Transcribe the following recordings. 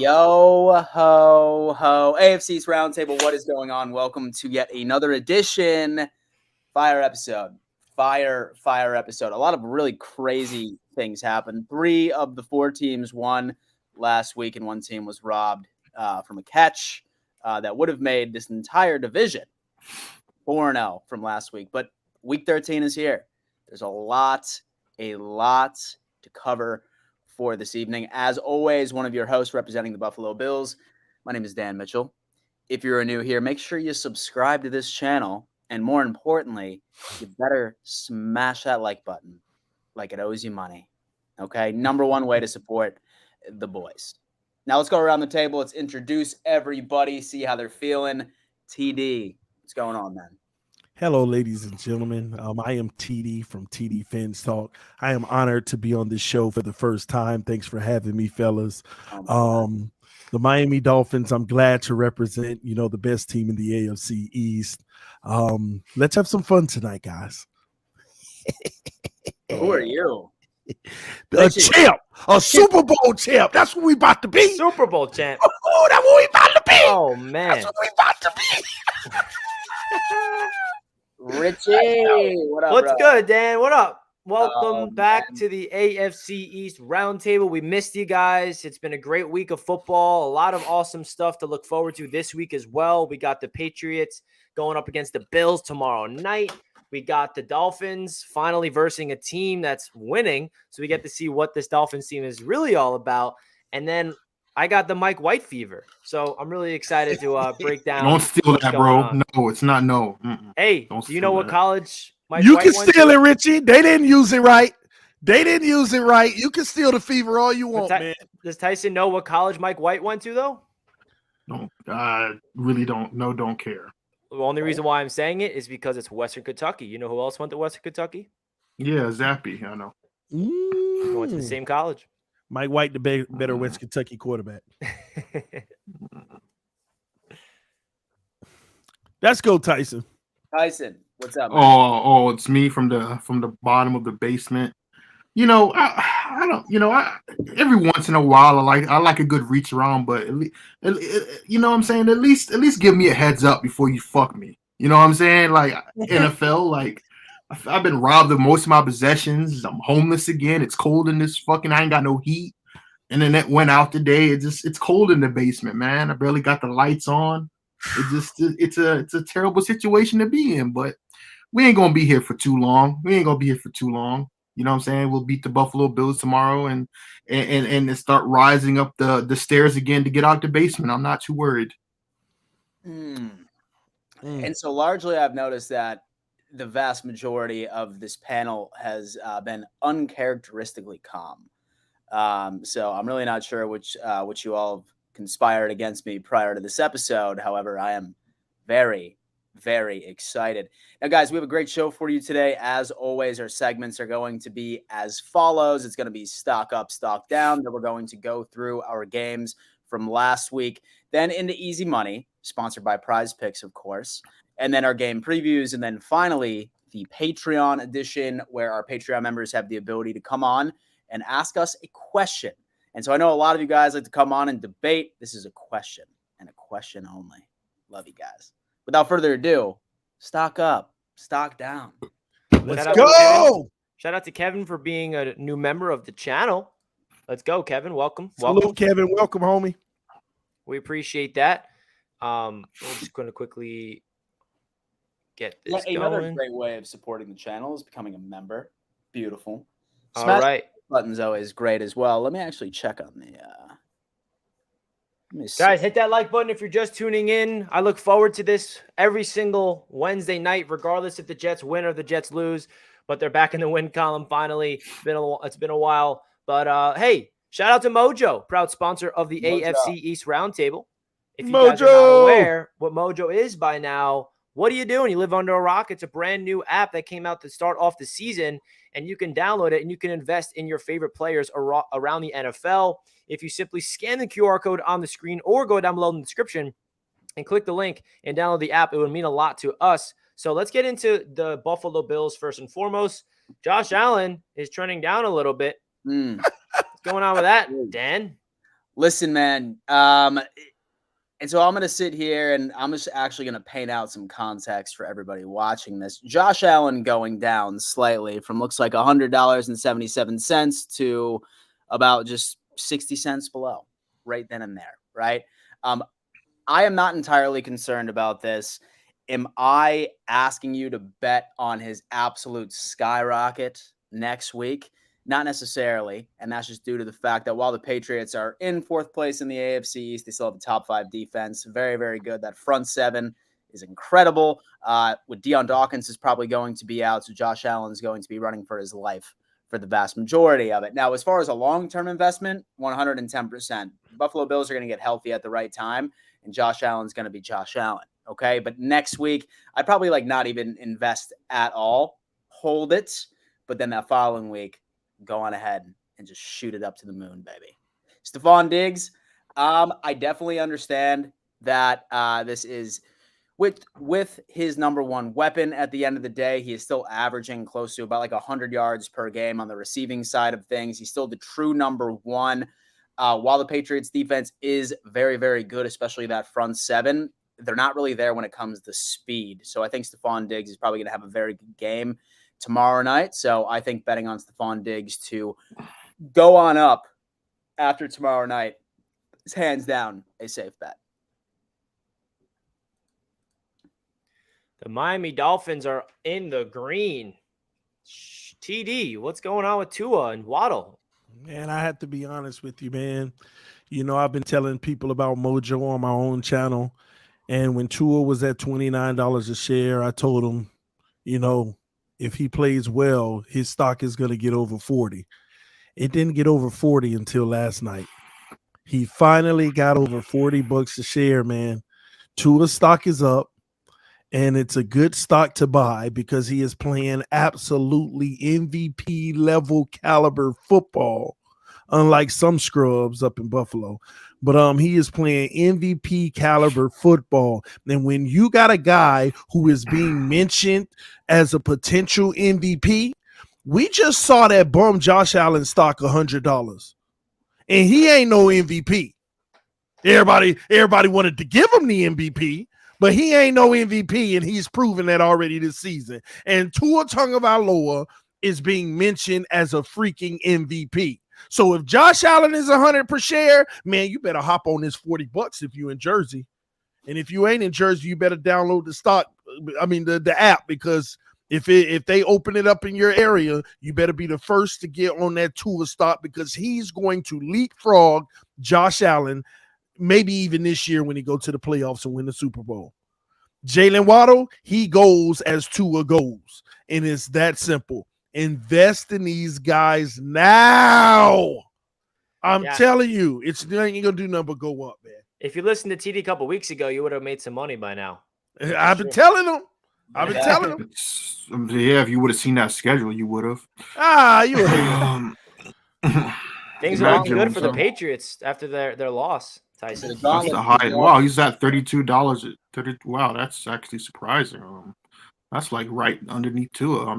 Yo ho ho. AFC's Roundtable, what is going on? Welcome to yet another edition. Fire episode. Fire episode. A lot of really crazy things happened. 3 of the 4 teams won last week, and one team was robbed from a catch that would have made this entire division 4-0 from last week. But week 13 is here. There's a lot to cover for this evening. As always, one of your hosts representing the Buffalo Bills. My name is Dan Mitchell. If you're new here, make sure you subscribe to this channel. And more importantly, you better smash that like button like it owes you money. Okay? Number one way to support the boys. Now let's go around the table. Let's introduce everybody, see how they're feeling. TD, what's going on, man? Hello, ladies and gentlemen. I am TD from TD Fans Talk. I am honored to be on this show for the first time. Thanks for having me, fellas. The Miami Dolphins, I'm glad to represent, the best team in the AFC East. Let's have some fun tonight, guys. Who are you? A champ, a Super Bowl champ. That's what we about to be. Super Bowl champ. Oh, that's what we about to be. Oh, man. That's what we about to be. Richie, what up? What's bro? good, Dan? What up? Welcome back to the AFC East Roundtable. We missed you guys. It's been a great week of football. A lot of awesome stuff to look forward to this week as well. We got the Patriots going up against the Bills tomorrow night. We got the Dolphins finally versing a team that's winning. So we get to see what this Dolphins team is really all about. And then I got the Mike White fever. So I'm really excited to break down. Don't steal that, bro. No, it's not no. Hey, do you know what college Mike You White can went steal to? it, Richie. They didn't use it right. You can steal the fever all you want, man. Does Tyson know what college Mike White went to, though? Don't. I really don't. No, don't care. The only reason why I'm saying it is because it's Western Kentucky. You know who else went to Western Kentucky? Yeah, Zappy. I know. He went to the same college. Mike White, the better West Kentucky quarterback. Let's go, Tyson. Tyson, what's up, man? Oh, it's me from the bottom of the basement. I don't. Every once in a while, I like a good reach around, but you know what I'm saying. At least give me a heads up before you fuck me. You know what I'm saying? Like NFL, like. I've been robbed of most of my possessions. I'm homeless again. It's cold in this fucking. I ain't got no heat. Internet went out today. It's cold in the basement, man. I barely got the lights on. It's a terrible situation to be in. But we ain't gonna be here for too long. You know what I'm saying? We'll beat the Buffalo Bills tomorrow and start rising up the stairs again to get out the basement. I'm not too worried. And so largely, I've noticed that the vast majority of this panel has been uncharacteristically calm. So I'm really not sure which you all have conspired against me prior to this episode. However, I am very, very excited. Now, guys, we have a great show for you today. As always, our segments are going to be as follows. It's going to be stock up, stock down. Then we're going to go through our games from last week. Then into Easy Money, sponsored by Prize Picks, of course. And then our game previews. And then finally, the Patreon edition, where our Patreon members have the ability to come on and ask us a question. And so I know a lot of you guys like to come on and debate. This is a question and a question only. Love you guys. Without further ado, stock up, stock down. Let's go. Shout out to Kevin for being a new member of the channel. Let's go, Kevin. Welcome. Hello, Kevin. Welcome, homie. We appreciate that. We're just going to quickly get this Another going. great way of supporting the channel is becoming a member. Beautiful. All right. Button's always great as well. Let me actually check on the guys, hit that like button if you're just tuning in. I look forward to this every single Wednesday night, regardless if the Jets win or the Jets lose. But they're back in the win column finally. It's been a while. But hey, shout out to Mojo, proud sponsor of the AFC East Roundtable. If you guys are not aware what Mojo is by now, what are you doing? You live under a rock? It's a brand new app that came out to start off the season, and you can download it and you can invest in your favorite players around the NFL. If you simply scan the QR code on the screen or go down below in the description and click the link and download the app, it would mean a lot to us. So let's get into the Buffalo Bills first and foremost. Josh Allen is trending down a little bit. What's going on with that, Dan? Listen, man. And so I'm going to sit here and I'm just actually going to paint out some context for everybody watching this. Josh Allen going down slightly from looks like $100.77 to about just 60 cents below right then and there, right? I am not entirely concerned about this. Am I asking you to bet on his absolute skyrocket next week? Not necessarily, and that's just due to the fact that while the Patriots are in fourth place in the AFC East, they still have the top 5 defense. Very, very good. That front 7 is incredible. With Deion Dawkins is probably going to be out, so Josh Allen is going to be running for his life for the vast majority of it. Now, as far as a long-term investment, 110%. Buffalo Bills are going to get healthy at the right time, and Josh Allen's going to be Josh Allen, okay? But next week, I'd probably not even invest at all. Hold it, but then that following week, go on ahead and just shoot it up to the moon, baby. Stephon Diggs, I definitely understand that this is with his number one weapon at the end of the day. He is still averaging close to about 100 yards per game on the receiving side of things. He's still the true number one. While the Patriots defense is very, very good, especially that front 7, they're not really there when it comes to speed. So I think Stephon Diggs is probably going to have a very good game tomorrow night. So I think betting on Stephon Diggs to go on up after tomorrow night is hands down a safe bet. The Miami Dolphins are in the green. TD, what's going on with Tua and Waddle? Man, I have to be honest with you, man. I've been telling people about Mojo on my own channel. And when Tua was at $29 a share, I told him, if he plays well, his stock is going to get over 40. It didn't get over 40 until last night. He finally got over $40 a share, man. Tua's stock is up, and it's a good stock to buy because he is playing absolutely MVP level caliber football, unlike some scrubs up in Buffalo. But he is playing MVP caliber football. And when you got a guy who is being mentioned as a potential MVP, we just saw that bum Josh Allen stock $100. And he ain't no MVP. Everybody wanted to give him the MVP, but he ain't no MVP, and he's proven that already this season. And Tua Tagovailoa is being mentioned as a freaking MVP. So if Josh Allen is 100 per share, man, you better hop on this $40 if you in Jersey. And if you ain't in Jersey, you better download the app, because if they open it up in your area, you better be the first to get on that Tua stock, because he's going to leapfrog Josh Allen, maybe even this year when he go to the playoffs and win the Super Bowl. Jalen Waddle, he goes as Tua goes, and it's that simple. Invest in these guys now. I'm telling you, it ain't gonna do nothing but go up, man. If you listened to TD a couple weeks ago, you would have made some money by now. I've been telling them. Yeah, if you would have seen that schedule, you would have. You Things are looking good for the Patriots after their loss. Tyson. That's the high. Wow, he's at $32. Wow, that's actually surprising. That's right underneath Tua.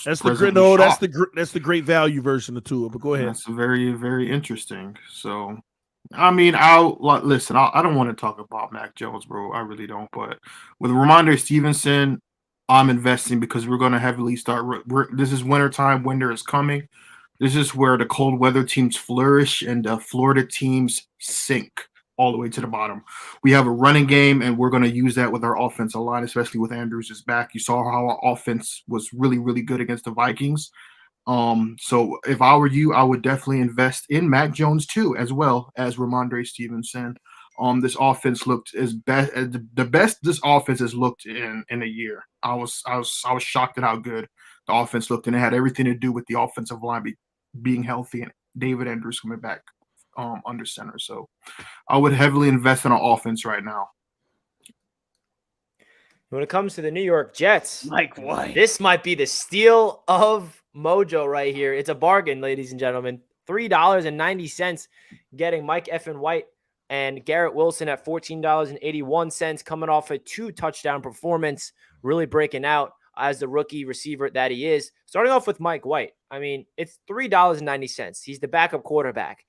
That's the great value version of Tua. But go ahead. That's very, very interesting. So, listen. I don't want to talk about Mac Jones, bro. I really don't. But with Ramondre Stevenson, I'm investing because we're going to heavily start. This is wintertime. Winter is coming. This is where the cold weather teams flourish and the Florida teams sink all the way to the bottom. We have a running game, and we're going to use that with our offensive line, especially with Andrews' back. You saw how our offense was really, really good against the Vikings. So if I were you, I would definitely invest in Mac Jones too, as well as Ramondre Stevenson. This offense looked the best this offense has looked in a year. I was shocked at how good the offense looked, and it had everything to do with the offensive line being healthy and David Andrews coming back under center. So I would heavily invest in our offense right now. When it comes to the New York Jets, Mike White, this might be the steal of Mojo right here. It's a bargain, ladies and gentlemen. $3.90 getting Mike effing White and Garrett Wilson at $14.81, coming off a 2-touchdown performance, really breaking out as the rookie receiver that he is. Starting off with Mike White, I mean, it's $3.90. He's the backup quarterback.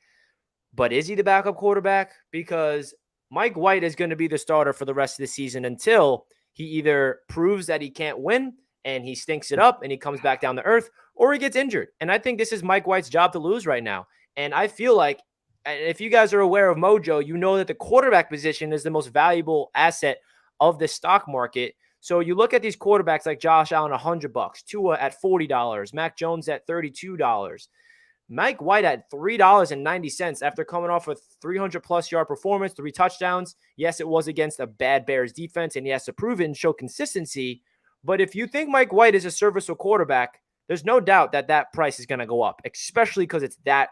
But is he the backup quarterback? Because Mike White is going to be the starter for the rest of the season until he either proves that he can't win and he stinks it up and he comes back down to earth, or he gets injured. And I think this is Mike White's job to lose right now. And I feel like, if you guys are aware of Mojo, you know that the quarterback position is the most valuable asset of the stock market. So you look at these quarterbacks like Josh Allen, $100, Tua at $40, Mac Jones at $32, Mike White at $3.90 after coming off a 300-plus yard performance, 3 touchdowns. Yes, it was against a bad Bears defense, and he has to prove it and show consistency. But if you think Mike White is a serviceable quarterback, there's no doubt that that price is going to go up, especially because it's that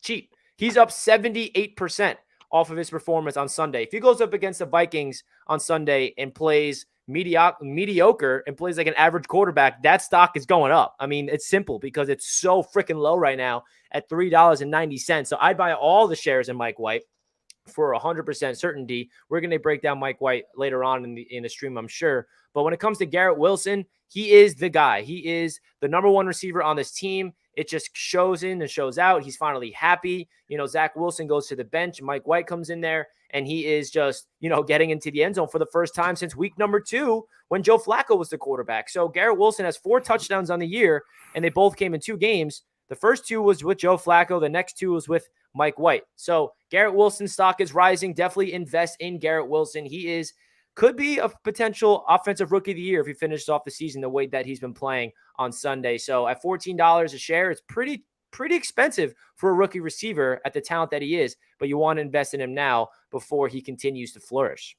cheap. He's up 78% off of his performance on Sunday. If he goes up against the Vikings on Sunday and plays mediocre and plays like an average quarterback, that stock is going up. I mean, it's simple because it's so freaking low right now at $3.90. So I'd buy all the shares in Mike White for 100% certainty. We're going to break down Mike White later on in the stream, I'm sure. But when it comes to Garrett Wilson, he is the guy. He is the number 1 receiver on this team. It just shows in and shows out. He's finally happy. Zach Wilson goes to the bench. Mike White comes in there, and he is just, getting into the end zone for the first time since week number 2 when Joe Flacco was the quarterback. So Garrett Wilson has 4 touchdowns on the year, and they both came in 2 games. The first 2 was with Joe Flacco. The next 2 was with Mike White. So Garrett Wilson's stock is rising. Definitely invest in Garrett Wilson. He could be a potential offensive rookie of the year if he finishes off the season the way that he's been playing on Sunday. So at $14 a share, it's pretty expensive for a rookie receiver at the talent that he is, but you want to invest in him now before he continues to flourish.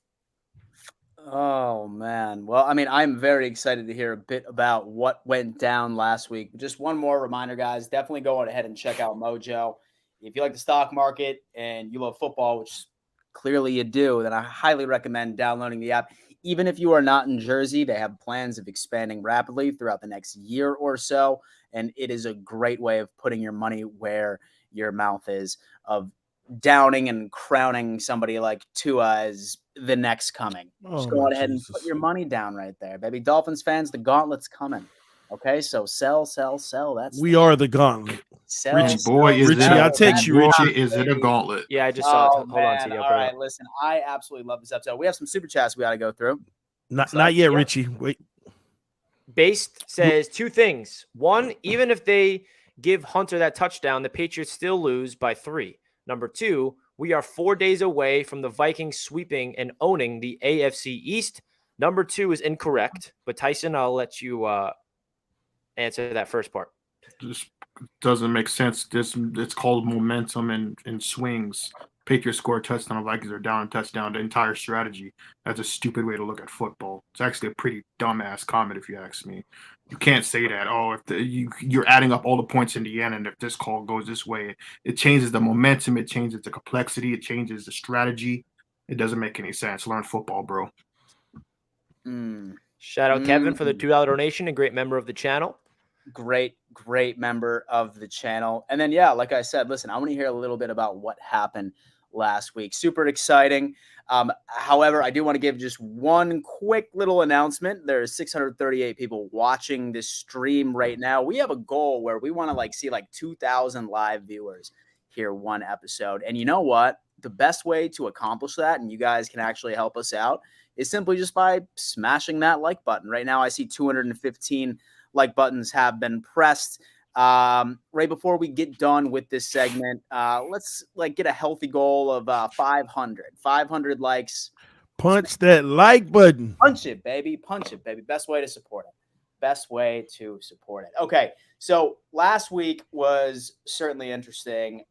Oh, man. Well, I mean, I'm very excited to hear a bit about what went down last week. Just one more reminder, guys, definitely go on ahead and check out Mojo. If you like the stock market and you love football, which clearly you do, then I highly recommend downloading the app. Even if you are not in Jersey, they have plans of expanding rapidly throughout the next year or so, and it is a great way of putting your money where your mouth is, of downing and crowning somebody like Tua as the next coming. Just go on ahead and put your money down right there, baby. Dolphins fans, the gauntlet's coming. Okay, so sell. We are the gauntlet. Richie, I'll text you, Richie. Is it a gauntlet? Yeah, I just saw it. Hold on, TD. All right, listen, I absolutely love this episode. We have some super chats we got to go through. Not yet, Richie. Wait. Based says 2 things. 1, even if they give Hunter that touchdown, the Patriots still lose by 3. Number 2, we are 4 days away from the Vikings sweeping and owning the AFC East. Number 2 is incorrect, but Tyson, I'll let you answer that first part. This doesn't make sense. It's called momentum and swings. Patriots score a touchdown, Vikings are down a touchdown. The entire strategy. That's a stupid way to look at football. It's actually a pretty dumbass comment if you ask me. You can't say that. Oh, if you're adding up all the points in the end, and if this call goes this way, it changes the momentum, it changes the complexity, it changes the strategy. It doesn't make any sense. Learn football, bro. Shout out Kevin for the $2 donation, a great member of the channel. Great member of the channel. And then, yeah, like I said, listen, I want to hear a little bit about what happened last week. Super exciting. However, I do want to give just one quick little announcement. There's 638 people watching this stream right now. We have a goal where we want to see 2,000 live viewers here one episode. And you know what? The best way to accomplish that, and you guys can actually help us out, is simply just by smashing that like button. Right now, I see 215 like buttons have been pressed. Right before we get done with this segment, let's get a healthy goal of 500 likes. Punch that like button. Punch it, baby. Best way to support it. Okay, so last week was certainly interesting.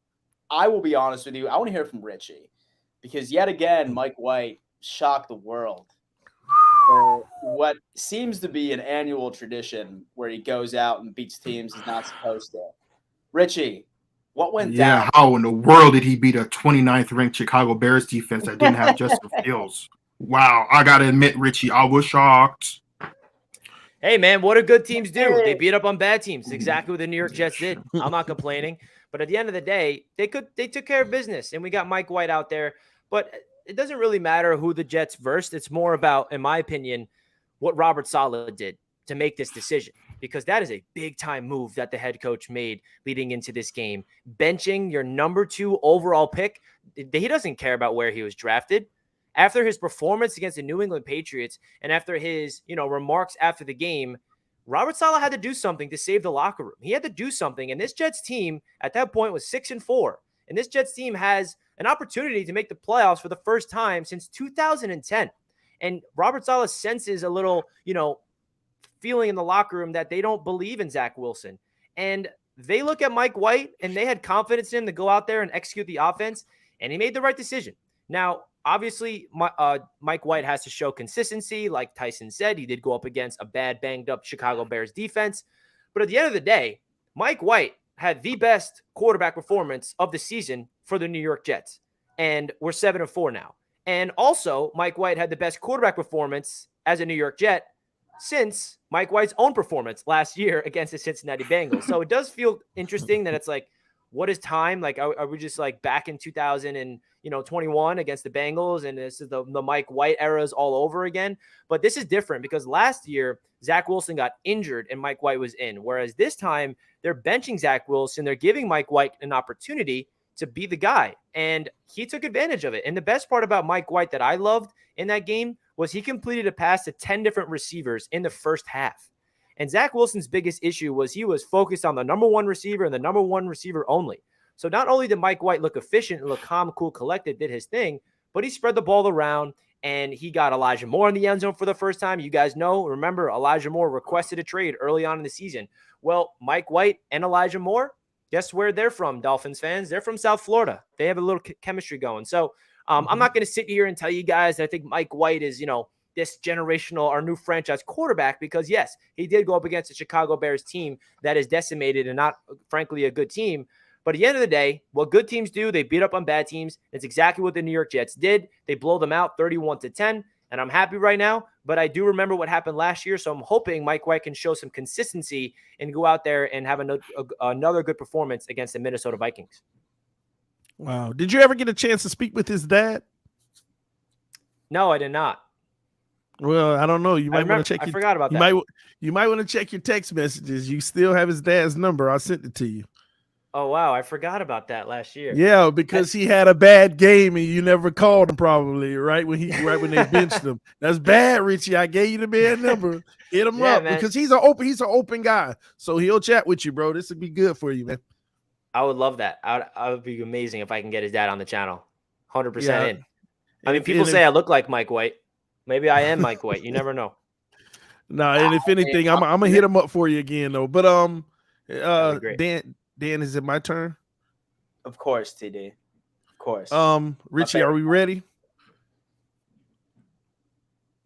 I will be honest with you. I want to hear from Richie, because yet again, Mike White shocked the world for what seems to be an annual tradition where he goes out and beats teams he's not supposed to. Richie, what went down? Yeah, how in the world did he beat a 29th ranked Chicago Bears defense that didn't have Justin Fields? Wow, I got to admit, Richie, I was shocked. Hey, man, what do good teams do? They beat up on bad teams. Exactly what the New York Jets did. I'm not complaining. But at the end of the day, they took care of business, and we got Mike White out there. But it doesn't really matter who the Jets versed. It's more about, in my opinion, what Robert Saleh did to make this decision. because that is a big time move that the head coach made leading into this game. Benching your number 2 overall pick. He doesn't care about where he was drafted. After his performance against the New England Patriots and after his, remarks after the game, Robert Saleh had to do something to save the locker room. He had to do something. And this Jets team at that point was 6-4. And this Jets team has an opportunity to make the playoffs for the first time since 2010. And Robert Saleh senses a little, feeling in the locker room that they don't believe in Zach Wilson. And they look at Mike White and they had confidence in him to go out there and execute the offense. And he made the right decision. Now, obviously, Mike White has to show consistency. Like Tyson said, he did go up against a bad, banged-up Chicago Bears defense. But at the end of the day, Mike White had the best quarterback performance of the season for the New York Jets. And we're 7-4 now. And also, Mike White had the best quarterback performance as a New York Jet since Mike White's own performance last year against the Cincinnati Bengals. So it does feel interesting that it's like, what is time? Like, are we just like back in 2021 against the Bengals, and this is the Mike White eras all over again? But this is different because last year Zach Wilson got injured and Mike White was in, whereas this time they're benching Zach Wilson. They're giving Mike White an opportunity to be the guy, and he took advantage of it. And the best part about Mike White that I loved in that game was he completed a pass to 10 different receivers in the first half. And Zach Wilson's biggest issue was he was focused on the number 1 receiver and the number 1 receiver only. So not only did Mike White look efficient and look calm, cool, collected, did his thing, but he spread the ball around, and he got Elijah Moore in the end zone for the first time. You guys remember Elijah Moore requested a trade early on in the season. Well, Mike White and Elijah Moore, guess where they're from, Dolphins fans? They're from South Florida. They have a little chemistry going. So I'm not going to sit here and tell you guys that I think Mike White is, this generational, our new franchise quarterback, because yes, he did go up against the Chicago Bears team that is decimated and not, frankly, a good team. But at the end of the day, what good teams do, they beat up on bad teams. That's exactly what the New York Jets did. They blow them out 31-10, and I'm happy right now. But I do remember what happened last year, so I'm hoping Mike White can show some consistency and go out there and have another good performance against the Minnesota Vikings. Wow. Did you ever get a chance to speak with his dad? No, I did not. Well, I don't know. You might want to check. I forgot about that. You might want to check your text messages. You still have his dad's number. I sent it to you. Oh, wow. I forgot about that last year. Yeah, because he had a bad game and you never called him probably right when they benched him. That's bad, Richie. I gave you the bad number. Hit him up, man, because he's an open guy. So he'll chat with you, bro. This would be good for you, man. I would love that. I would be amazing if I can get his dad on the channel. 100% in. I mean, people say I look like Mike White. Maybe I am Mike White. You never know. No, and if anything, I'm gonna hit him up for you again though. But Dan, is it my turn? Of course, TD. Of course. Richie, are we ready?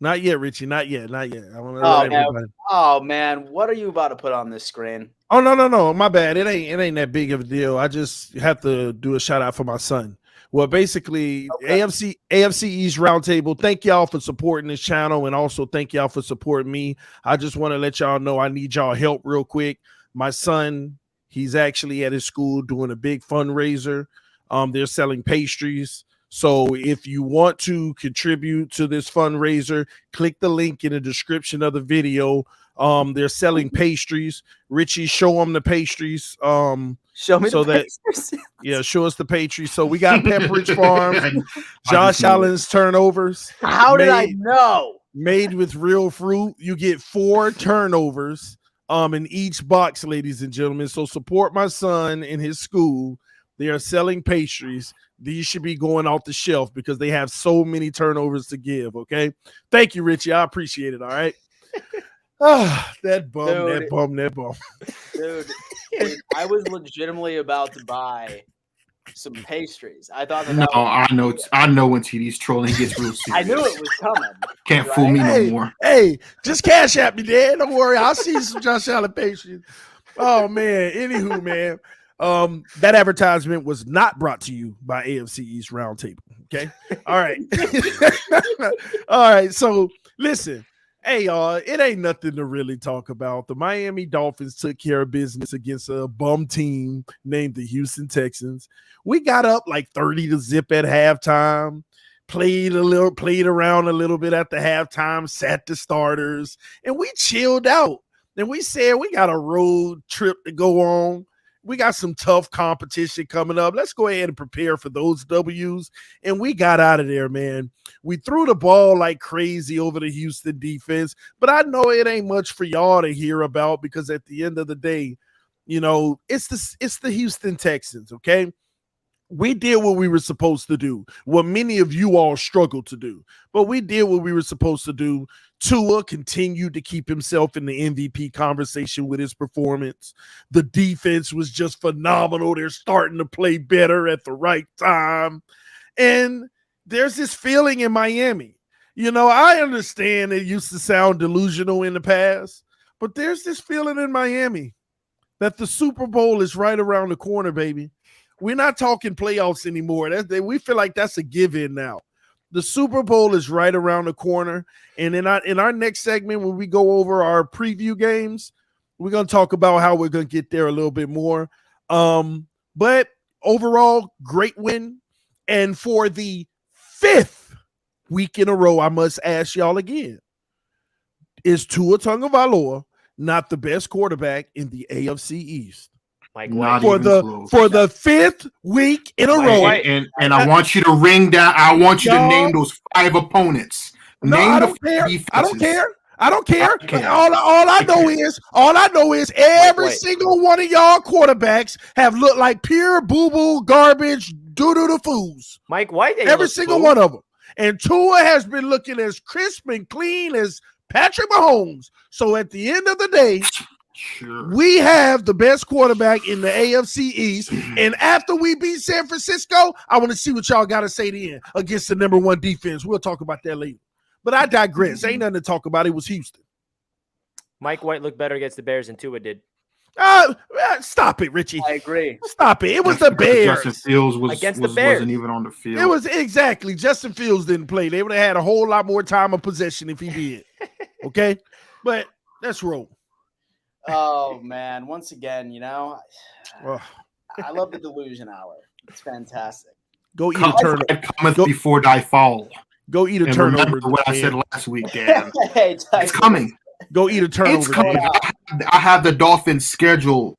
Not yet, Richie. Not yet. I want to Oh man, what are you about to put on this screen? Oh no. My bad. It ain't that big of a deal. I just have to do a shout out for my son. Well, basically, okay. AFC East Roundtable, thank y'all for supporting this channel, and also thank y'all for supporting me. I just want to let y'all know I need y'all help real quick. My son, he's actually at his school doing a big fundraiser. They're selling pastries. So if you want to contribute to this fundraiser, click the link in the description of the video. They're selling pastries. Richie, show them the pastries. Show me the pastries. Yeah, show us the pastries. So we got Pepperidge Farm, Josh Allen's turnovers. How did I know? Made with real fruit. You get 4 turnovers in each box, ladies and gentlemen. So support my son in his school. They are selling pastries. These should be going off the shelf because they have so many turnovers to give. Okay. Thank you, Richie. I appreciate it. All right. That bum. Dude, I was legitimately about to buy some pastries. I thought that. I know when TD's trolling gets real serious. I knew it was coming. Can't fool me no more. Hey, just cash at me, Dad. Don't worry. I'll see some Josh Allen pastries. Oh man. Anywho, man. That advertisement was not brought to you by AFC East Roundtable. Okay. All right. All right. So listen. Hey, y'all, it ain't nothing to really talk about. The Miami Dolphins took care of business against a bum team named the Houston Texans. We got up like 30-0 at halftime, played around a little bit at the halftime, sat the starters, and we chilled out. And we said we got a road trip to go on. We got some tough competition coming up. Let's go ahead and prepare for those W's. And we got out of there, man. We threw the ball like crazy over the Houston defense, but I know it ain't much for y'all to hear about because at the end of the day, you know, it's the Houston Texans, okay? We did what we were supposed to do, what many of you all struggled to do, but we did what we were supposed to do. Tua continued to keep himself in the MVP conversation with his performance. The defense was just phenomenal. They're starting to play better at the right time. And there's this feeling in Miami. You know, I understand it used to sound delusional in the past, but there's this feeling in Miami that the Super Bowl is right around the corner, baby. We're not talking playoffs anymore. We feel like that's a give-in now. The Super Bowl is right around the corner. And in our next segment, when we go over our preview games, we're going to talk about how we're going to get there a little bit more. But overall, great win. And for the 5th week in a row, I must ask y'all again, is Tua Tagovailoa not the best quarterback in the AFC East? Mike Not White. For the 5th week in a row. And I want you to ring down. I want you to name those 5 opponents. No, name I don't care. I don't care. I don't care. Okay. All I know is every single one of y'all quarterbacks have looked like pure boo-boo garbage doo-doo fools. Mike White. Every single one of them. And Tua has been looking as crisp and clean as Patrick Mahomes. So at the end of the day, sure, we have the best quarterback in the AFC East. And after we beat San Francisco, I want to see what y'all got to say then against the number 1 defense. We'll talk about that later. But I digress. Ain't nothing to talk about. It was Houston. Mike White looked better against the Bears than Tua did. Stop it, Richie. I agree. Stop it. It was the Bears. Justin Fields wasn't even on the field. It was exactly. Justin Fields didn't play. They would have had a whole lot more time of possession if he did. Okay? But let's roll. Oh, man. Once again, you know, I love the delusion hour. It's fantastic. Go eat a turnover. Cometh before thy fall. Go eat a turnover. Remember what I said last week, Dan. Hey, it's coming. Go eat a turnover. It's coming. I have the Dolphins schedule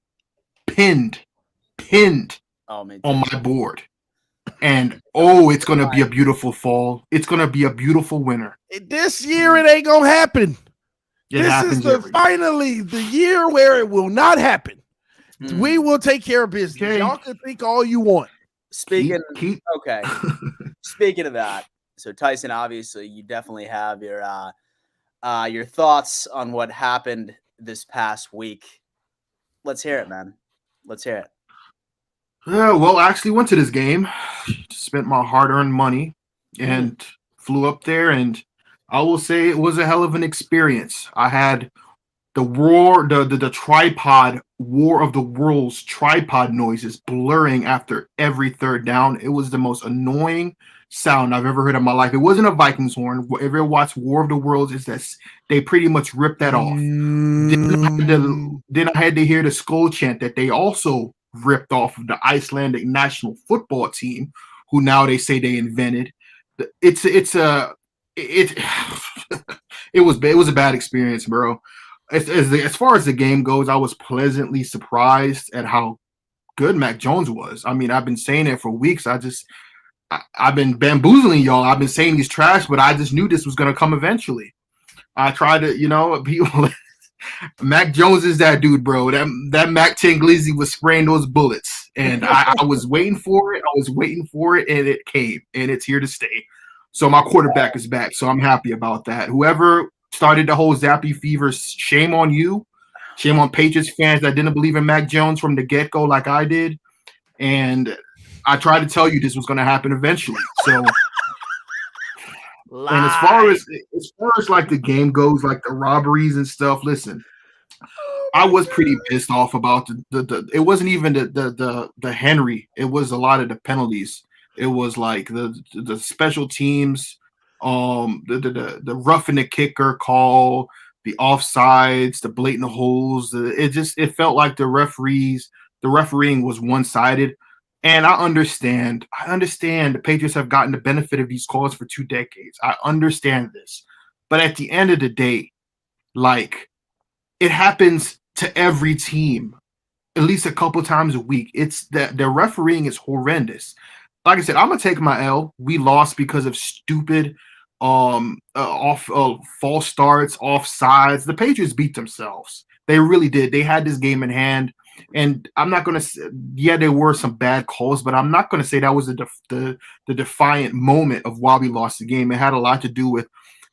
pinned on my board. And it's going to be a beautiful fall. It's going to be a beautiful winter. This year it ain't going to happen. This is finally the year where it will not happen. We will take care of business. Okay. Y'all can think all you want. Speaking of that, so Tyson, obviously, you definitely have your thoughts on what happened this past week. Let's hear it, man. Let's hear it. Well, I actually went to this game, spent my hard-earned money, and flew up there, and I will say it was a hell of an experience. I had the tripod War of the Worlds tripod noises blurring after every third down. It was the most annoying sound I've ever heard in my life. It wasn't a Vikings horn. If you ever watched War of the Worlds, is that they pretty much ripped that off. Then I had to hear the skull chant that they also ripped off of the Icelandic national football team, who now they say they invented. It was a bad experience, bro. As far as the game goes, I was pleasantly surprised at how good Mac Jones was. I mean, I've been saying it for weeks. I've been bamboozling y'all. I've been saying he's trash, but I just knew this was going to come eventually. I tried to, people. Mac Jones is that dude, bro. That Mac Tinglizzi was spraying those bullets, and I was waiting for it. And it came, and it's here to stay. So my quarterback is back, so I'm happy about that. Whoever started the whole Zappy fever, shame on you. Shame on Patriots fans that didn't believe in Mac Jones from the get-go like I did. And I tried to tell you this was going to happen eventually. So, and as far as like the game goes, like the robberies and stuff, listen, I was pretty pissed off about the it wasn't even the Henry. It was a lot of the penalties. It was like the special teams, the roughing the kicker call, the offsides, the blatant holes. It felt like the refereeing was one-sided. And I understand the Patriots have gotten the benefit of these calls for 2 decades. I understand this. But at the end of the day, like, it happens to every team at least a couple times a week. It's that the refereeing is horrendous. Like I said, I'm gonna take my L. We lost because of stupid false starts, offsides. The Patriots beat themselves. They really did. They had this game in hand. And I'm not going to yeah, there were some bad calls, but I'm not going to say that was the defiant moment of why we lost the game. It had a lot to do with,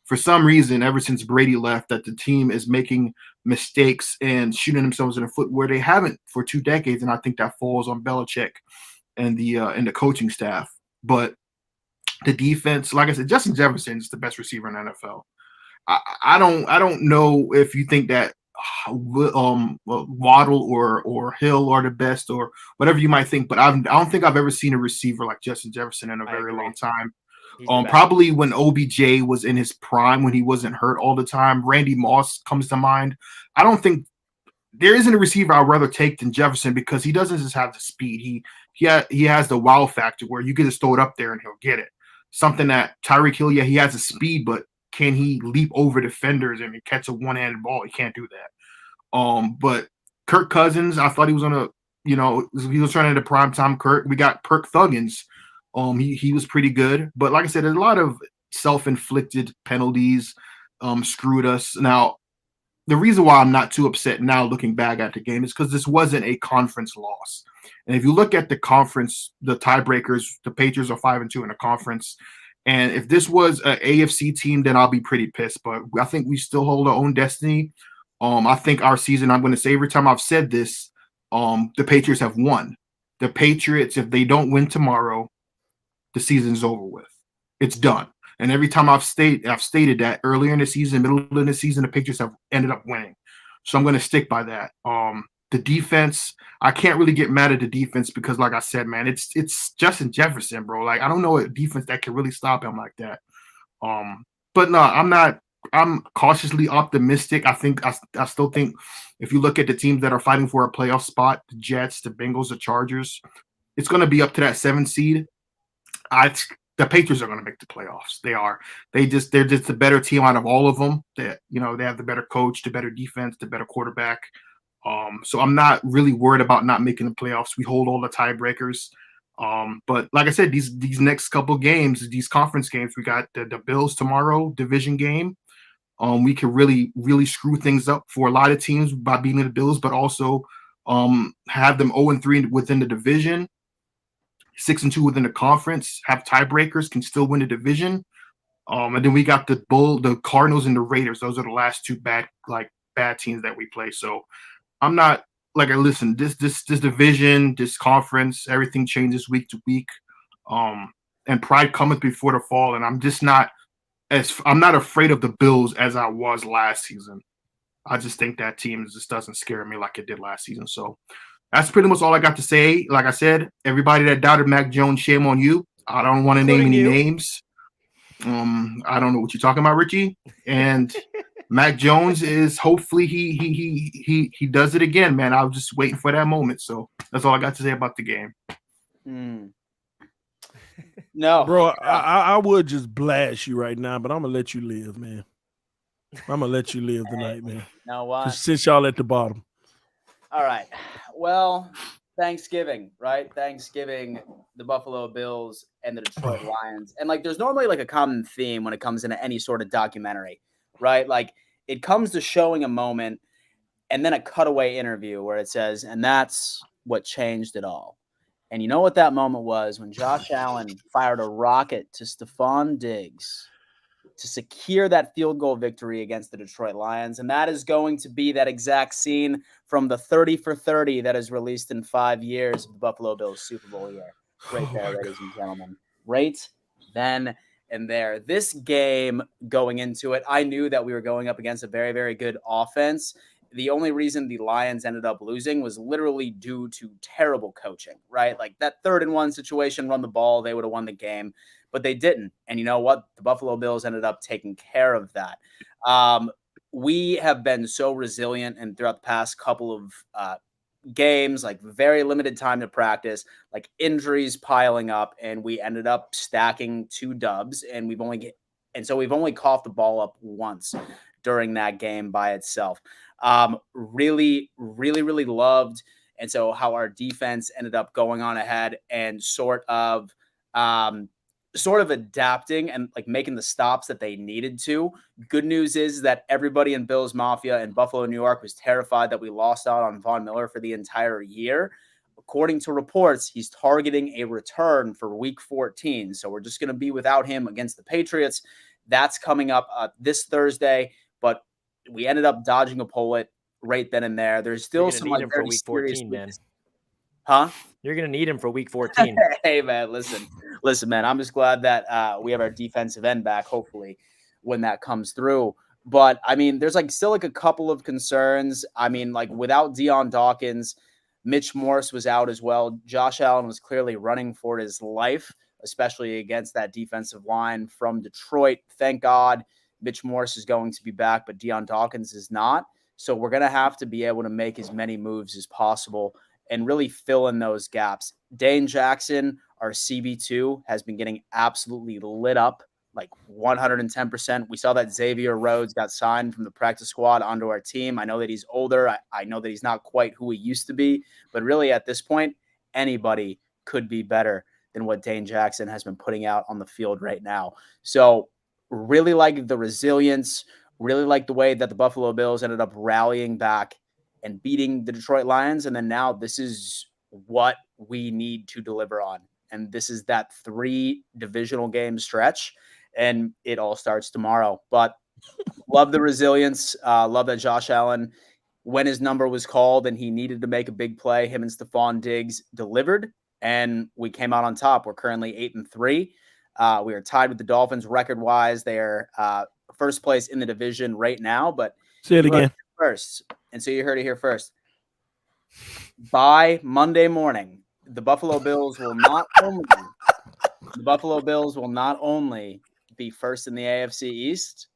for some reason, ever since Brady left, that the team is making mistakes and shooting themselves in the foot where they haven't for 2 decades. And I think that falls on Belichick and the coaching staff. But the defense, like I said, Justin Jefferson is the best receiver in the NFL. I don't know if you think that Waddle or Hill are the best or whatever you might think, but I don't think I've ever seen a receiver like Justin Jefferson in a very long time. Probably when OBJ was in his prime, when he wasn't hurt all the time. Randy Moss comes to mind. I don't think there isn't a receiver I'd rather take than Jefferson because he doesn't just have the speed. He has the wow factor where you can just throw it up there and he'll get it. Something that Tyreek Hill, yeah, he has the speed, but can he leap over defenders and catch a one-handed ball? He can't do that. But Kirk Cousins, I thought he was on a, he was trying to prime time Kirk. We got Kirk Thuggins. He was pretty good. But like I said, there's a lot of self-inflicted penalties screwed us. Now, the reason why I'm not too upset now looking back at the game is because this wasn't a conference loss. And if you look at the conference, the tiebreakers, the Patriots are 5-2 in the conference. And if this was an AFC team, then I'll be pretty pissed. But I think we still hold our own destiny. I think our season, I'm going to say every time I've said this, the Patriots have won. The Patriots, if they don't win tomorrow, the season's over with. It's done. And every time I've stated that earlier in the season, middle of the season, the Patriots have ended up winning. So I'm going to stick by that. The defense, I can't really get mad at the defense because, like I said, man, it's Justin Jefferson, bro. Like, I don't know a defense that can really stop him like that. But no, I'm cautiously optimistic. I still think if you look at the teams that are fighting for a playoff spot, the Jets, the Bengals, the Chargers, it's going to be up to that 7 seed. The Patriots are going to make the playoffs. They are. They're just the better team out of all of them. They have the better coach, the better defense, the better quarterback. So I'm not really worried about not making the playoffs. We hold all the tiebreakers. But like I said, these next couple games, these conference games, we got the Bills tomorrow, division game. We can really, really screw things up for a lot of teams by beating the Bills, but also have them 0-3 within the division, 6-2 within the conference, have tiebreakers, can still win the division. And then we got the Cardinals and the Raiders. Those are the last two bad teams that we play. So I'm not listen, this division, this conference, everything changes week to week. And pride cometh before the fall. And I'm not afraid of the Bills as I was last season. I just think that team just doesn't scare me like it did last season. So that's pretty much all I got to say. Like I said, everybody that doubted Mac Jones, shame on you. I don't want to name any names. I don't know what you're talking about, Richie. And Mac Jones is hopefully he does it again, man. I was just waiting for that moment. So that's all I got to say about the game. No, bro, I would just blast you right now, but I'm gonna let you live, man. I'm gonna let you live tonight, man. Know what? Since y'all at the bottom. All right. Well, Thanksgiving, right? Thanksgiving, the Buffalo Bills and the Detroit Lions. And there's normally a common theme when it comes into any sort of documentary, right? It comes to showing a moment and then a cutaway interview where it says, and that's what changed it all. And you know what that moment was? When Josh Allen fired a rocket to Stephon Diggs to secure that field goal victory against the Detroit Lions. And that is going to be that exact scene from the 30 for 30 that is released in 5 years of the Buffalo Bills Super Bowl year. Right there, ladies and gentlemen. Right then and there. This game, going into it, I knew that we were going up against a very, very good offense. The only reason the Lions ended up losing was literally due to terrible coaching, right? That 3rd and 1 situation, run the ball, they would have won the game, but they didn't. And you know what? The Buffalo Bills ended up taking care of that. We have been so resilient, and throughout the past couple of games, very limited time to practice, injuries piling up, and we ended up stacking 2 dubs, and we've only coughed the ball up once. during that game by itself. Really loved. And so how our defense ended up going on ahead and sort of adapting and like making the stops that they needed to. Good news is that everybody in Bills Mafia in Buffalo, New York was terrified that we lost out on Von Miller for the entire year. According to reports, he's targeting a return for week 14. So we're just going to be without him against the Patriots. That's coming up this Thursday, but we ended up dodging a bullet right then and there. There's still some like very week serious 14, man. Huh? You're going to need him for week 14. Hey, man, listen, man. I'm just glad that we have our defensive end back, hopefully, when that comes through. But, I mean, there's like still like a couple of concerns. I mean, like without Deion Dawkins, Mitch Morse was out as well. Josh Allen was clearly running for his life, especially against that defensive line from Detroit. Thank God Mitch Morse is going to be back, but Deion Dawkins is not. So we're going to have to be able to make as many moves as possible and really fill in those gaps. Dane Jackson, our CB2, has been getting absolutely lit up, like 110%. We saw that Xavier Rhodes got signed from the practice squad onto our team. I know that he's older. I know that he's not quite who he used to be, but really at this point, anybody could be better than what Dane Jackson has been putting out on the field right now. So really like the resilience, really like the way that the Buffalo Bills ended up rallying back and beating the Detroit Lions. And then now this is what we need to deliver on. And this is that 3 divisional game stretch. And it all starts tomorrow. But love the resilience. Love that Josh Allen, when his number was called and he needed to make a big play, him and Stephon Diggs delivered. And we came out on top. We're currently 8-3. We are tied with the Dolphins record-wise. They are first place in the division right now. But say it again first. And so you heard it here first. By Monday morning, the Buffalo Bills will not only be first in the AFC East,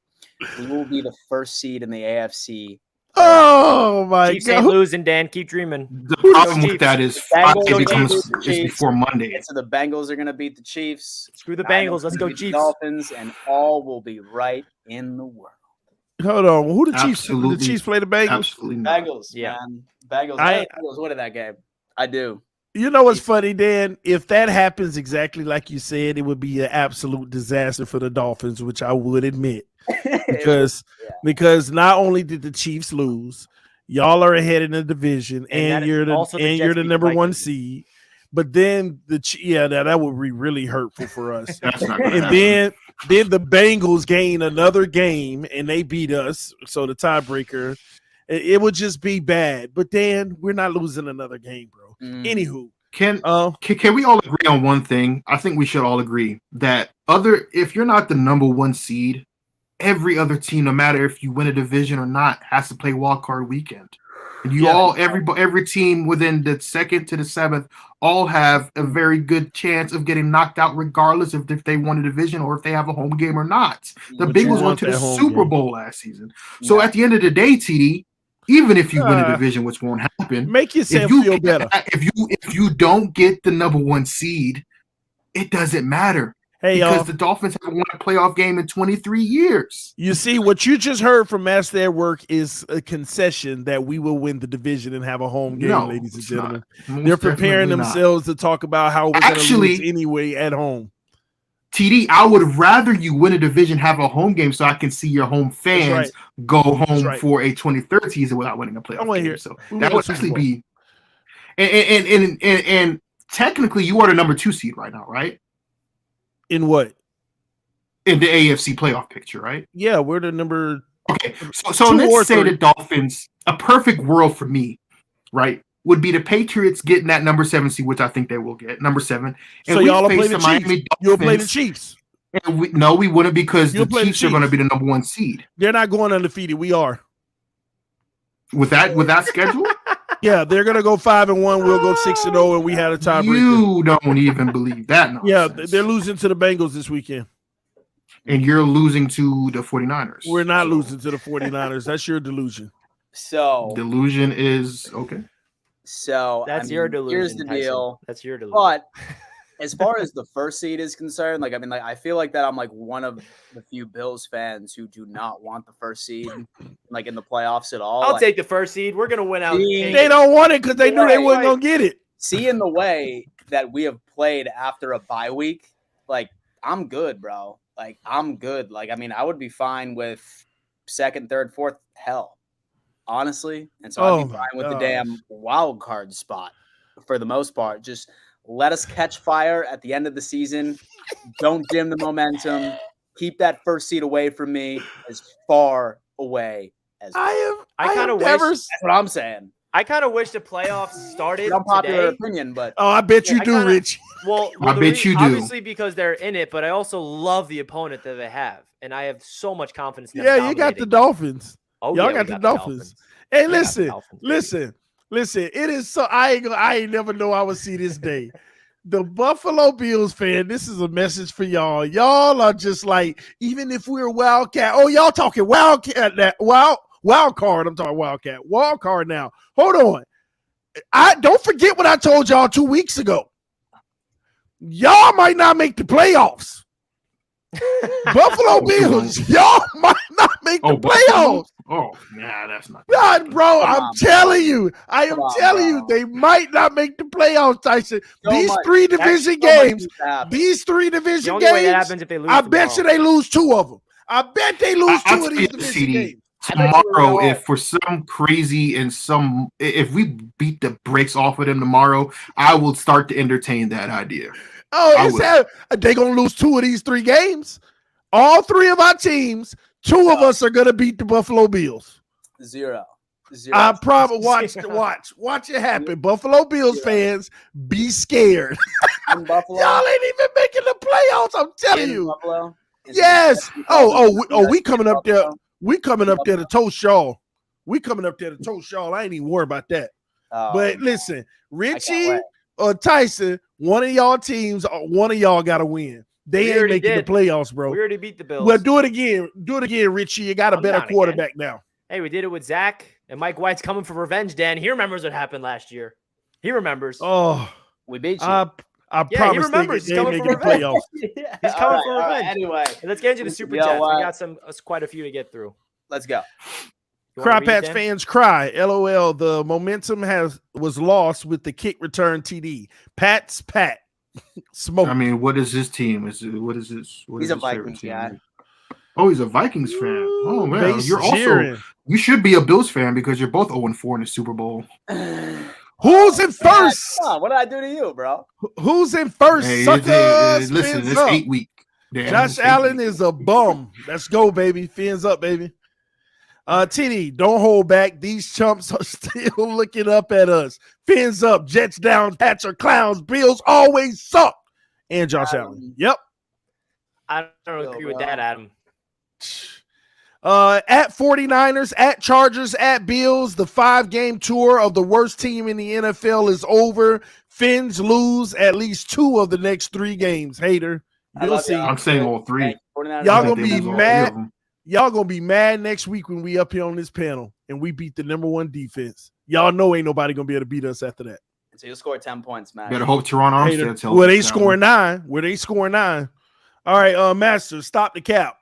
we will be the first seed in the AFC. Oh my Chiefs God! ain't losing, Dan. Keep dreaming. The problem with that is it's before Monday. So the Bengals are going to beat the Chiefs. Screw the Bengals. Let's go Chiefs. Dolphins, and all will be right in the world. Hold on. Who the Absolutely. Chiefs? The Chiefs play the Bengals. Absolutely not. Bengals, yeah. man. Bengals. Bengals winning that game. I do. You know what's funny, Dan? If that happens exactly like you said, it would be an absolute disaster for the Dolphins, which I would admit. Because not only did the Chiefs lose, y'all are ahead in the division, and you're the number 1 seed. But then that would be really hurtful for us. Then the Bengals gain another game and they beat us. So the tiebreaker, it would just be bad. But Dan, we're not losing another game, bro. Anywho, can we all agree on one thing? I think we should all agree that if you're not the number 1 seed, every other team, no matter if you win a division or not, has to play wild card weekend. And every team within the 2nd to the 7th all have a very good chance of getting knocked out, regardless of if they won a division or if they have a home game or not. The Bengals went to the Super Bowl last season. So at the end of the day, TD, even if you win a division, which won't happen, make yourself feel better. If you don't get the number 1 seed, it doesn't matter. Because the Dolphins haven't won a playoff game in 23 years. You see, what you just heard from Master at Work is a concession that we will win the division and have a home game, ladies and gentlemen. They're preparing themselves to talk about how we're going to lose anyway at home. TD, I would rather you win a division, have a home game, so I can see your home fans go home for a 23rd season without winning a playoff game. So that would actually be, and technically, you are the number 2 seed right now, right? In what? In the AFC playoff picture, right? Yeah, we're the number. Okay, so let's say the Dolphins, a perfect world for me, right, would be the Patriots getting that number 7 seed, which I think they will get, number 7. And so y'all will play the Chiefs. You'll play the Chiefs. And we wouldn't, because the Chiefs are going to be the number 1 seed. They're not going undefeated. We are. With that schedule? Yeah, they're gonna go 5-1. We'll go 6-0, and we had a tiebreaker. You don't even believe that nonsense. Yeah, they're losing to the Bengals this weekend. And you're losing to the 49ers. We're not losing to the 49ers. That's your delusion. So delusion is okay. So that's your delusion. Here's the deal. That's your delusion. But As far as the first seed is concerned, I feel like that I'm like one of the few Bills fans who do not want the first seed, like in the playoffs at all. I'll take the first seed. We're gonna win out. They don't want it because they knew they weren't gonna get it. Seeing the way that we have played after a bye week, like I'm good, bro. Like I'm good. Like I would be fine with second, third, fourth, hell, honestly. And so I'd be fine with the damn wild card spot for the most part. Just let us catch fire at the end of the season. Don't dim the momentum. Keep that first seed away from me as far away as I kind of wish. That's what I'm saying. I kind of wish the playoffs started. Unpopular today. opinion, but I bet you do, Rich. Well, I bet you do. Obviously, because they're in it, but I also love the opponent that they have, and I have so much confidence in them. Yeah, you got the Dolphins. Oh, y'all yeah, got the Dolphins. Hey, listen. It is so I ain't never know I would see this day. The Buffalo Bills fan, this is a message for y'all. Y'all are just like, even if we're Wildcat. Oh, y'all talking Wildcat that wild card. I'm talking Wildcat. Wild card now. Hold on. I don't forget what I told y'all 2 weeks ago. Y'all might not make the playoffs. Buffalo Bills, y'all might not make the playoffs. Oh, nah, that's not. God, bro, I'm telling you. I am telling you, they might not make the playoffs, Tyson. These three division games, I bet you they lose two of them. I bet they lose two of these division games. Tomorrow, if for some crazy and if we beat the brakes off of them tomorrow, I will start to entertain that idea. Oh, they're going to lose two of these three games. All three of our teams, two of us are going to beat the Buffalo Bills. Zero. I promise. Watch it happen. Buffalo Bills fans, be scared. In Buffalo, y'all ain't even making the playoffs. I'm telling you. Buffalo? Yes. We coming up there. We coming up there to toast y'all. I ain't even worried about that. But listen, Richie or Tyson, one of y'all teams, one of y'all got to win. They ain't making the playoffs, bro. We already beat the Bills. Well, do it again. Richie. You got a better quarterback now. Hey, we did it with Zach, and Mike White's coming for revenge, Dan. He remembers what happened last year. He remembers. Oh, we beat you. I promise he remembers. He's coming for revenge. He's coming for revenge. Anyway, let's get into the Super Chats. We got quite a few to get through. Let's go. Cry Pats fans cry. LOL. The momentum was lost with the kick return TD. Pat. Smoke. I mean, what is his team? He's a Vikings guy. Oh, he's a Vikings fan. Oh man, you should be a Bills fan because you're both 0-4 in the Super Bowl. Who's in first? What did I do to you, bro? Who's in first? Hey, listen, it's 8 week. Josh Allen is a bum. Let's go, baby. Fins up, baby. TD, don't hold back. These chumps are still looking up at us. Fins up, Jets down, Pats are clowns. Bills always suck. And Josh Allen. Yep. I don't agree with that, Adam. At 49ers, at Chargers, at Bills, the 5-game tour of the worst team in the NFL is over. Fins lose at least 2 of the next 3 games. Hater. You'll see. I'm saying all 3. Y'all gonna be mad. Y'all gonna be mad next week when we up here on this panel and we beat the number 1 defense. Y'all know ain't nobody gonna be able to beat us after that. So you'll score 10 points, man. Better hope Terron Armstead tells Well, they scoring 9. All right, Master, stop the cap.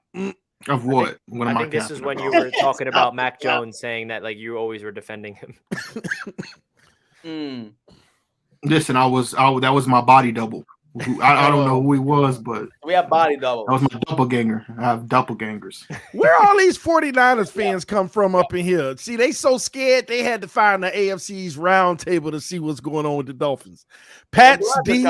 Of what? I think this is when you were talking about Mac Jones saying that like you always were defending him. Listen, that was my body double. I don't know who he was, but we have body double. That was my doppelganger. I have doppelgangers. Where all these 49ers fans come from up in here? See, they so scared they had to find the AFC's roundtable to see what's going on with the Dolphins. Pats D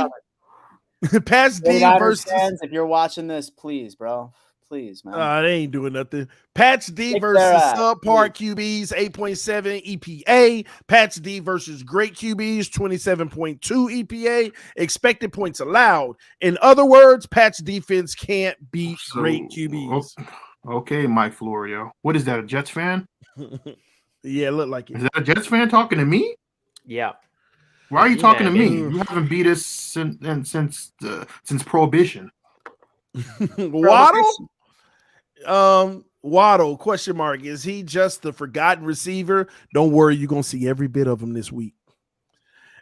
versus fans, if you're watching this, please, bro. Please, man. They ain't doing nothing. Pats D versus subpar QBs, 8.7 EPA. Pats D versus great QBs, 27.2 EPA. Expected points allowed. In other words, Pats defense can't beat great QBs. Okay, Mike Florio. What is that, a Jets fan? Yeah, look like it. Is that a Jets fan talking to me? Yeah. Why are you talking to me? You haven't beat us since Prohibition. Waddle? Waddle, question mark. Is he just the forgotten receiver? Don't worry, you're gonna see every bit of him this week.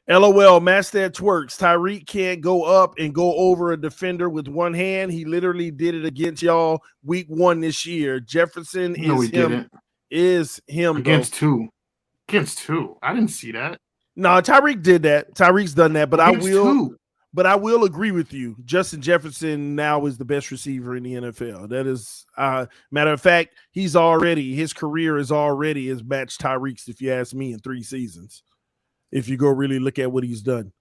LOL, Mastad twerks. Tyreek can't go up and go over a defender with one hand. He literally did it against y'all week 1 this year. Jefferson No, he didn't. Is him Against though. two. Against two. I didn't see that. No, Tyreek did that. Tyreek's done that, but Against two. But I will agree with you. Justin Jefferson now is the best receiver in the NFL. That is, matter of fact, his career is already has matched Tyreek's, if you ask me, in 3 seasons. If you go really look at what he's done.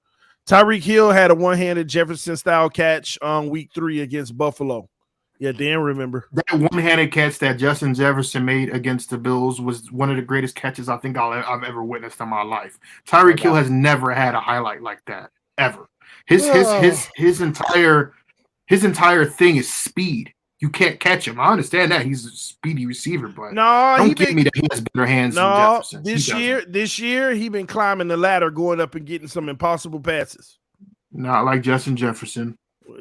Tyreek Hill had a one-handed Jefferson-style catch on week 3 against Buffalo. Yeah, Dan, remember. That one-handed catch that Justin Jefferson made against the Bills was one of the greatest catches I think I've ever witnessed in my life. Tyreek Hill has never had a highlight like that, ever. His entire thing is speed. You can't catch him. I understand that he's a speedy receiver, but don't give me that he has better hands than Jefferson. This year he been climbing the ladder, going up and getting some impossible passes. Not like Justin Jefferson.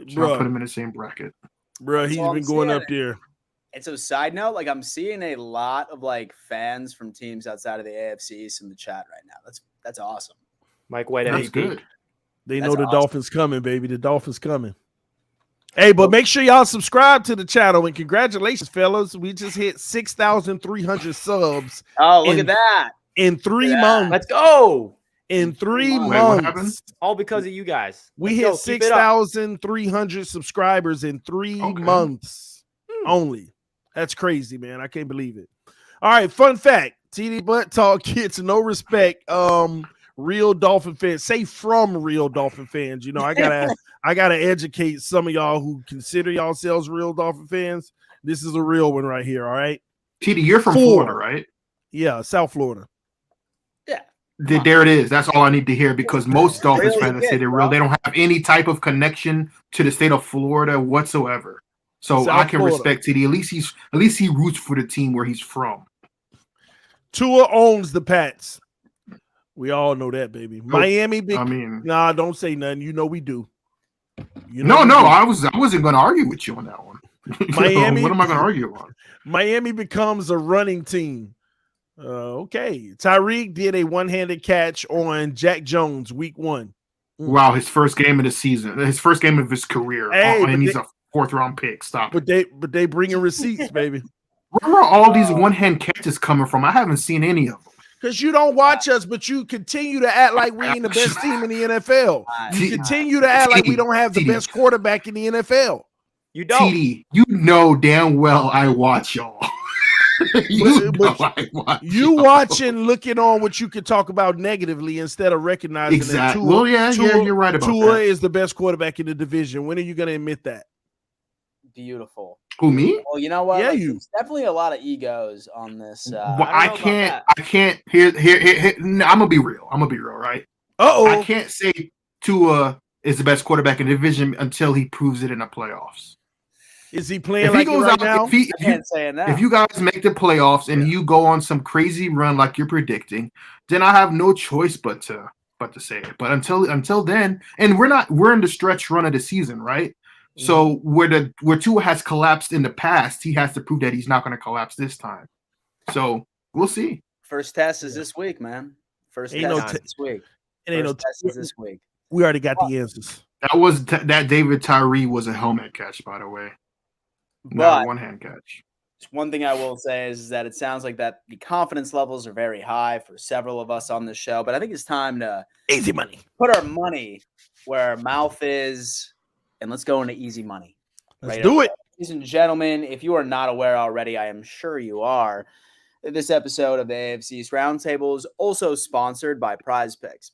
So I put him in the same bracket. Bro, he's been going up there. And so, side note, like I'm seeing a lot of like fans from teams outside of the AFCs in the chat right now. That's awesome. Mike White, that's good. They know the Dolphins coming, baby. The Dolphins coming. Hey, but make sure y'all subscribe to the channel, and congratulations, fellas. We just hit 6,300 subs. Oh, look at that. In 3 months. Let's go. In 3 months. All because of you guys. We hit 6,300 subscribers in 3 months only. That's crazy, man. I can't believe it. All right, fun fact. TD Butt Talk gets no respect. Real Dolphin fans, say from real Dolphin fans. You know, I gotta educate some of y'all who consider yourselves real Dolphin fans. This is a real one right here. All right, TD, you're from Florida, right? Yeah, South Florida. Yeah, there it is. That's all I need to hear because most Dolphins fans say they're real. They don't have any type of connection to the state of Florida whatsoever. So I can respect TD. At least he roots for the team where he's from. Tua owns the Pats. We all know that, baby. Miami. Nah, don't say nothing. You know we do. I wasn't going to argue with you on that one. Miami. What am I going to argue on? Miami becomes a running team. Okay. Tyreek did a one-handed catch on Jack Jones week 1. Wow, his first game of the season. His first game of his career. And he's a 4th-round pick. Stop. But they bringing receipts, baby. Where are all these one-hand catches coming from? I haven't seen any of them. Because you don't watch us, but you continue to act like we ain't the best team in the NFL. You continue to act like we don't have the best quarterback in the NFL. You don't. TD, you know damn well I watch y'all. You watching, looking on what you could talk about negatively instead of recognizing that Tua, you're right about Tua that. is the best quarterback in the division. When are you going to admit that? Beautiful. Who, me? Well, you know what? Yeah, there's definitely a lot of egos on this. I can't. Here. I'm gonna be real. Right? I can't say Tua is the best quarterback in the division until he proves it in the playoffs. Is he playing like right now? If you guys make the playoffs and you go on some crazy run like you're predicting, then I have no choice but to say it. But until then, and we're in the stretch run of the season, right? So where Tua has collapsed in the past, he has to prove that he's not going to collapse this time. So we'll see. First test is this week, man. First test is this week. It ain't test is this week. We already got the answers. That David Tyree was a helmet catch, by the way. Not a one-hand catch. One thing I will say is that it sounds like that the confidence levels are very high for several of us on this show, but I think it's time to easy money. Put our money where our mouth is. And let's go into easy money. Let's do it. Ladies and gentlemen, if you are not aware already, I am sure you are. This episode of the AFC's Roundtable is also sponsored by Prize Picks.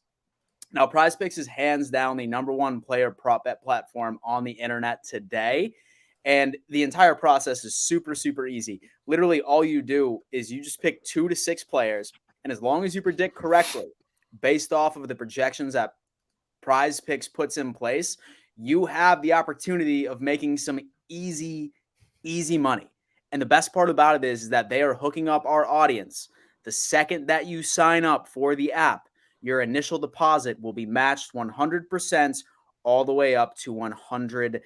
Now, Prize Picks is hands down the #1 player prop bet platform on the internet today. And the entire process is super, super easy. Literally, all you do is you just pick 2 to 6 players. And as long as you predict correctly, based off of the projections that Prize Picks puts in place, you have the opportunity of making some easy money. And the best part about it is that they are hooking up our audience. The second that you sign up for the app, your initial deposit will be matched 100% all the way up to $100.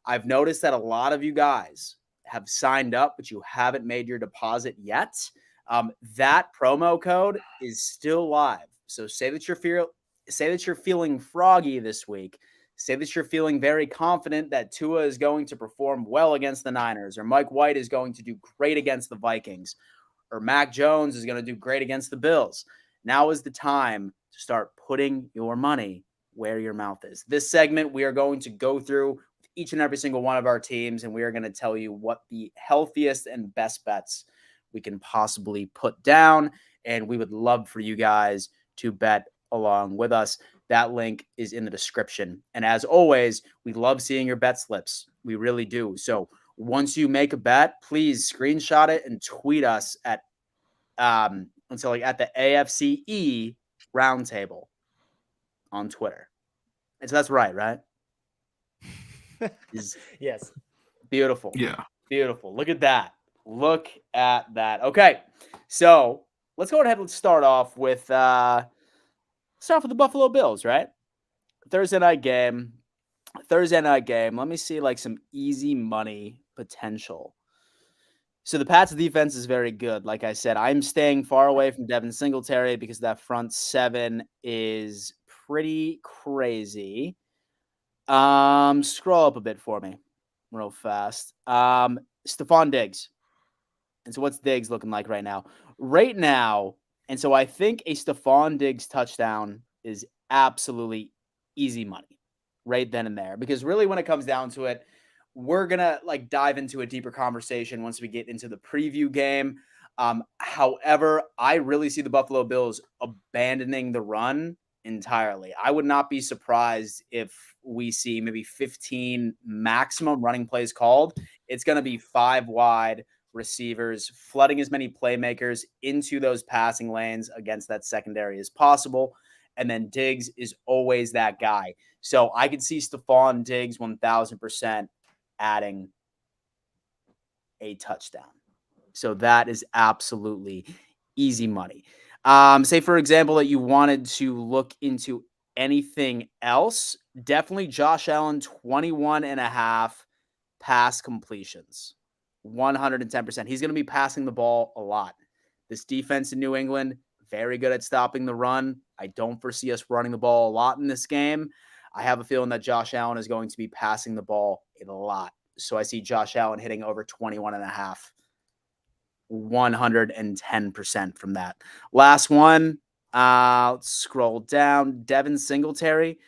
I've noticed that a lot of you guys have signed up, but you haven't made your deposit yet. That promo code is still live. So say that you're feeling froggy this week. Say that you're feeling very confident that Tua is going to perform well against the Niners, or Mike White is going to do great against the Vikings, or Mac Jones is going to do great against the Bills. Now is the time to start putting your money where your mouth is. This segment, we are going to go through each and every single one of our teams, and we are going to tell you what the healthiest and best bets we can possibly put down. And we would love for you guys to bet along with us. That link is in the description. And as always, we love seeing your bet slips. We really do. So once you make a bet, please screenshot it and tweet us at at the AFC Roundtable on Twitter. And so that's right? Yes. Beautiful. Yeah. Beautiful. Look at that. Okay. So let's go ahead and start off with the Buffalo Bills, right? Thursday night game. Let me see some easy money potential. So the Pats defense is very good. Like I said, I'm staying far away from Devin Singletary because that front seven is pretty crazy. Scroll up a bit for me real fast. Stephon Diggs. And so what's Diggs looking like right now? And so I think a Stephon Diggs touchdown is absolutely easy money right then and there. Because really when it comes down to it, we're going to dive into a deeper conversation once we get into the preview game. However, I really see the Buffalo Bills abandoning the run entirely. I would not be surprised if we see maybe 15 maximum running plays called. It's going to be 5 wide receivers, flooding as many playmakers into those passing lanes against that secondary as possible. And then Diggs is always that guy. So I could see Stephon Diggs 1,000% adding a touchdown. So that is absolutely easy money. Say, for example, that you wanted to look into anything else, definitely Josh Allen, 21.5 pass completions, 110%. He's going to be passing the ball a lot. This defense in New England, very good at stopping the run. I don't foresee us running the ball a lot in this game. I have a feeling that Josh Allen is going to be passing the ball a lot. So I see Josh Allen hitting over 21.5. 110% from that. Last one. Let's scroll down. Devin Singletary.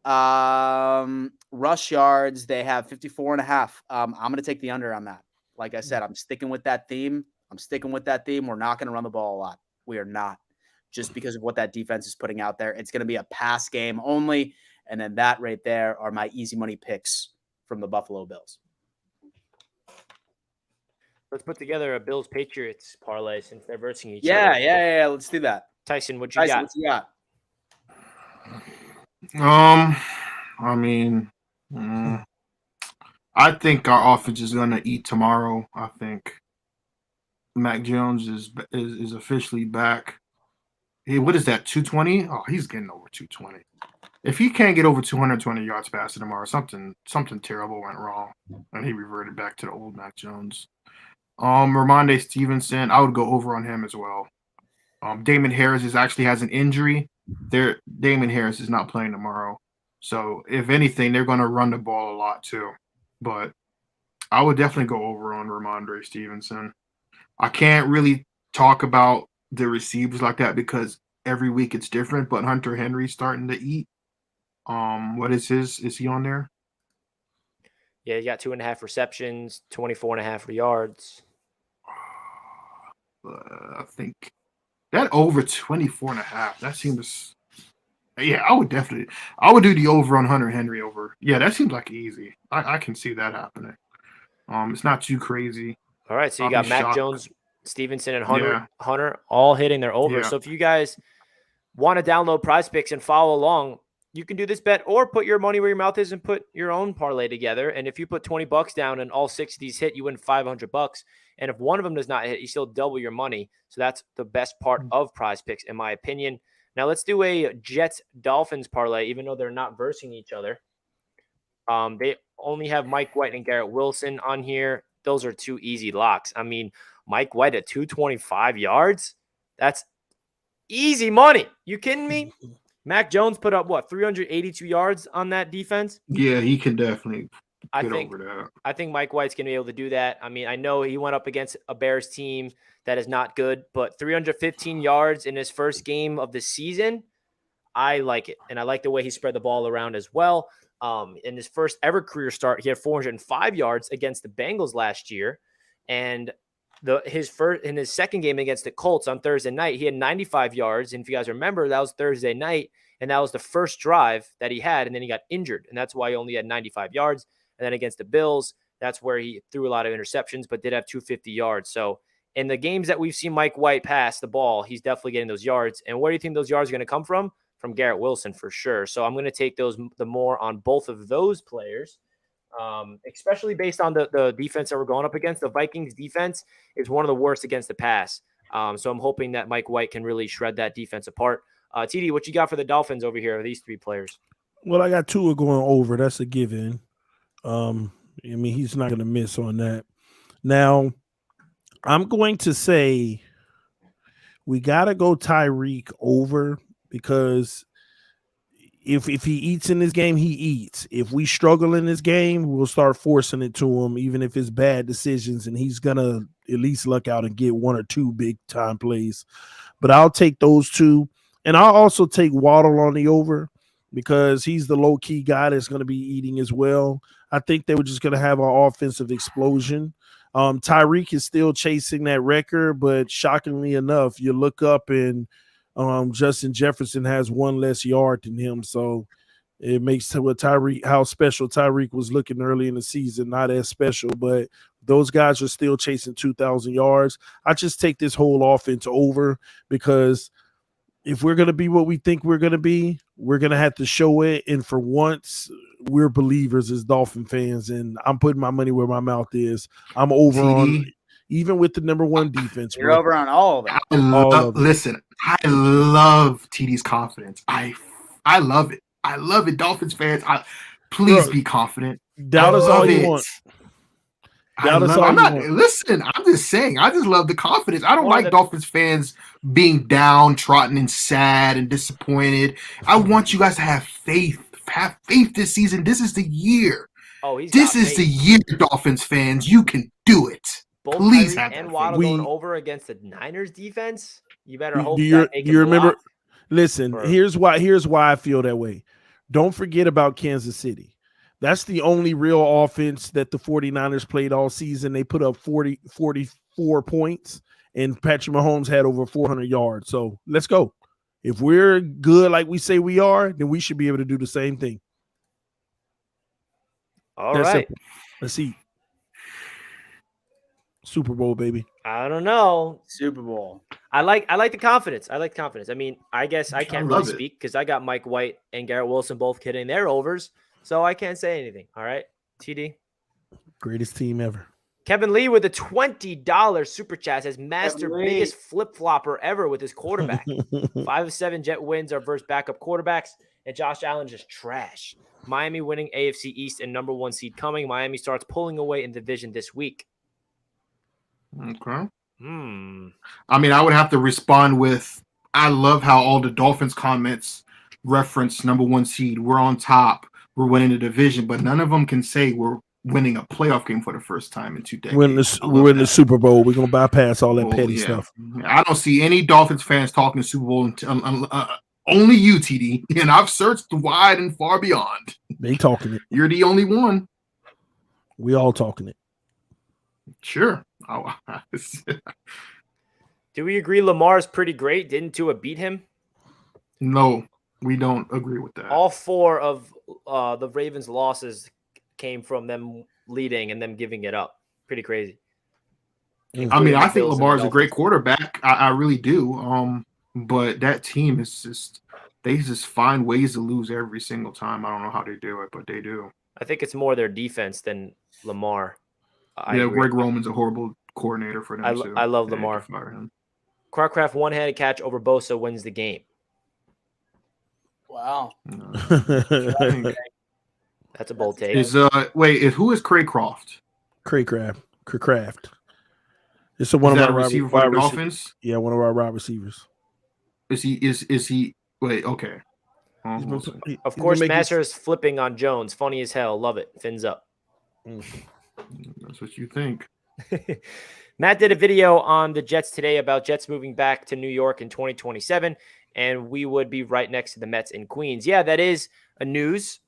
Rush yards, they have 54.5. I'm going to take the under on that. Like I said, I'm sticking with that theme. We're not going to run the ball a lot. We are not. Just because of what that defense is putting out there. It's going to be a pass game only. And then that right there are my easy money picks from the Buffalo Bills. Let's put together a Bills Patriots parlay since they're versing each other. Yeah. Let's do that. Tyson, what you got? I mean, I think our offense is going to eat tomorrow. I think Mac Jones is officially back. Hey, what is that? 220? Oh, he's getting over 220. If he can't get over 220 yards passing tomorrow, something terrible went wrong, and he reverted back to the old Mac Jones. Ramondre Stevenson, I would go over on him as well. Damon Harris actually has an injury. Damon Harris is not playing tomorrow. So if anything, they're going to run the ball a lot too. But I would definitely go over on Ramondre Stevenson. I can't really talk about the receivers like that because every week it's different. But Hunter Henry's starting to eat. What is his? Is he on there? Yeah, he got 2.5 receptions, 24.5 yards. I think that over 24.5. That seems. Yeah, I would do the over on Hunter Henry over. Yeah, that seems like easy. I can see that happening. It's not too crazy. All right, so you got Mac Jones, Stevenson, and Hunter all hitting their over. Yeah. So if you guys want to download Prize Picks and follow along, you can do this bet or put your money where your mouth is and put your own parlay together. And if you put $20 down and all 6 of these hit, you win $500. And if one of them does not hit, you still double your money. So that's the best part of Prize Picks, in my opinion. Now let's do a Jets-Dolphins parlay, even though they're not versing each other. They only have Mike White and Garrett Wilson on here. Those are 2 easy locks. I mean, Mike White at 225 yards, that's Easy money. You kidding me? Mac Jones put up, 382 yards on that defense? Yeah, he can definitely get over that. I think Mike White's going to be able to do that. I mean, I know he went up against a Bears team that is not good, but 315 yards in his first game of the season, I like it. And I like the way he spread the ball around as well. In his first ever career start, he had 405 yards against the Bengals last year. And in his second game against the Colts on Thursday night, he had 95 yards. And if you guys remember, that was Thursday night, and that was the first drive that he had, and then he got injured. And that's why he only had 95 yards. And then against the Bills, that's where he threw a lot of interceptions, but did have 250 yards. So in the games that we've seen Mike White pass the ball, he's definitely getting those yards. And where do you think those yards are going to come from? From Garrett Wilson for sure. So I'm going to take the more on both of those players, especially based on the defense that we're going up against. The Vikings defense is one of the worst against the pass. So I'm hoping that Mike White can really shred that defense apart. TD, what you got for the Dolphins over here? These three players. Well, I got Tua going over. That's a given. I mean, he's not going to miss on that. Now, I'm going to say we got to go Tyreek over, because if he eats in this game, he eats. If we struggle in this game, we'll start forcing it to him, even if it's bad decisions, and he's going to at least luck out and get one or two big-time plays. But I'll take those two. And I'll also take Waddle on the over, because he's the low-key guy that's going to be eating as well. I think they were just going to have an offensive explosion. Tyreek is still chasing that record, but shockingly enough, you look up and Justin Jefferson has one less yard than him. So it makes how special Tyreek was looking early in the season not as special, but those guys are still chasing 2,000 yards. I just take this whole offense over, because if we're going to be what we think we're going to be, we're going to have to show it. And for once, we're believers as Dolphin fans, and I'm putting my money where my mouth is. I'm over on, even with the number one defense. You're over on all of it. Listen, I love TD's confidence. I love it. I love it. Dolphins fans, please be confident. Doubt us all you want. Listen, I'm just saying, I just love the confidence. I don't like Dolphins fans being downtrodden and sad and disappointed. I want you guys to have faith. Have faith this season. This is the year. This is the year, Dolphins fans. You can do it. Please have and Waddle going over against the Niners defense. You better hope. Do you remember? Listen, here's why I feel that way. Don't forget about Kansas City. That's the only real offense that the 49ers played all season. They put up 44 points, and Patrick Mahomes had over 400 yards. So let's go. If we're good like we say we are, then we should be able to do the same thing. All right. Simple. Let's see. Super Bowl, baby. I don't know. Super Bowl. I like the confidence. I mean, I guess I can't really speak because I got Mike White and Garrett Wilson both hitting their overs. So I can't say anything. All right, TD. Greatest team ever. Kevin Lee with a $20 super chat says master biggest flip flopper ever with his quarterback. 5 of 7 Jet wins are versus backup quarterbacks, and Josh Allen just trash. Miami winning AFC East and number 1 seed coming. Miami starts pulling away in the division this week. Okay. I mean, I would have to respond with, I love how all the Dolphins comments reference number 1 seed. We're on top. We're winning the division, but none of them can say we're winning a playoff game for the first time in 2 decades. We're winning the Super Bowl. We're going to bypass all that petty stuff. I don't see any Dolphins fans talking Super Bowl until only you, TD. And I've searched wide and far beyond. They talking it. You're the only one. We all talking it. Sure. Do we agree Lamar is pretty great? Didn't Tua beat him? No, we don't agree with that. All 4 of the Ravens' losses came from them leading and them giving it up. Pretty crazy. I mean, I think Lamar is a great quarterback. I really do. But that team is they just find ways to lose every single time. I don't know how they do it, but they do. I think it's more their defense than Lamar. Greg Roman's a horrible coordinator for them too. I love Lamar. Clarkcraft one-handed catch over Bosa wins the game. Wow. That's a bold take. Who is Craycraft? Craycraft. It's one of our receiver for the Dolphins. Yeah, one of our wide receivers. Is he? Wait, okay. He's been, he's Of been course, making- Master is flipping on Jones. Funny as hell. Love it. Fins up. That's what you think. Matt did a video on the Jets today about Jets moving back to New York in 2027, and we would be right next to the Mets in Queens. Yeah, that is a news.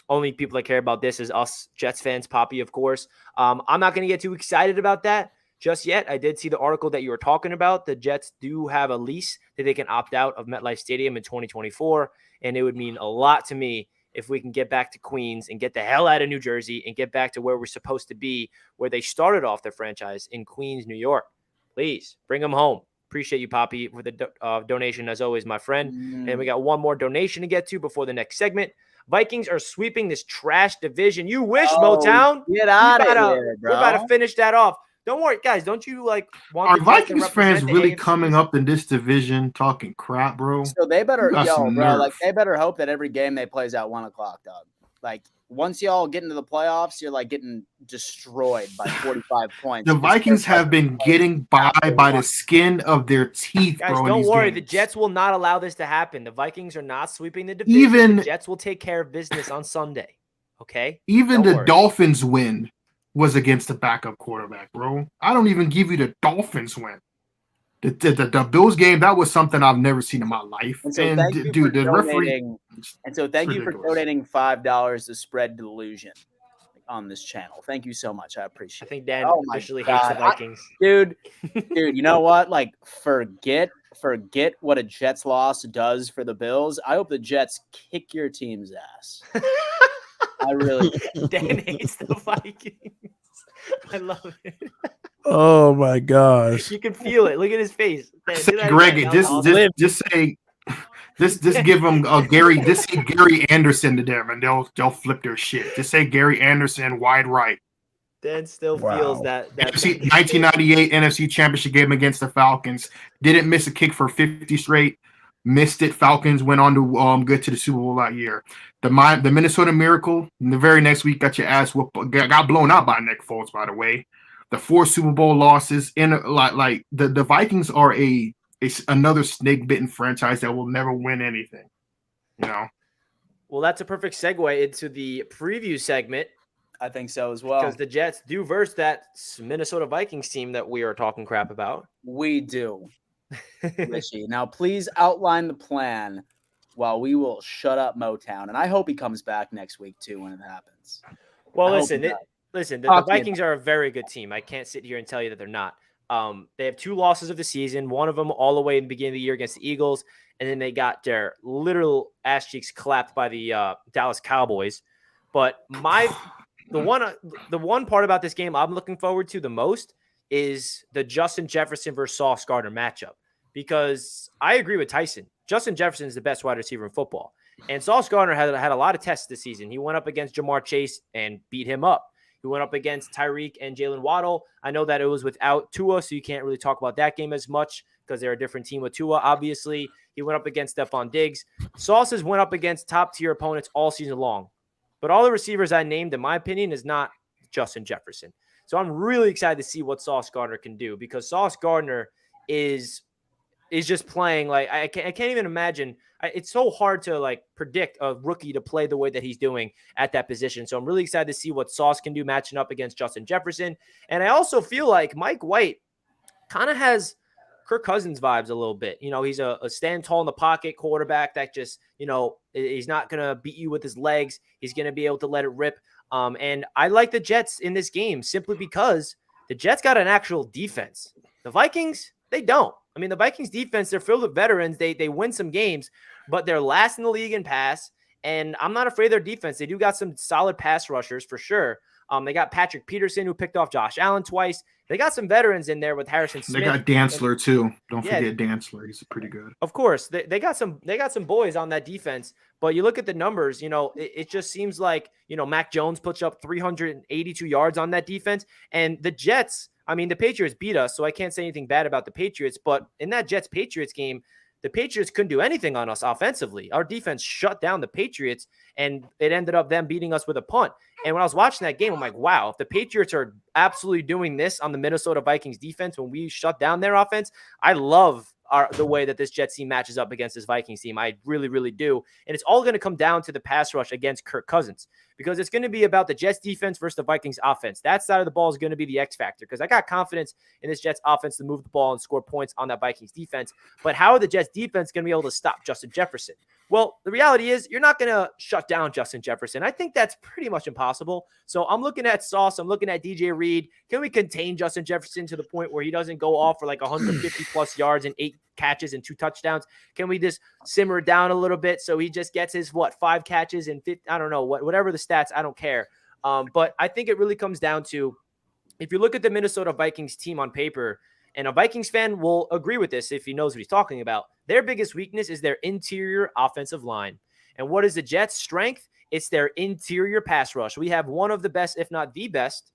Only people that care about this is us Jets fans, Poppy, of course. I'm not going to get too excited about that just yet. I did see the article that you were talking about. The Jets do have a lease that they can opt out of MetLife Stadium in 2024, and it would mean a lot to me if we can get back to Queens and get the hell out of New Jersey and get back to where we're supposed to be, where they started off their franchise in Queens, New York. Please bring them home. Appreciate you, Poppy, for the donation, as always, my friend. And we got one more donation to get to before the next segment. Vikings are sweeping this trash division. You wish, Motown. Get out of here, bro. We're about to finish that off. Don't worry, guys. Don't you want Are the Jets to Vikings represent fans the really AFC? coming up in this division talking crap, bro? So they better, You got some nerve. like they better hope that every game they plays at 1 o'clock, dog. Like once y'all get into the playoffs, you're like getting destroyed by 45 points. The Vikings have been getting by the skin of their teeth, Guys, bro. in don't these worry. games. The Jets will not allow this to happen. The Vikings are not sweeping the division. The Jets will take care of business on Sunday. Okay? Even Don't the worry. Dolphins win was against the backup quarterback, bro. I don't even give you the Dolphins win. The Bills game, that was something I've never seen in my life. And so And thank you dude, for the referee. donating. And so thank you for ridiculous. donating $5 to spread delusion on this channel. Thank you so much. I I appreciate it. think Dan Oh my officially hates the God. Vikings. Dude, you know what? Like, forget what a Jets loss does for the Bills. I hope the Jets kick your team's ass. I really do. Dan hates the Vikings. I love it. Oh my gosh. You can feel it. Look at his face. Dan, Say do that Greg, again. That was just awesome. just give them Gary. Just say Gary Anderson to them, and they'll flip their shit. Just say Gary Anderson wide right. Dan still Wow. feels that NFC 1998 NFC Championship game against the Falcons. Didn't miss a kick for 50 straight. Missed it. Falcons went on to get to the Super Bowl that year. The Minnesota Miracle. In the very next week, got your ass whooped. Got blown out by Nick Foles, by the way. The 4 Super Bowl losses. Like the Vikings are another snake bitten franchise that will never win anything. You know. Well, that's a perfect segue into the preview segment I think so as well. because the Jets do verse that Minnesota Vikings team that we are talking crap about. We do. Richie. Now, please outline the plan while we will shut up Motown. And I hope he comes back next week, too, when it happens. Well, I hope listen, he does. the Talk to me Vikings are a very good team. I can't sit here and tell you that they're not. They have 2 losses of the season, one of them all the way in the beginning of the year against the Eagles, and then they got their literal ass cheeks clapped by the Dallas Cowboys. But the one part about this game I'm looking forward to the most is the Justin Jefferson versus Sauce Gardner matchup, because I agree with Tyson. Justin Jefferson is the best wide receiver in football, and Sauce Gardner had a lot of tests this season. He went up against Jamar Chase and beat him up. He went up against Tyreek and Jalen Waddle. I know that it was without Tua, so you can't really talk about that game as much because they're a different team with Tua, obviously. He went up against Stephon Diggs. Sauce has went up against top-tier opponents all season long. But all the receivers I named, in my opinion, is not Justin Jefferson. So I'm really excited to see what Sauce Gardner can do, because Sauce Gardner is just playing like I can't even imagine. It's so hard to like predict a rookie to play the way that he's doing at that position. So I'm really excited to see what Sauce can do matching up against Justin Jefferson. And I also feel like Mike White kind of has Kirk Cousins vibes a little bit. You know, he's a stand tall in the pocket quarterback that just, you know, he's not going to beat you with his legs. He's going to be able to let it rip. And I like the Jets in this game simply because the Jets got an actual defense. The Vikings, they don't. I mean, the Vikings defense, they're filled with veterans. They win some games, but they're last in the league in pass. And I'm not afraid of their defense. They do got some solid pass rushers for sure. They got Patrick Peterson, who picked off Josh Allen twice. They got some veterans in there with Harrison Smith. They got Dantzler too. Don't forget Dantzler. He's pretty good. Of course, they got some boys on that defense. But you look at the numbers, you know, it just seems like, you know, Mac Jones puts up 382 yards on that defense. And the Jets, I mean, the Patriots beat us, so I can't say anything bad about the Patriots. But in that Jets-Patriots game, the Patriots couldn't do anything on us offensively. Our defense shut down the Patriots, and it ended up them beating us with a punt. And when I was watching that game, I'm like, wow, if the Patriots are absolutely doing this on the Minnesota Vikings defense when we shut down their offense, I love the way that this Jets team matches up against this Vikings team. I really, really do. And it's all going to come down to the pass rush against Kirk Cousins, because it's going to be about the Jets defense versus the Vikings offense. That side of the ball is going to be the X factor, because I got confidence in this Jets offense to move the ball and score points on that Vikings defense. But how are the Jets defense going to be able to stop Justin Jefferson? Well, the reality is you're not going to shut down Justin Jefferson. I think that's pretty much impossible. So I'm looking at Sauce. I'm looking at DJ Reed. Can we contain Justin Jefferson to the point where he doesn't go off for like 150 plus yards and 8 catches and 2 touchdowns? Can we just simmer it down a little bit so he just gets his 5 catches and 50, I don't know, whatever the stats, I don't care. But I think it really comes down to, if you look at the Minnesota Vikings team on paper, and a Vikings fan will agree with this if he knows what he's talking about, their biggest weakness is their interior offensive line. And what is the Jets' strength? It's their interior pass rush. We have one of the best, if not the best,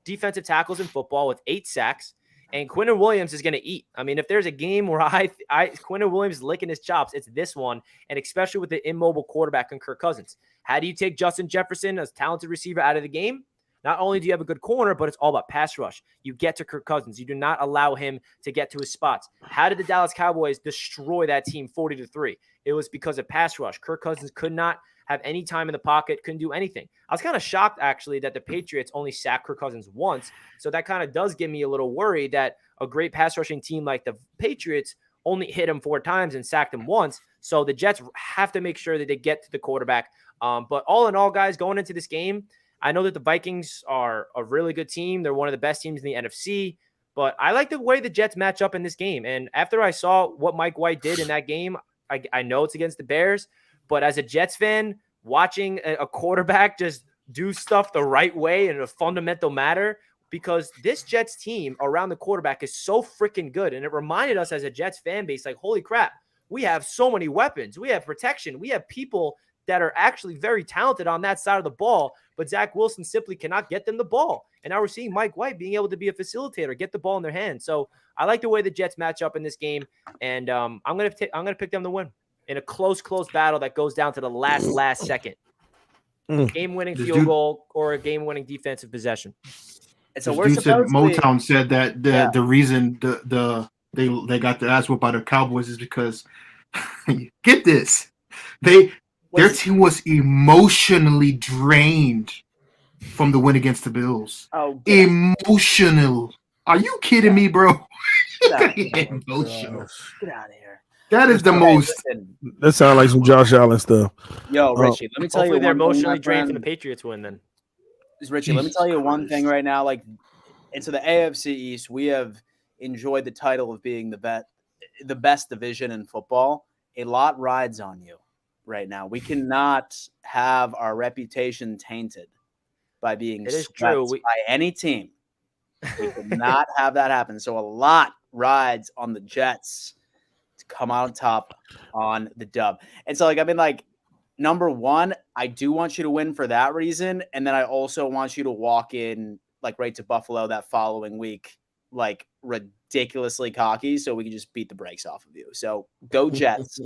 defensive tackles in football with 8 sacks. And Quinnen Williams is going to eat. I mean, if there's a game where Quinnen Williams is licking his chops, it's this one, and especially with the immobile quarterback in Kirk Cousins. How do you take Justin Jefferson, a talented receiver, out of the game? Not only do you have a good corner, but it's all about pass rush. You get to Kirk Cousins. You do not allow him to get to his spots. How did the Dallas Cowboys destroy that team 40-3? It was because of pass rush. Kirk Cousins could not have any time in the pocket, couldn't do anything. I was kind of shocked, actually, that the Patriots only sacked Kirk Cousins once. So that kind of does give me a little worried that a great pass rushing team like the Patriots only hit him 4 times and sacked him once. So the Jets have to make sure that they get to the quarterback. But all in all, guys, going into this game, I know that the Vikings are a really good team. They're one of the best teams in the NFC, but I like the way the Jets match up in this game. And after I saw what Mike White did in that game, I know it's against the Bears, but as a Jets fan, watching a quarterback just do stuff the right way in a fundamental matter, because this Jets team around the quarterback is so freaking good. And it reminded us as a Jets fan base, like, holy crap, we have so many weapons. We have protection. We have people that are actually very talented on that side of the ball, but Zach Wilson simply cannot get them the ball. And now we're seeing Mike White being able to be a facilitator, get the ball in their hands. So I like the way the Jets match up in this game, and I'm gonna pick them to win in a close battle that goes down to the last second. Game-winning field goal or a game-winning defensive possession. And so Motown said that the reason they got the ass whooped by the Cowboys is because get this, their team was emotionally drained from the win against the Bills. Oh, emotional. Are you kidding me, bro? Emotional. Get out of here. That is the most. That sounds like some Josh Allen stuff. Yo, Richie, let me tell you. They're emotionally drained from the Patriots win then. Richie, let me tell you one thing right now. Like, into the AFC East, we have enjoyed the title of being the best division in football. A lot rides on you right now. We cannot have our reputation tainted by being swept by any team. We cannot have that happen. So a lot rides on the Jets to come out on top on the dub. And so, number one, I do want you to win for that reason. And then I also want you to walk in right to Buffalo that following week, ridiculously cocky, so we can just beat the brakes off of you. So go Jets.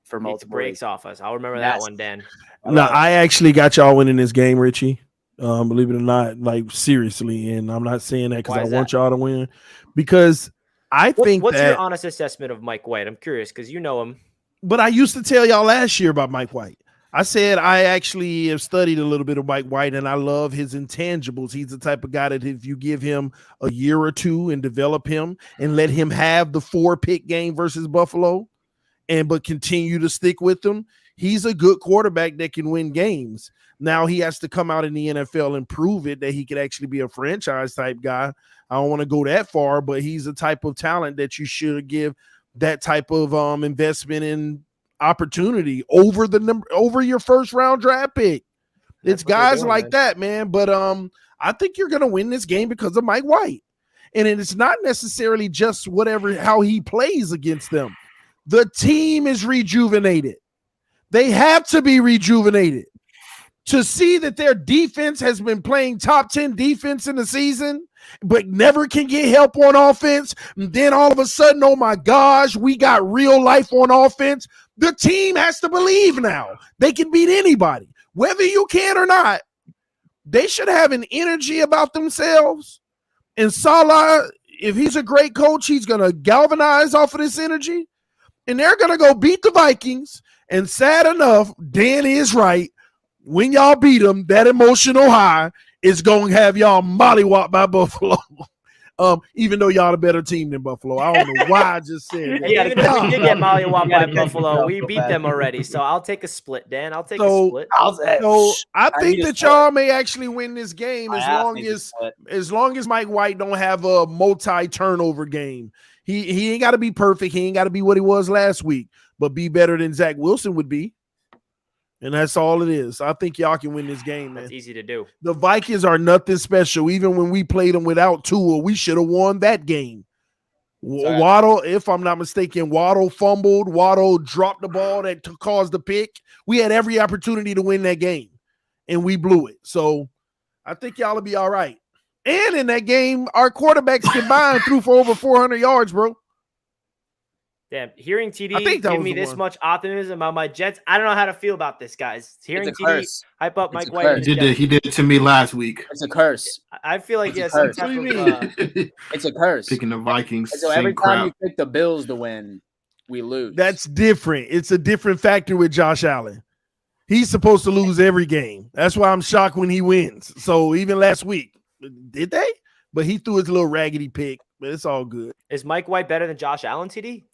For multiple breaks off us. I'll remember that one, Dan. No, I actually got y'all winning this game, Richie. Believe it or not, seriously. And I'm not saying that because I want y'all to win. Because I think what's your honest assessment of Mike White? I'm curious because you know him. But I used to tell y'all last year about Mike White. I said I actually have studied a little bit of Mike White, and I love his intangibles. He's the type of guy that if you give him a year or two and develop him and let him have the 4-pick game versus Buffalo, but continue to stick with them, he's a good quarterback that can win games. Now he has to come out in the NFL and prove it that he could actually be a franchise type guy. I don't want to go that far, but he's a type of talent that you should give that type of investment in opportunity over your first round draft pick. It's guys like that, man. But I think you're gonna win this game because of Mike White. And it's not necessarily just how he plays against them. The team is rejuvenated. They have to be rejuvenated. To see that their defense has been playing top 10 defense in the season, but never can get help on offense. And then all of a sudden, oh my gosh, we got real life on offense. The team has to believe now they can beat anybody, whether you can or not. They should have an energy about themselves. And Salah, if he's a great coach, he's going to galvanize off of this energy, and they're going to go beat the Vikings. And sad enough, Dan is right. When y'all beat them, that emotional high is going to have y'all mollywhopped by Buffalo. Even though y'all a better team than Buffalo. I don't know why I just said that. Even if we did get mollywhopped by Buffalo, we beat them already. So I'll take a split, Dan. I'll take a split. So I think that y'all may actually win this game as long as Mike White don't have a multi-turnover game. He ain't got to be perfect. He ain't got to be what he was last week, but be better than Zach Wilson would be. And that's all it is. I think y'all can win this game, man. That's easy to do. The Vikings are nothing special. Even when we played them without Tua, we should have won that game. Waddle, if I'm not mistaken, Waddle fumbled. Waddle dropped the ball that caused the pick. We had every opportunity to win that game, and we blew it. So I think y'all will be all right. And in that game, our quarterbacks combined threw for over 400 yards, bro. Damn, hearing TD give me this much optimism about my Jets, I don't know how to feel about this, guys. Hearing TD hype up Mike White. He did it to me last week. It's a curse. I feel like some type of it's a curse. Picking the Vikings. And so every time you pick the Bills to win, we lose. That's different. It's a different factor with Josh Allen. He's supposed to lose every game. That's why I'm shocked when he wins. So even last week, did they? But he threw his little raggedy pick, but it's all good. Is Mike White better than Josh Allen, TD?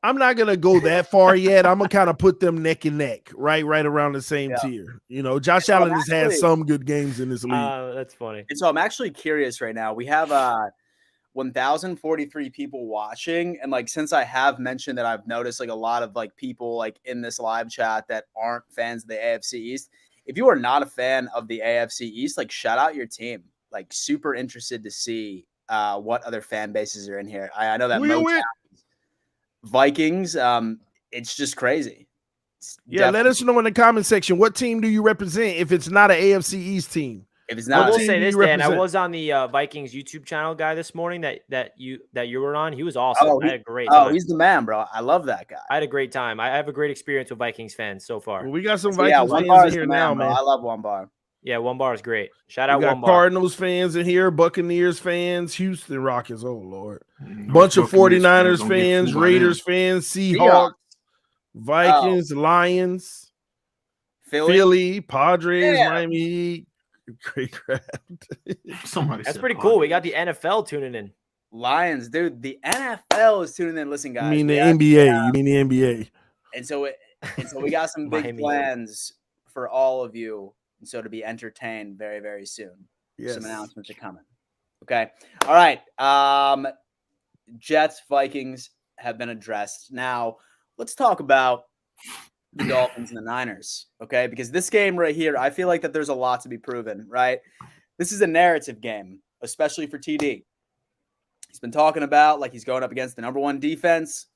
I'm not going to go that far yet. I'm going to kind of put them neck and neck, right around the same tier. You know, Josh Allen has had some good games in this league. That's funny. And so I'm actually curious right now. We have 1,043 people watching. And like, since I have mentioned that I've noticed like a lot of like people like in this live chat that aren't fans of the AFC East. If you are not a fan of the AFC East, like shout out your team. Like super interested to see what other fan bases are in here. I know that Mojo Vikings, it's just crazy. Let us know in the comment section. What team do you represent if it's not an AFC East team? If it's not, I will say this, Dan. I was on the Vikings YouTube channel guy this morning that you were on. He was awesome. I had a great time. He's the man, bro. I love that guy. I had a great time. I have a great experience with Vikings fans so far. Well, we got some Vikings fans in here now, man. I love One Bar. Yeah, One Bar is great. Shout out One Bar. Cardinals fans in here, Buccaneers fans, Houston Rockets. Oh, Lord. Bunch of 49ers fans, Raiders fans, Seahawks, Vikings, Lions, Philly, Padres, Miami Heat. Great crap. That's pretty cool. We got the NFL tuning in. Lions, dude. The NFL is tuning in. Listen, guys. You mean the NBA. You mean the NBA. And so we got some big plans for all of you. So to be entertained very, very soon. Yes. Some announcements are coming. Okay. All right. Jets, Vikings have been addressed. Now, let's talk about the Dolphins and the Niners. Okay. Because this game right here, I feel like that there's a lot to be proven, right? This is a narrative game, especially for TD. He's been talking about like he's going up against the number one defense.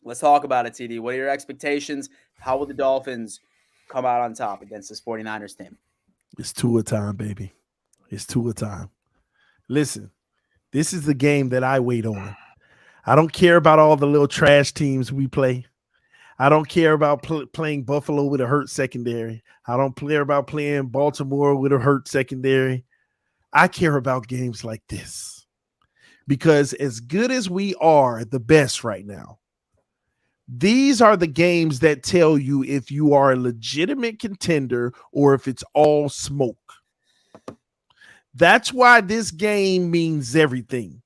Let's talk about it, TD. What are your expectations? How will the Dolphins come out on top against this 49ers team? It's Tua time, baby. It's Tua time. Listen, this is the game that I wait on. I don't care about all the little trash teams we play. I don't care about playing Buffalo with a hurt secondary. I don't care about playing Baltimore with a hurt secondary. I care about games like this because as good as we are the best right now, these are the games that tell you if you are a legitimate contender or if it's all smoke. That's why this game means everything.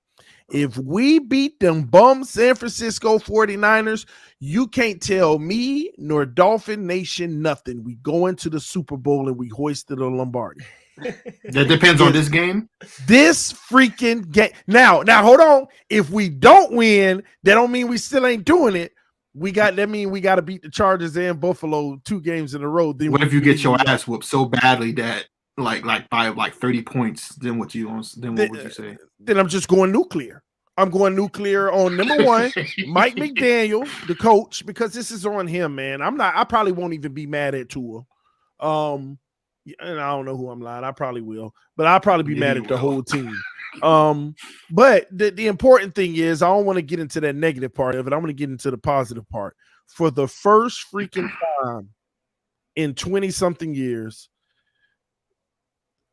If we beat them bum San Francisco 49ers, you can't tell me nor Dolphin Nation nothing. We go into the Super Bowl and we hoisted a Lombardi. That depends on this game. This freaking game. Now, hold on. If we don't win, that don't mean we still ain't doing it. That mean we got to beat the Chargers and Buffalo 2 games in a row. Then what if you get your ass whooped so badly that like by 30 points? Then what would you say? Then I'm just going nuclear. I'm going nuclear on number one, Mike McDaniel, the coach, because this is on him, man. I probably won't even be mad at Tua. And I don't know who I'm lying. I probably will, but I'll probably be mad at the whole team. But the important thing is I don't want to get into that negative part of it. I'm going to get into the positive part. For the first freaking time in 20-something years,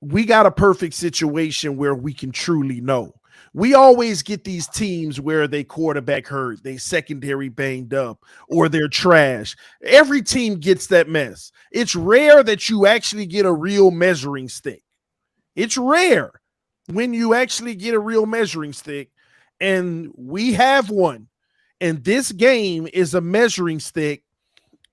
we got a perfect situation where we can truly know. We always get these teams where they quarterback hurt, they secondary banged up, or they're trash. Every team gets that mess. It's rare that you actually get a real measuring stick. It's rare when you actually get a real measuring stick, and we have one. And this game is a measuring stick.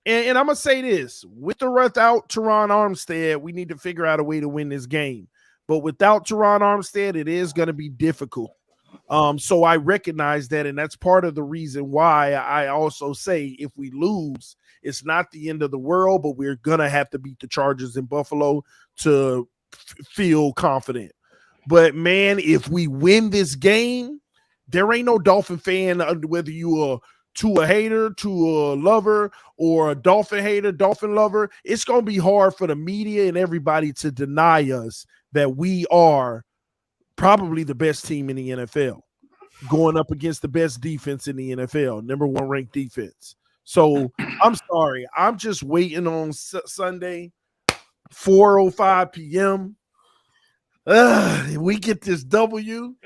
And I'm going to say this, with the without Terron Armstead, we need to figure out a way to win this game. But without Terron Armstead, it is going to be difficult. So I recognize that, and that's part of the reason why I also say if we lose, it's not the end of the world, but we're going to have to beat the Chargers in Buffalo to feel confident. But, man, if we win this game, there ain't no Dolphin fan, whether you are to a hater, to a lover, or a Dolphin hater, Dolphin lover, it's going to be hard for the media and everybody to deny us that we are probably the best team in the NFL, going up against the best defense in the NFL, number 1 ranked defense. So I'm sorry. I'm just waiting on Sunday, 4:05 p.m. If we get this W,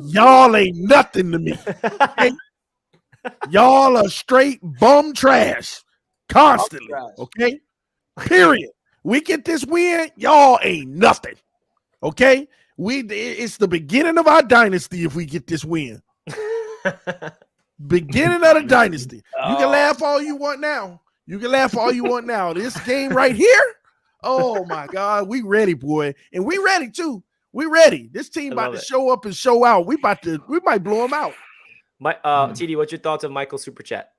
y'all ain't nothing to me. Okay? Y'all are straight bum trash constantly. Okay? Period. We get this win, y'all ain't nothing. Okay? It's the beginning of our dynasty if we get this win. Beginning of the dynasty. You can laugh all you want now. This game right here, oh my God, we ready, boy. And we ready too. We ready. This team about to show up and show out. We might blow them out. TD, what's your thoughts on Michael's super chat?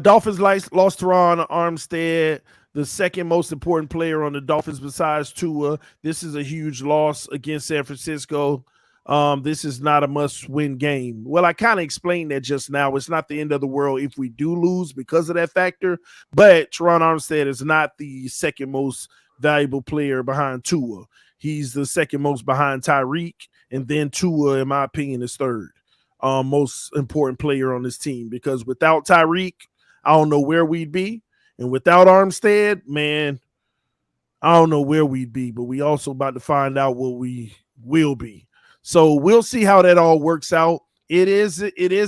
Dolphins lost Terron Armstead, the second most important player on the Dolphins besides Tua. This is a huge loss against San Francisco. This is not a must-win game. Well, I kind of explained that just now. It's not the end of the world if we do lose because of that factor, but Terron Armstead is not the second most valuable player behind Tua. He's the second most behind Tyreek, and then Tua, in my opinion, is third most important player on this team, because without Tyreek, I don't know where we'd be. And without Armstead, man, I don't know where we'd be, but we also about to find out what we will be. So we'll see how that all works out. It is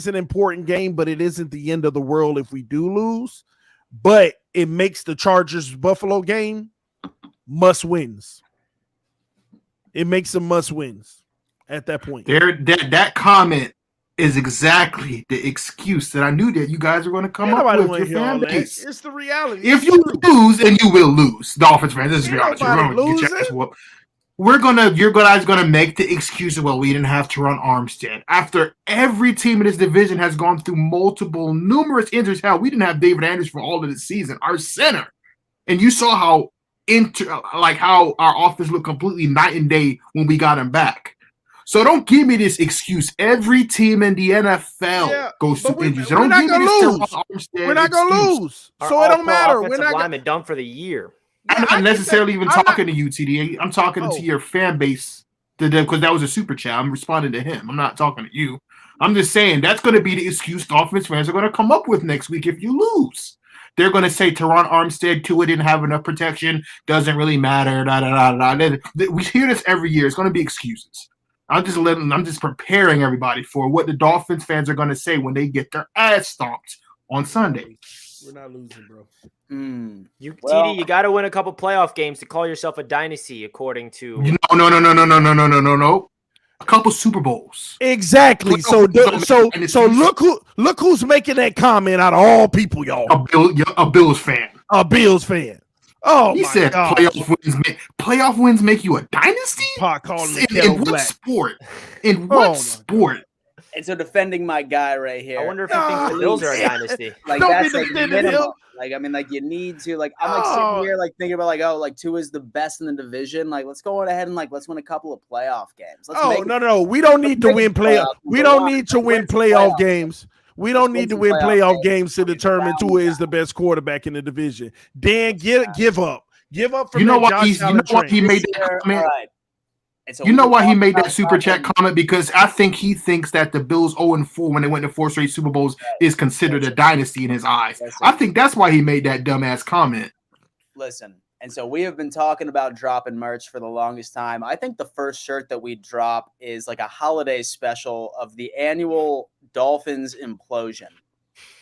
an important game, but it isn't the end of the world if we do lose. But it makes the Chargers-Buffalo game must-wins. It makes them must-wins at that point. That comment is exactly the excuse that I knew that you guys were going to come up with your fan base. It's the reality. If you lose, and you will lose, Dolphins fans, this is reality. You guys gonna make the excuse of, well, we didn't have Terron Armstead. After every team in this division has gone through numerous injuries. Hell, we didn't have David Andrews for all of the season, our center. And you saw how our offense looked completely night and day when we got him back. So don't give me this excuse. Every team in the NFL goes through injuries. We're not going to lose. We're not going to lose. So it don't matter. We're not lineman done for the year. I'm not necessarily even talking to you, TD. I'm talking to your fan base because that was a super chat. I'm responding to him. I'm not talking to you. I'm just saying that's going to be the excuse Dolphins fans are going to come up with next week if you lose. They're going to say Terron Armstead, Tua didn't have enough protection, doesn't really matter. We hear this every year. It's going to be excuses. I'm just preparing everybody for what the Dolphins fans are going to say when they get their ass stomped on Sunday. We're not losing, bro. TD, you got to win a couple playoff games to call yourself a dynasty, according to. No. A couple Super Bowls. Exactly. So look who's making that comment out of all people, y'all. A Bills fan. A Bills fan. Oh, he said God. Playoff wins make you a dynasty? In what sport? In what sport? And so defending my guy right here. I wonder if he thinks the Bills are a dynasty. Like that's like minimum. Like I mean, like you need to. Like I'm like sitting here like thinking about like Tua is the best in the division. Like let's go on ahead and let's win a couple of playoff games. No. We don't need to win playoff. We don't need to win playoff games. We don't need to win playoff games to determine Tua is the best quarterback in the division. Dan, give up. Give up from why he made that comment? You know why he made that super chat comment? Because I think he thinks that the Bills 0-4 when they went to 4 straight Super Bowls is considered a dynasty in his eyes. I think that's why he made that dumbass comment. Listen, And so we have been talking about dropping merch for the longest time. I think the first shirt that we drop is like a holiday special of the annual Dolphins implosion,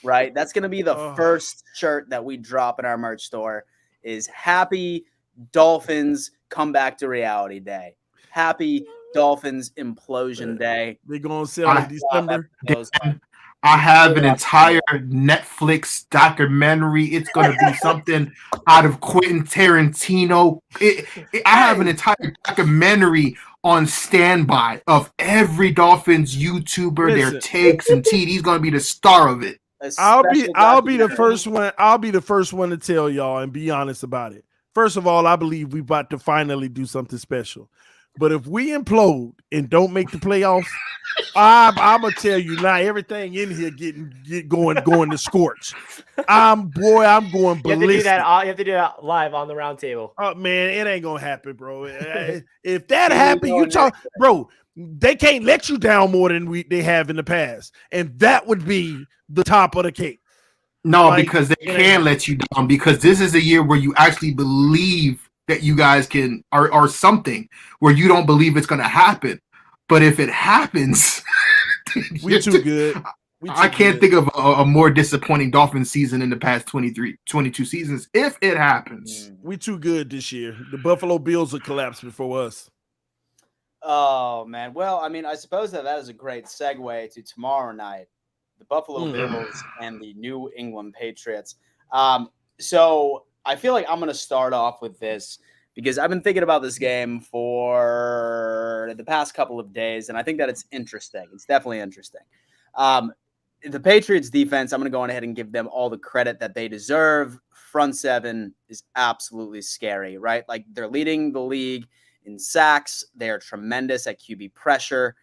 right? That's going to be the first shirt that we drop in our merch store is Happy Dolphins Come Back to Reality Day. Happy Dolphins Implosion Day. They're going to sell in December. I have an entire Netflix documentary. It's going to be something out of Quentin Tarantino. I have an entire documentary on standby of every Dolphins YouTuber, their takes and TD. He's going to be the star of it. I'll be the first one. I'll be the first one to tell y'all and be honest about it. First of all, I believe we about to finally do something special. But if we implode and don't make the playoffs, I'm gonna tell you now, everything in here going to scorch. I'm going ballistic. You have to do that live on the Roundtable. Oh man, it ain't gonna happen, bro. If that happened, you talk, bro. They can't let you down more than they have in the past, and that would be the top of the cake. No, because they can let you down, because this is a year where you actually believe that you guys can are something, where you don't believe it's going to happen. But if it happens, we're too good. I can't think of a more disappointing Dolphins season in the past 22 seasons if it happens. We're too good this year. The Buffalo Bills will collapse before us. Oh, man. Well, I mean, I suppose that is a great segue to tomorrow night. The Buffalo Bills and the New England Patriots. So I feel like I'm going to start off with this because I've been thinking about this game for the past couple of days, and I think that it's interesting. It's definitely interesting. The Patriots defense, I'm going to go on ahead and give them all the credit that they deserve. Front seven is absolutely scary, right? Like, they're leading the league in sacks. They are tremendous at QB pressure.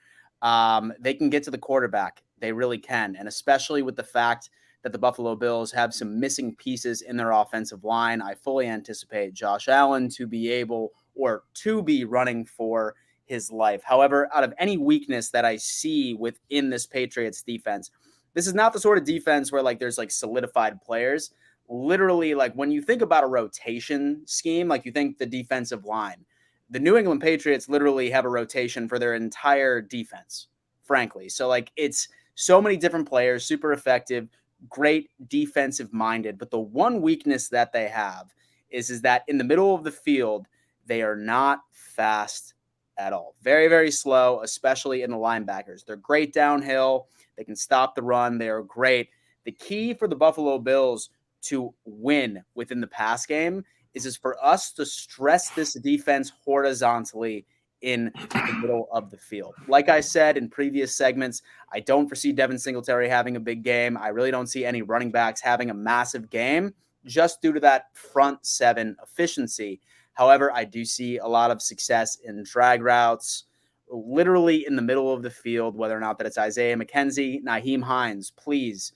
They can get to the quarterback. They really can. And especially with the fact that the Buffalo Bills have some missing pieces in their offensive line, I fully anticipate Josh Allen to be running for his life. However, out of any weakness that I see within this Patriots defense, this is not the sort of defense where there's solidified players. Literally, when you think about a rotation scheme, you think the defensive line. The New England Patriots literally have a rotation for their entire defense, frankly. So it's so many different players, super effective, great defensive minded. But the one weakness that they have is that in the middle of the field, they are not fast at all. Very, very slow, especially in the linebackers. They're great downhill. They can stop the run. They are great. The key for the Buffalo Bills to win within the pass game is for us to stress this defense horizontally in the middle of the field. Like I said in previous segments, I don't foresee Devin Singletary having a big game. I really don't see any running backs having a massive game just due to that front seven efficiency. However, I do see a lot of success in drag routes, literally in the middle of the field, whether or not that it's Isaiah McKenzie, Nyheim Hines, please.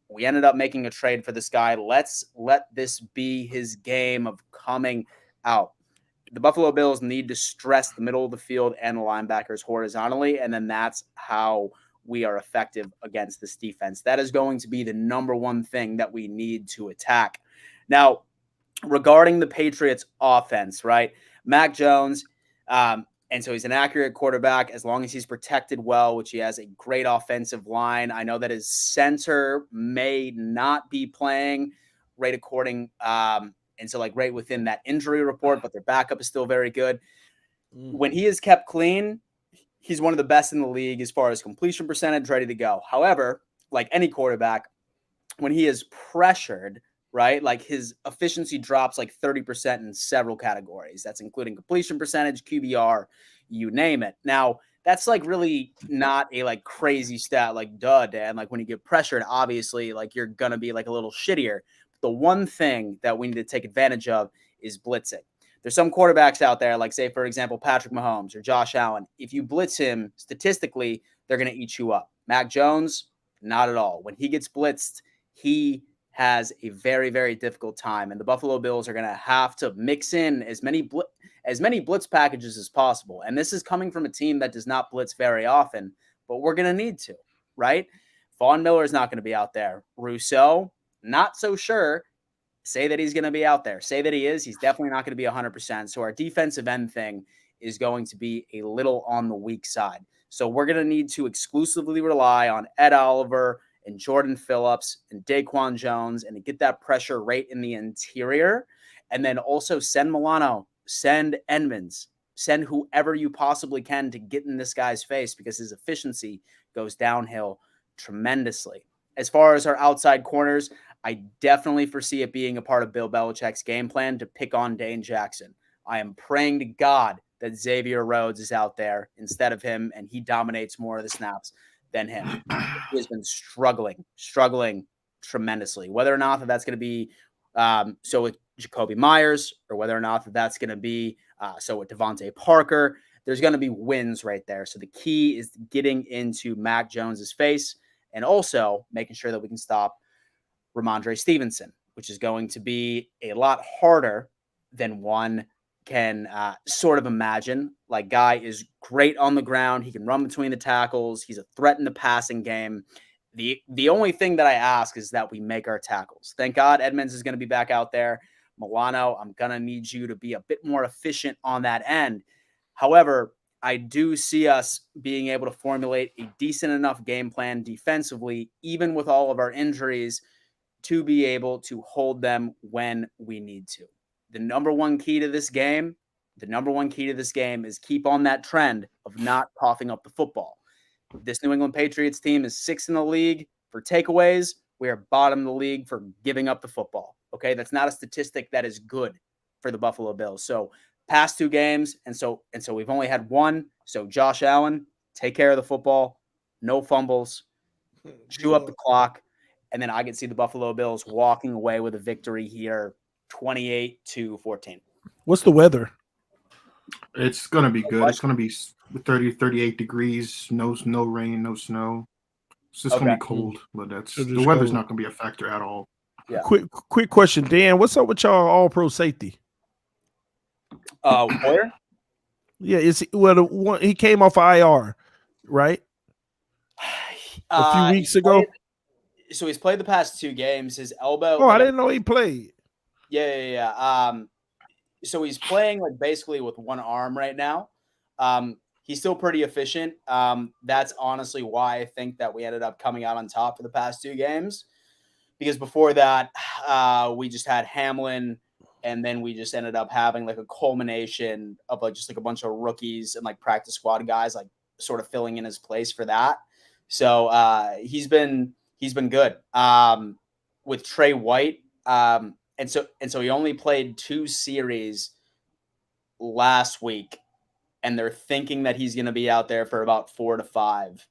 We ended up making a trade for this guy. Let's let this be his game of coming out. The Buffalo Bills need to stress the middle of the field and the linebackers horizontally, and then that's how we are effective against this defense. That is going to be the number one thing that we need to attack. Now, regarding the Patriots offense, right? Mac Jones, and so he's an accurate quarterback as long as he's protected well, which he has a great offensive line. I know that his center may not be playing right according and so right within that injury report, but their backup is still very good. When he is kept clean, he's one of the best in the league as far as completion percentage, ready to go. However, like any quarterback, when he is pressured, right, his efficiency drops 30% in several categories. That's including completion percentage, QBR, you name it. Now, that's really not a crazy stat duh, Dan. When you get pressured, obviously you're going to be a little shittier. The one thing that we need to take advantage of is blitzing. There's some quarterbacks out there, say, for example, Patrick Mahomes or Josh Allen. If you blitz him, statistically, they're going to eat you up. Mac Jones, not at all. When he gets blitzed, he has a very, very difficult time. And the Buffalo Bills are going to have to mix in as many blitz packages as possible. And this is coming from a team that does not blitz very often, but we're going to need to, right? Von Miller is not going to be out there. Rousseau, not so sure. say that he's going to be out there. Say that he is. He's definitely not going to be 100%. So our defensive end thing is going to be a little on the weak side. So we're going to need to exclusively rely on Ed Oliver and Jordan Phillips and Daquan Jones and to get that pressure right in the interior. And then also send Milano, send Edmonds, send whoever you possibly can to get in this guy's face because his efficiency goes downhill tremendously. As far as our outside corners, I definitely foresee it being a part of Bill Belichick's game plan to pick on Dane Jackson. I am praying to God that Xavier Rhodes is out there instead of him, and he dominates more of the snaps than him. He has been struggling tremendously. Whether or not that's going to be so with Jacoby Myers or whether or not that's going to be so with Devontae Parker, there's going to be wins right there. So the key is getting into Mac Jones's face and also making sure that we can stop Ramondre Stevenson, which is going to be a lot harder than one can sort of imagine. Like, guy is great on the ground. He can run between the tackles. He's a threat in the passing game. The only thing that I ask is that we make our tackles. Thank God Edmonds is going to be back out there. Milano, I'm going to need you to be a bit more efficient on that end. However, I do see us being able to formulate a decent enough game plan defensively, even with all of our injuries, to be able to hold them when we need to. The number one key to this game is keep on that trend of not coughing up the football. This New England Patriots team is 6th in the league for takeaways. We are bottom of the league for giving up the football. Okay, that's not a statistic that is good for the Buffalo Bills. So past 2 games, and so we've only had 1. So Josh Allen, take care of the football, no fumbles, chew up the clock, and then I can see the Buffalo Bills walking away with a victory here, 28-14. What's the weather? It's going to be good. It's going to be 30, 38 degrees, no rain, no snow. It's just going to be cold, but the weather's not going to be a factor at all. Yeah. Quick question, Dan. What's up with y'all all-pro safety? Where? Yeah, he came off IR, right? A few weeks ago. So he's played the past 2 games. His elbow. Oh, I didn't know he played. Yeah. So he's playing like basically with one arm right now. He's still pretty efficient. That's honestly why I think that we ended up coming out on top for the past 2 games. Because before that, we just had Hamlin, and then we just ended up having like a culmination of like just like a bunch of rookies and like practice squad guys like sort of filling in his place for that. So he's been good. With Trey White, and so he only played 2 series last week, and they're thinking that he's going to be out there for about 4 to 5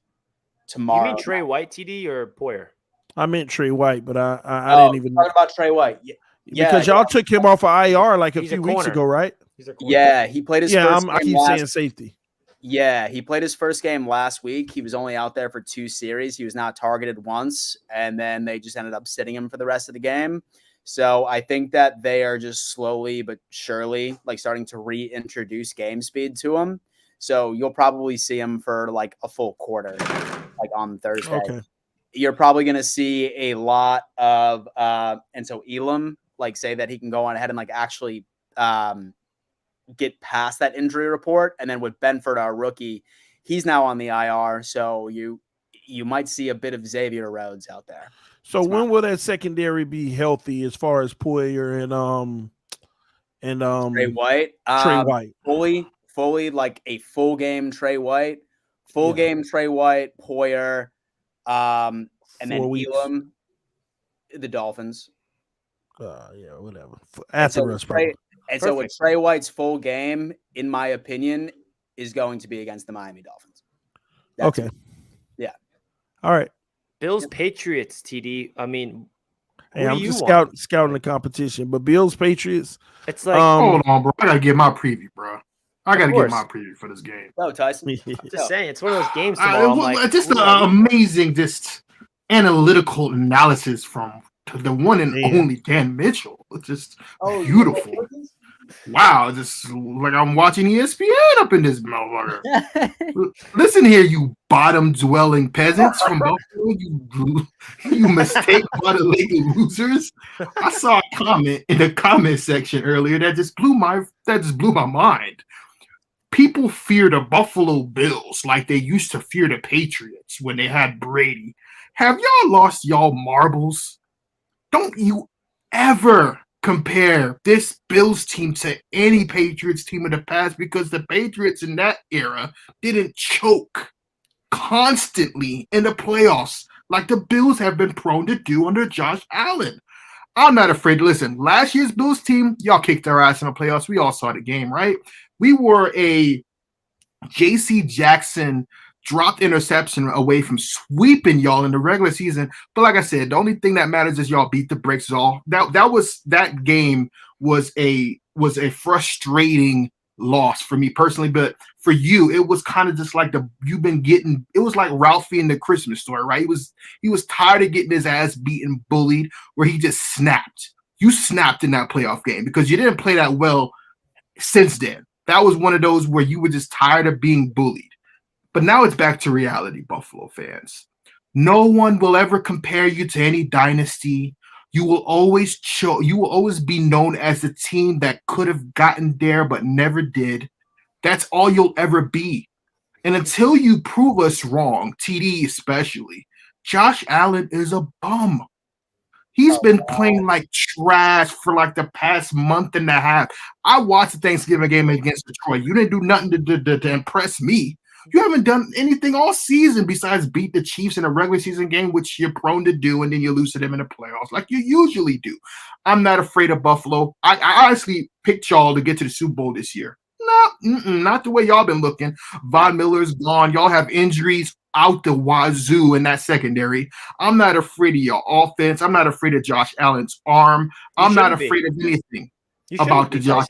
tomorrow. You mean Trey White, TD, or Poyer? I meant Trey White, but I didn't even talking about Trey White. Because y'all took him off of IR like a few weeks ago, right? Yeah, he played his first game. I keep saying safety. Yeah, he played his first game last week. He was only out there for 2 series. He was not targeted once, and then they just ended up sitting him for the rest of the game. So I think that they are just slowly but surely like starting to reintroduce game speed to him. So you'll probably see him for like a full quarter, like on Thursday. Okay. You're probably going to see a lot of and so Elam like say that he can go on ahead and like actually get past that injury report. And then with Benford, our rookie, he's now on the IR. So you might see a bit of Xavier Rhodes out there. So when will that secondary be healthy as far as Poyer and Trey White? Trey White. Fully like a full game Trey White. Game Trey White, Poyer, and then Elam, the Dolphins. Whatever. After us, probably. And so with Trey White's full game, in my opinion, is going to be against the Miami Dolphins. Okay. Yeah. All right. Bills Patriots, TD. I mean, hey, I'm just scouting the competition, but Bills Patriots. It's like hold on, bro. I gotta get my preview, bro. I gotta get my preview for this game. Oh, Tyson. Just saying, it's one of those games tomorrow. Just amazing, just analytical analysis from the one and only Dan Mitchell. It's just beautiful. Wow, just like I'm watching ESPN up in this motherfucker. Listen here, you bottom-dwelling peasants from Buffalo, you mistake butter-legged losers. I saw a comment in the comment section earlier that just blew my mind. People fear the Buffalo Bills like they used to fear the Patriots when they had Brady. Have y'all lost y'all marbles? Don't you ever compare this Bills team to any Patriots team in the past, because the Patriots in that era didn't choke constantly in the playoffs like the Bills have been prone to do under Josh Allen. I'm not afraid. Listen, last year's Bills team, y'all kicked their ass in the playoffs. We all saw the game, right? We were a J.C. Jackson dropped interception away from sweeping y'all in the regular season. But like I said, the only thing that matters is y'all beat the brakes off. That game was a frustrating loss for me personally, but for you, it was kind of just like it was like Ralphie in the Christmas Story, right? He was tired of getting his ass beaten, bullied, where he just snapped. You snapped in that playoff game because you didn't play that well since then. That was one of those where you were just tired of being bullied. But now it's back to reality, Buffalo fans. No one will ever compare you to any dynasty. You will always be known as the team that could have gotten there but never did. That's all you'll ever be. And until you prove us wrong, TD especially, Josh Allen is a bum. He's been playing like trash for like the past month and a half. I watched the Thanksgiving game against Detroit. You didn't do nothing to impress me. You haven't done anything all season besides beat the Chiefs in a regular season game, which you're prone to do, and then you lose to them in the playoffs like you usually do. I'm not afraid of Buffalo. I honestly picked y'all to get to the Super Bowl this year. No, not the way y'all been looking. Von Miller's gone. Y'all have injuries out the wazoo in that secondary. I'm not afraid of your offense. I'm not afraid of Josh Allen's arm. I'm not afraid of anything about the Josh.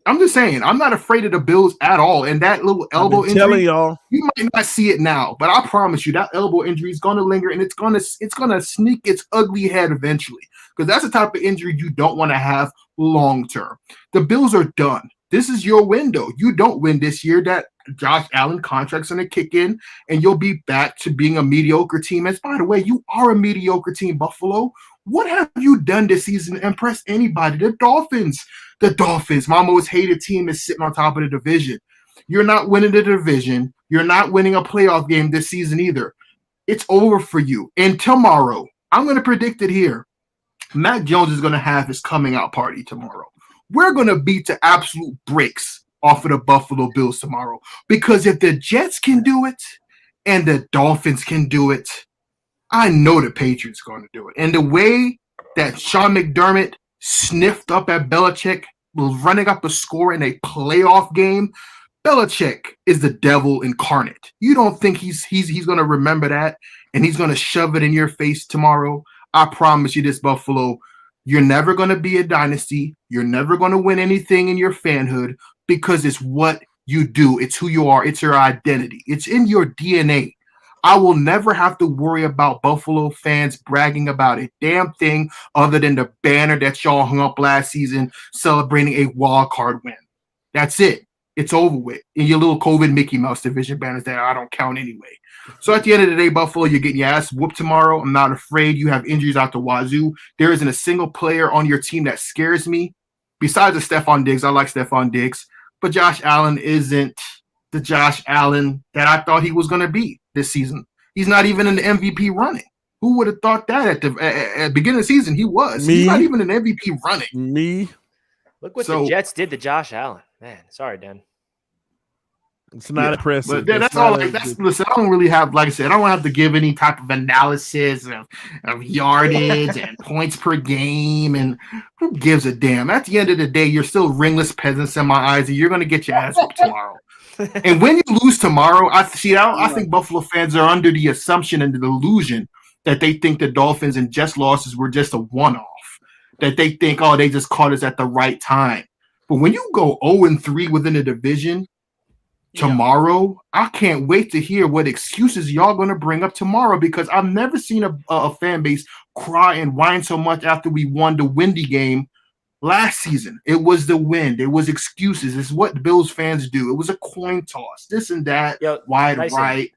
I'm just saying, I'm not afraid of the Bills at all. And that little elbow injury, y'all, you might not see it now, but I promise you that elbow injury is going to linger, and it's going to sneak its ugly head eventually, because that's the type of injury you don't want to have long term. The Bills are done. This is your window. You don't win this year, that Josh Allen contract's going to kick in, and you'll be back to being a mediocre team. And by the way, you are a mediocre team, Buffalo. What have you done this season to impress anybody? The Dolphins, my most hated team, is sitting on top of the division. You're not winning the division. You're not winning a playoff game this season either. It's over for you. And tomorrow, I'm going to predict it here. Mac Jones is going to have his coming out party tomorrow. We're going to beat the absolute brakes off of the Buffalo Bills tomorrow. Because if the Jets can do it and the Dolphins can do it, I know the Patriots are going to do it. And the way that Sean McDermott sniffed up at Belichick, running up a score in a playoff game, Belichick is the devil incarnate. You don't think he's going to remember that and he's going to shove it in your face tomorrow? I promise you this, Buffalo, you're never going to be a dynasty. You're never going to win anything in your fanhood, because it's what you do. It's who you are. It's your identity. It's in your DNA. I will never have to worry about Buffalo fans bragging about a damn thing other than the banner that y'all hung up last season celebrating a wild card win. That's it. It's over with. In your little COVID Mickey Mouse division banners that I don't count anyway. So at the end of the day, Buffalo, you're getting your ass whooped tomorrow. I'm not afraid. You have injuries out the wazoo. There isn't a single player on your team that scares me. Besides the Stephon Diggs, I like Stephon Diggs. But Josh Allen isn't the Josh Allen that I thought he was going to be this season. He's not even in the MVP running. Who would have thought that at the beginning of the season he was? He's not even in MVP running. Me. Look what the Jets did to Josh Allen. Man, sorry, Dan. It's not impressive. But that's all. Listen, I don't really have, like I said, I don't have to give any type of analysis of yardage and points per game. And who gives a damn? At the end of the day, you're still ringless peasants in my eyes, and you're going to get your ass whooped tomorrow. And when you lose tomorrow, I think Buffalo fans are under the assumption and the delusion that they think the Dolphins and Jets losses were just a one-off. That they think, oh, they just caught us at the right time. But when you go 0-3 within the division tomorrow, I can't wait to hear what excuses y'all going to bring up tomorrow, because I've never seen a fan base cry and whine so much after we won the windy game Last season, it was the wind. It was excuses. It's what Bills fans do. It was a coin toss. This and that. Wide right.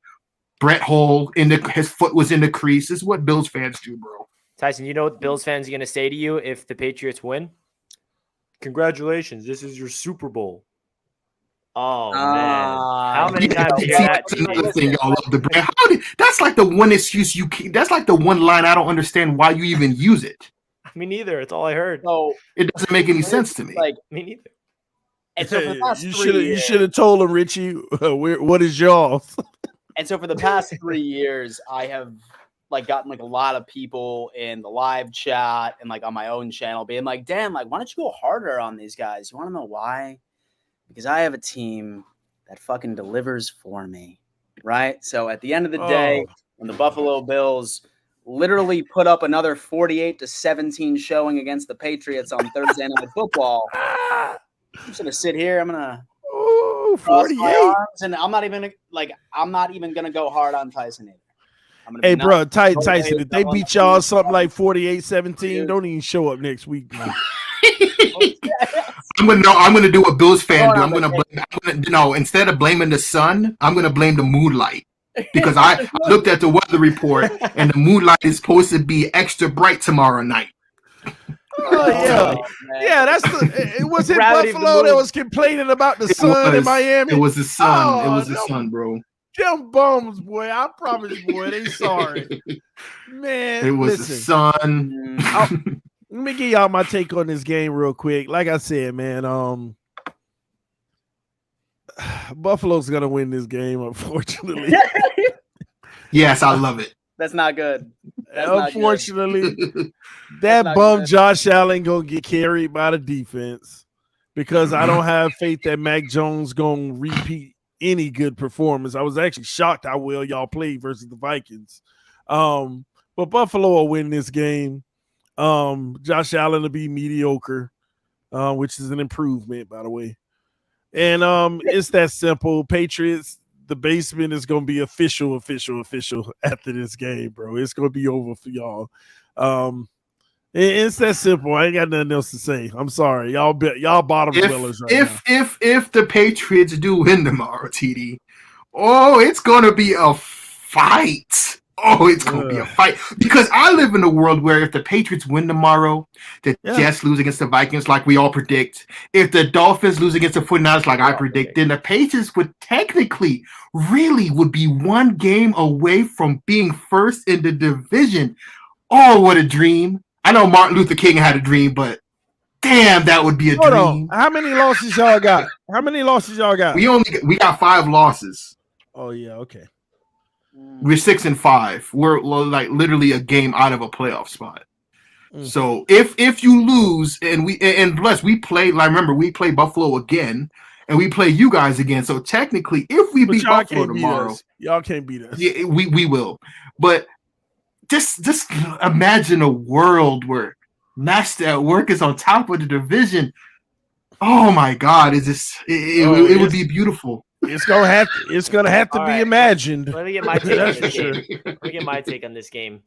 Brett Hull his foot was in the crease. This is what Bills fans do, bro. Tyson, you know what Bills fans are going to say to you if the Patriots win? Congratulations, this is your Super Bowl. Oh man, how many times do you hear that? That's another thing y'all love to bring. That's like the one excuse you keep. That's like the one line I don't understand why you even use it. Me neither. It's all I heard. So it doesn't make any sense to me. Like me neither. And so for the past you should have told him, Richie, what is yours? And so for the past 3 years, I have like gotten like a lot of people in the live chat and like on my own channel being like, Dan, like, why don't you go harder on these guys? You want to know why? Because I have a team that fucking delivers for me. Right. So at the end of the day, when the Buffalo Bills literally put up another 48-17 showing against the Patriots on Thursday Night Football, I'm just gonna sit here. I'm gonna 48, and I'm not even gonna go hard on Tyson either. Hey, bro, Tyson, if they beat y'all something like 48-17, don't even show up next week, man. I'm gonna do what Bills fan do. Instead of blaming the sun, I'm gonna blame the moonlight. Because I looked at the weather report and the moonlight is supposed to be extra bright tomorrow night. Oh yeah, it was in Buffalo that was complaining about the sun in Miami. It was the sun. Sun, bro. Them bums, boy. I promise, boy, they sorry. Man, it was the sun. Let me give y'all my take on this game real quick. Like I said, man, Buffalo's gonna win this game, unfortunately. Yes, I love it. That's not good. Unfortunately, that bum good. Josh Allen gonna get carried by the defense because I don't have faith that Mac Jones gonna repeat any good performance. I was actually shocked how well y'all played versus the Vikings. But Buffalo will win this game. Josh Allen will be mediocre, which is an improvement, by the way. And it's that simple. Patriots, the basement is going to be official after this game, bro. It's going to be over for y'all. It's that simple. I ain't got nothing else to say. I'm sorry. Y'all bottom dwellers right now. If the Patriots do win tomorrow, TD, it's going to be a fight. It's going to be a fight. Because I live in a world where if the Patriots win tomorrow, the Jets lose against the Vikings like we all predict. If the Dolphins lose against the 49ers like I predict, then the Patriots would technically would be one game away from being first in the division. Oh, what a dream. I know Martin Luther King had a dream, but damn, that would be a dream. How many losses y'all got? We got 5 losses. Oh, yeah, okay. We're 6-5. We're like literally a game out of a playoff spot. So if you lose and plus we play, like remember we play Buffalo again and we play you guys again. So technically, if we beat Buffalo tomorrow, y'all can't beat us. Yeah, we will. But just imagine a world where Master at Work is on top of the division. Oh my God! It would be beautiful. It's gonna have to be imagined. Let me get my take on this game. Let me get my take on this game.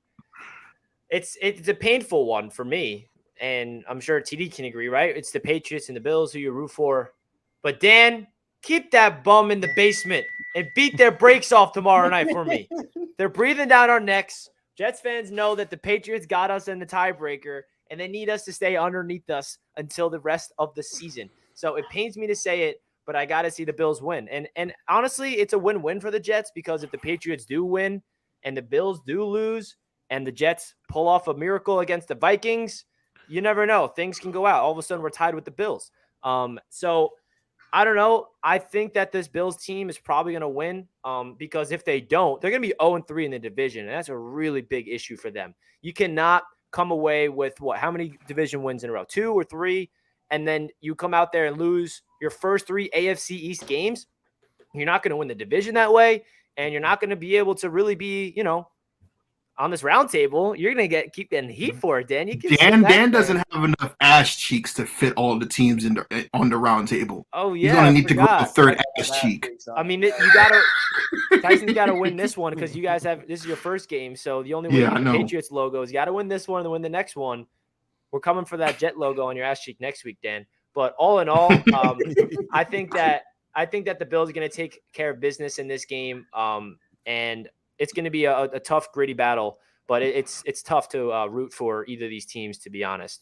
It's a painful one for me, and I'm sure TD can agree, right? It's the Patriots and the Bills who you root for. But Dan, keep that bum in the basement and beat their brakes off tomorrow night for me. They're breathing down our necks. Jets fans know that the Patriots got us in the tiebreaker, and they need us to stay underneath us until the rest of the season. So it pains me to say it, but I got to see the Bills win. And honestly, it's a win-win for the Jets because if the Patriots do win and the Bills do lose and the Jets pull off a miracle against the Vikings, you never know. Things can go out. All of a sudden, we're tied with the Bills. So I don't know. I think that this Bills team is probably going to win because if they don't, they're going to be 0-3 in the division, and that's a really big issue for them. You cannot come away with how many division wins in a row? 2 or 3, and then you come out there and lose your first 3 AFC East games. You're not going to win the division that way, and you're not going to be able to really be, on this roundtable. You're going to keep getting heat for it, Dan. Dan doesn't have enough ass cheeks to fit all the teams on the roundtable. Oh, yeah. He's going to need to grow a third ass cheek. I mean, Tyson's got to win this one because this is your first game. So the only way you get the Patriots logo is you got to win this one and then win the next one. We're coming for that Jet logo on your ass cheek next week, Dan. But all in all, I think that the Bills are going to take care of business in this game, and it's going to be a tough, gritty battle. But it's tough to root for either of these teams, to be honest.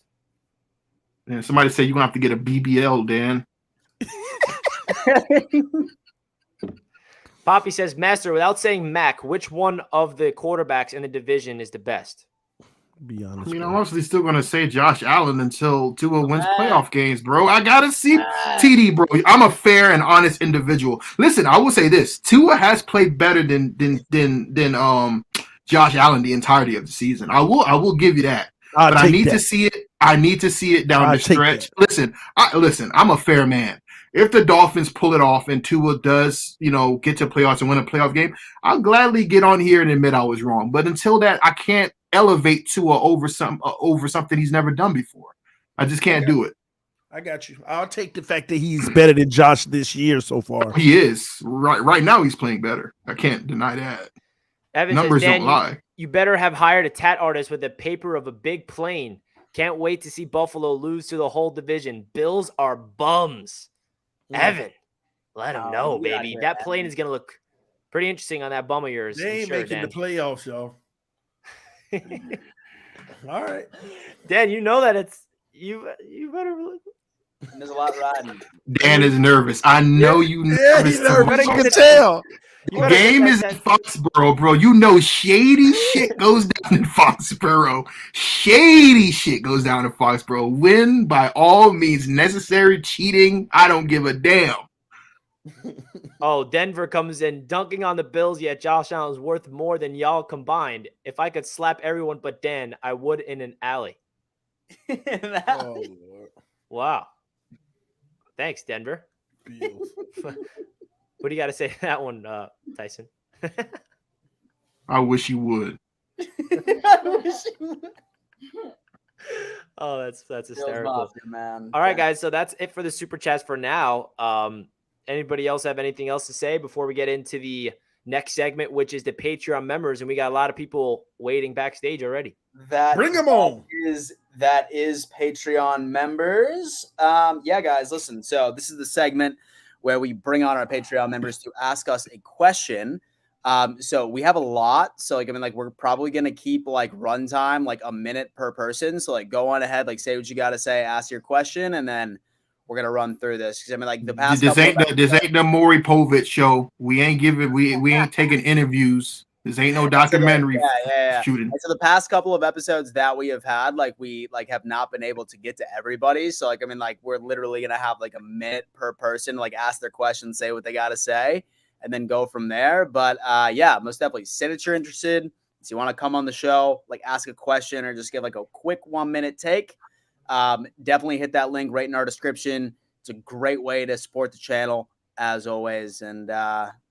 Yeah, somebody said you're gonna have to get a BBL, Dan. Poppy says, Master, without saying Mac, which one of the quarterbacks in the division is the best? Be honest. I mean, I'm honestly still gonna say Josh Allen until Tua wins playoff games, bro. I gotta see TD, bro. I'm a fair and honest individual. Listen, I will say this: Tua has played better than Josh Allen the entirety of the season. I will give you that. But I need to see it. I need to see it down the stretch. Listen, I'm a fair man. If the Dolphins pull it off and Tua does, get to playoffs and win a playoff game, I'll gladly get on here and admit I was wrong. But until that, I can't elevate Tua over something he's never done before. I just can't do it. I got you. I'll take the fact that he's better than Josh this year so far. He is. Right now he's playing better. I can't deny that. Evan Numbers says, Dan, don't lie. You better have hired a tat artist with a paper of a big plane. Can't wait to see Buffalo lose to the whole division. Bills are bums. Yeah. Evan, let him know, baby. That plane is going to look pretty interesting on that bum of yours. They ain't making the playoffs, y'all. All right. Dan, you know that it's you better look. There's a lot riding. Dan is nervous. I know you nervous. You can tell. Game is in Foxborough, bro. You know shady shit goes down in Foxborough. Shady shit goes down in Foxborough. Win by all means necessary. Cheating, I don't give a damn. Oh, Denver comes in dunking on the Bills, yet Josh Allen's worth more than y'all combined. If I could slap everyone but Dan, I would in an alley. Oh, Lord. Wow. Thanks, Denver. What do you got to say to that one, Tyson? I wish you would. Oh, that's hysterical. Mafia, man. All right, guys. So that's it for the super chats for now. Anybody else have anything else to say before we get into the next segment, which is the Patreon members? And we got a lot of people waiting backstage already. Bring them on. That is Patreon members. Yeah, guys, listen. So this is the segment where we bring on our Patreon members to ask us a question. So we have a lot. So we're probably going to keep runtime, a minute per person. So go on ahead, say what you got to say, ask your question, and then we're going to run through this. Cause the past, this ain't the Maury Povich show. We ain't taking interviews. This ain't no documentary shooting. And so the past couple of episodes that we have had, we have not been able to get to everybody. So we're literally going to have a minute per person, ask their questions, say what they got to say, and then go from there. But yeah, most definitely say that you're interested. So you want to come on the show, ask a question or just give a quick 1 minute take. Definitely hit that link right in our description. It's a great way to support the channel as always. And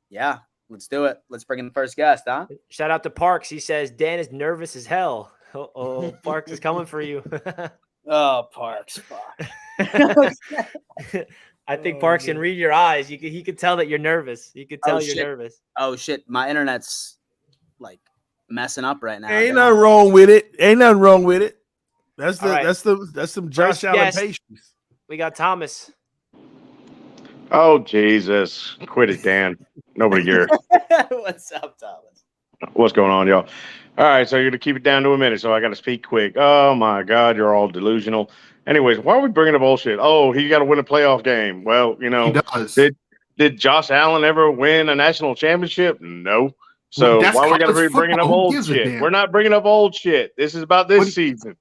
yeah, let's do it. Let's bring in the first guest, huh? Shout out to Parks. He says, Dan is nervous as hell. Oh, Parks is coming for you. Oh, Parks. Fuck. I think Parks can read your eyes. He could tell that you're nervous. He could tell you're nervous. Oh, shit. My internet's messing up right now. Ain't nothing wrong with it. That's some Josh Allen patience. We got Thomas. Oh, Jesus. Quit it, Dan. Nobody here. What's up, Thomas? What's going on, y'all? All right, so you're going to keep it down to a minute, so I got to speak quick. Oh, my God, you're all delusional. Anyways, why are we bringing up bullshit? Oh, he got to win a playoff game. Well, he does. Did Josh Allen ever win a national championship? No. So why are we going to be bringing up old shit? We're not bringing up old shit. This is about this season.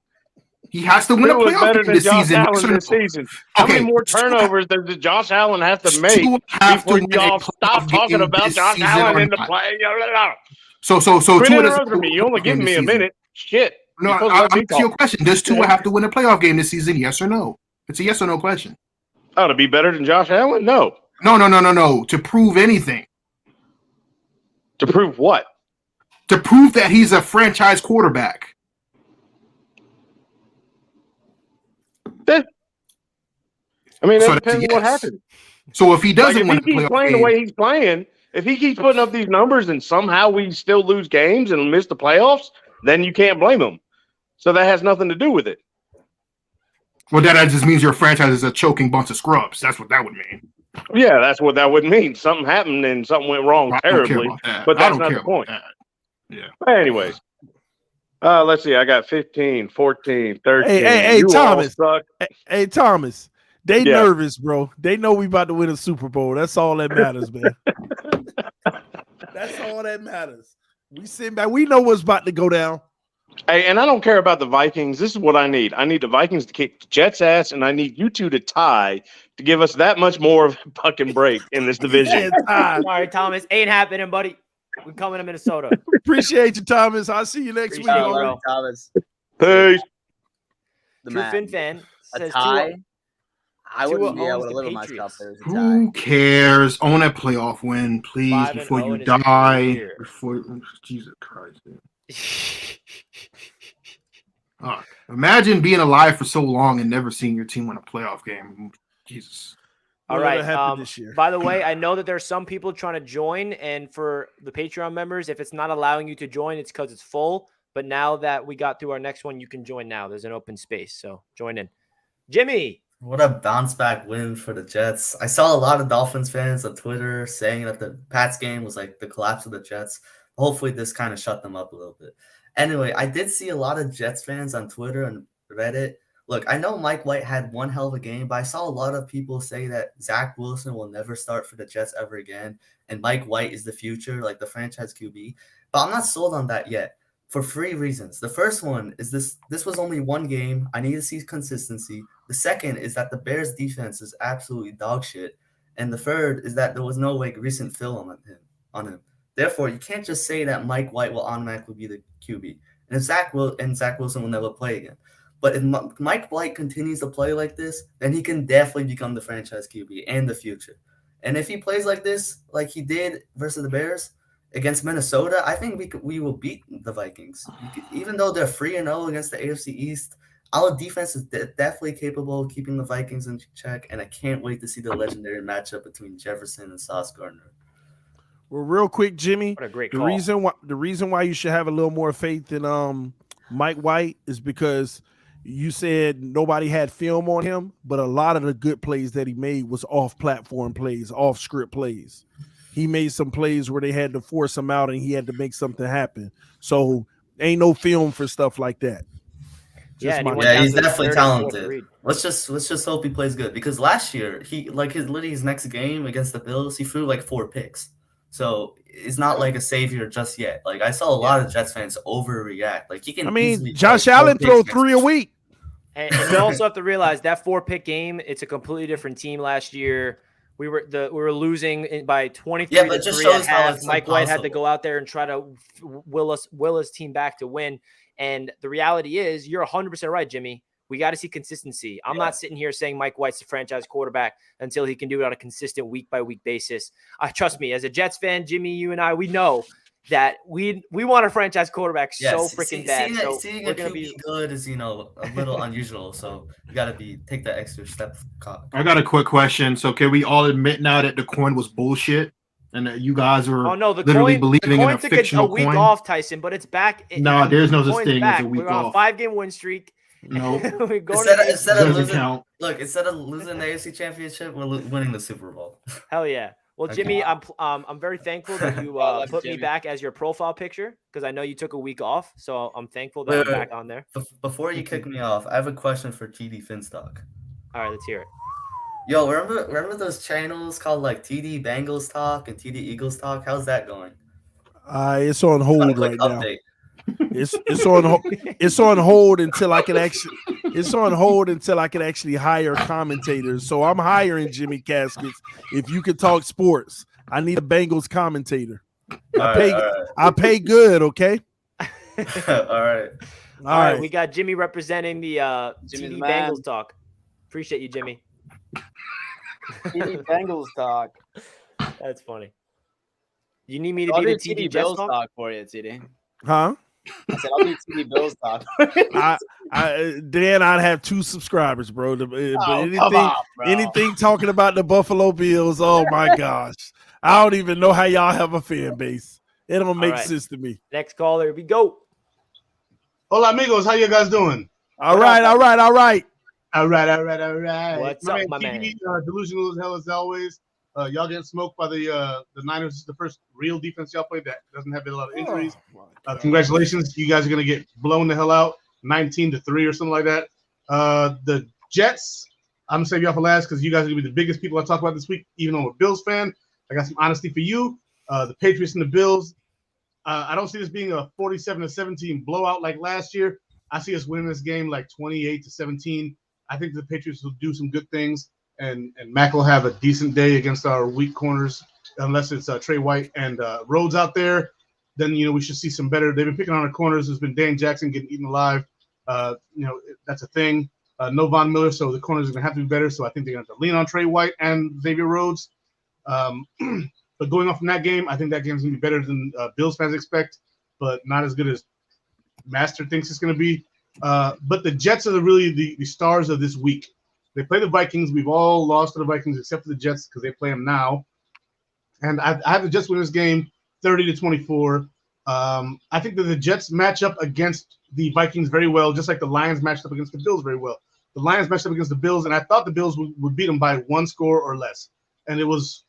He has to win a playoff game this season. How many more turnovers does Josh Allen have to make before y'all stop talking about Josh Allen in the play? So quit interrupting me. You only giving me a minute. Shit. No, I'll answer your question. Does Tua have to win a playoff game this season? Yes or no? It's a yes or no question. Oh, to be better than Josh Allen? No. No. To prove anything. To prove what? To prove that he's a franchise quarterback. I mean, that depends on what happens. So if he doesn't win, if he keeps playing the way he's playing, if he keeps putting up these numbers and somehow we still lose games and miss the playoffs, then you can't blame him. So that has nothing to do with it. Well, that just means your franchise is a choking bunch of scrubs. That's what that would mean. Yeah, that's what that would mean. Something happened and something went wrong terribly. But that's not the point. Yeah. But anyways, let's see. I got 15, 14, 13. Hey, you Thomas. all suck. Hey, Thomas. They nervous, bro. They know we about to win a Super Bowl. That's all that matters, man. That's all that matters. We sitting back. We know what's about to go down. Hey, and I don't care about the Vikings. This is what I need. I need the Vikings to kick the Jets' ass, and I need you two to tie to give us that much more of a fucking break in this division. Sorry, Thomas. Ain't happening, buddy. We're coming to Minnesota. Appreciate you, Thomas. I'll see you next week. Thomas. Peace. True Fin fan says tie. I wouldn't be able to the live with Patriots. myself. There's a tie. Who cares? Own a playoff win, please, before you die. Before Jesus Christ. Imagine being alive for so long and never seeing your team win a playoff game. Jesus. All right. By the way, I know that there's some people trying to join, and for the Patreon members, if it's not allowing you to join, it's because it's full. But now that we got through our next one, you can join now. There's an open space, so join in. Jimmy. What a bounce back win for the Jets. I saw a lot of Dolphins fans on Twitter saying that the Pats game was like the collapse of the Jets. Hopefully this kind of shut them up a little bit. Anyway, I did see a lot of Jets fans on Twitter and Reddit. Look, I know Mike White had one hell of a game, but I saw a lot of people say that Zach Wilson will never start for the Jets ever again, and Mike White is the future, like the franchise QB. But I'm not sold on that yet for 3 reasons. The first one is this was only one game. I need to see consistency. The second is that the Bears defense is absolutely dog shit. And the third is that there was no recent film on him. Therefore, you can't just say that Mike White will automatically be the QB. And Zach Wilson will never play again. But if Mike White continues to play like this, then he can definitely become the franchise QB and the future. And if he plays like this, like he did versus the Bears against Minnesota, I think we will beat the Vikings. Even though they're 3-0 against the AFC East, our defense is definitely capable of keeping the Vikings in check, and I can't wait to see the legendary matchup between Jefferson and Sauce Gardner. Well, real quick, Jimmy, what a great the call. reason why you should have a little more faith in Mike White is because you said nobody had film on him, but a lot of the good plays that he made was off-platform plays, off-script plays. He made some plays where they had to force him out and he had to make something happen. So ain't no film for stuff like that. He's definitely talented. Let's just hope he plays good, because last year his next game against the Bills, he threw like 4 picks. So it's not like a savior just yet. Like I saw a lot of Jets fans overreact. Like he can. I mean, Josh Allen throw 3 a week. And you also have to realize that 4-pick game, it's a completely different team last year. We were losing by 23 to 3 at half. Mike White had to go out there and try to will his team back to win. And the reality is, you're 100% right, Jimmy. We got to see consistency. I'm not sitting here saying Mike White's the franchise quarterback until he can do it on a consistent week-by-week basis. Trust me, as a Jets fan, Jimmy, you and I, we know that we want a franchise quarterback so freaking bad. Seeing a QB good is, a little unusual. So you got to take that extra step. I got a quick question. So can we all admit now that the coin was bullshit? And that you guys are literally believing in a fictional coin? A week off, Tyson, but it's back. No, there's no such thing as a week off. We're on a 5-game win streak. No. instead of losing the AFC Championship, we're winning the Super Bowl. Hell yeah. Well, Jimmy, I'm very thankful that you put me back as your profile picture, because I know you took a week off. So I'm thankful that I'm back on there. Before you kick me off, I have a question for TD Finstock. All right, let's hear it. Yo, remember those channels called like TD Bengals Talk and TD Eagles Talk? How's that going? It's on hold right now. It's on hold until I can actually hire commentators. So I'm hiring Jimmy Caskets. If you could talk sports, I need a Bengals commentator. I pay good, okay? All right. All right. We got Jimmy representing the TD Bengals Talk. Appreciate you, Jimmy. TD Bengals Talk. That's funny. You need me to be the TD Bills talk for you, TD. Huh? I said I'll do TD Bills talk. Dan, I'd have 2 subscribers, bro. Anything talking about the Buffalo Bills, oh my gosh. I don't even know how y'all have a fan base. It don't make sense to me. Next caller, we go. Hola amigos, how you guys doing? All right. All right. What's up, my TV, man? Delusional as hell as always. Y'all getting smoked by the Niners. This is the first real defense y'all played that doesn't have a lot of injuries. Congratulations. You guys are going to get blown the hell out 19-3 or something like that. The Jets, I'm going to save y'all for last because you guys are going to be the biggest people I talk about this week, even though I'm a Bills fan. I got some honesty for you. The Patriots and the Bills. I don't see this being a 47-17 blowout like last year. I see us winning this game like 28-17. I think the Patriots will do some good things, and Mac will have a decent day against our weak corners, unless it's Trey White and Rhodes out there. Then we should see some better. They've been picking on our corners. There's been Dane Jackson getting eaten alive. That's a thing. No Von Miller, so the corners are gonna have to be better. So I think they're gonna have to lean on Trey White and Xavier Rhodes. But going off from that game, I think that game's gonna be better than Bills fans expect, but not as good as Master thinks it's gonna be. But the Jets are really the stars of this week. They play the Vikings. We've all lost to the Vikings except for the Jets because they play them now. And I have the Jets win this game 30-24. I think that the Jets match up against the Vikings very well, just like the Lions matched up against the Bills very well. The Lions matched up against the Bills, and I thought the Bills would beat them by one score or less. And it was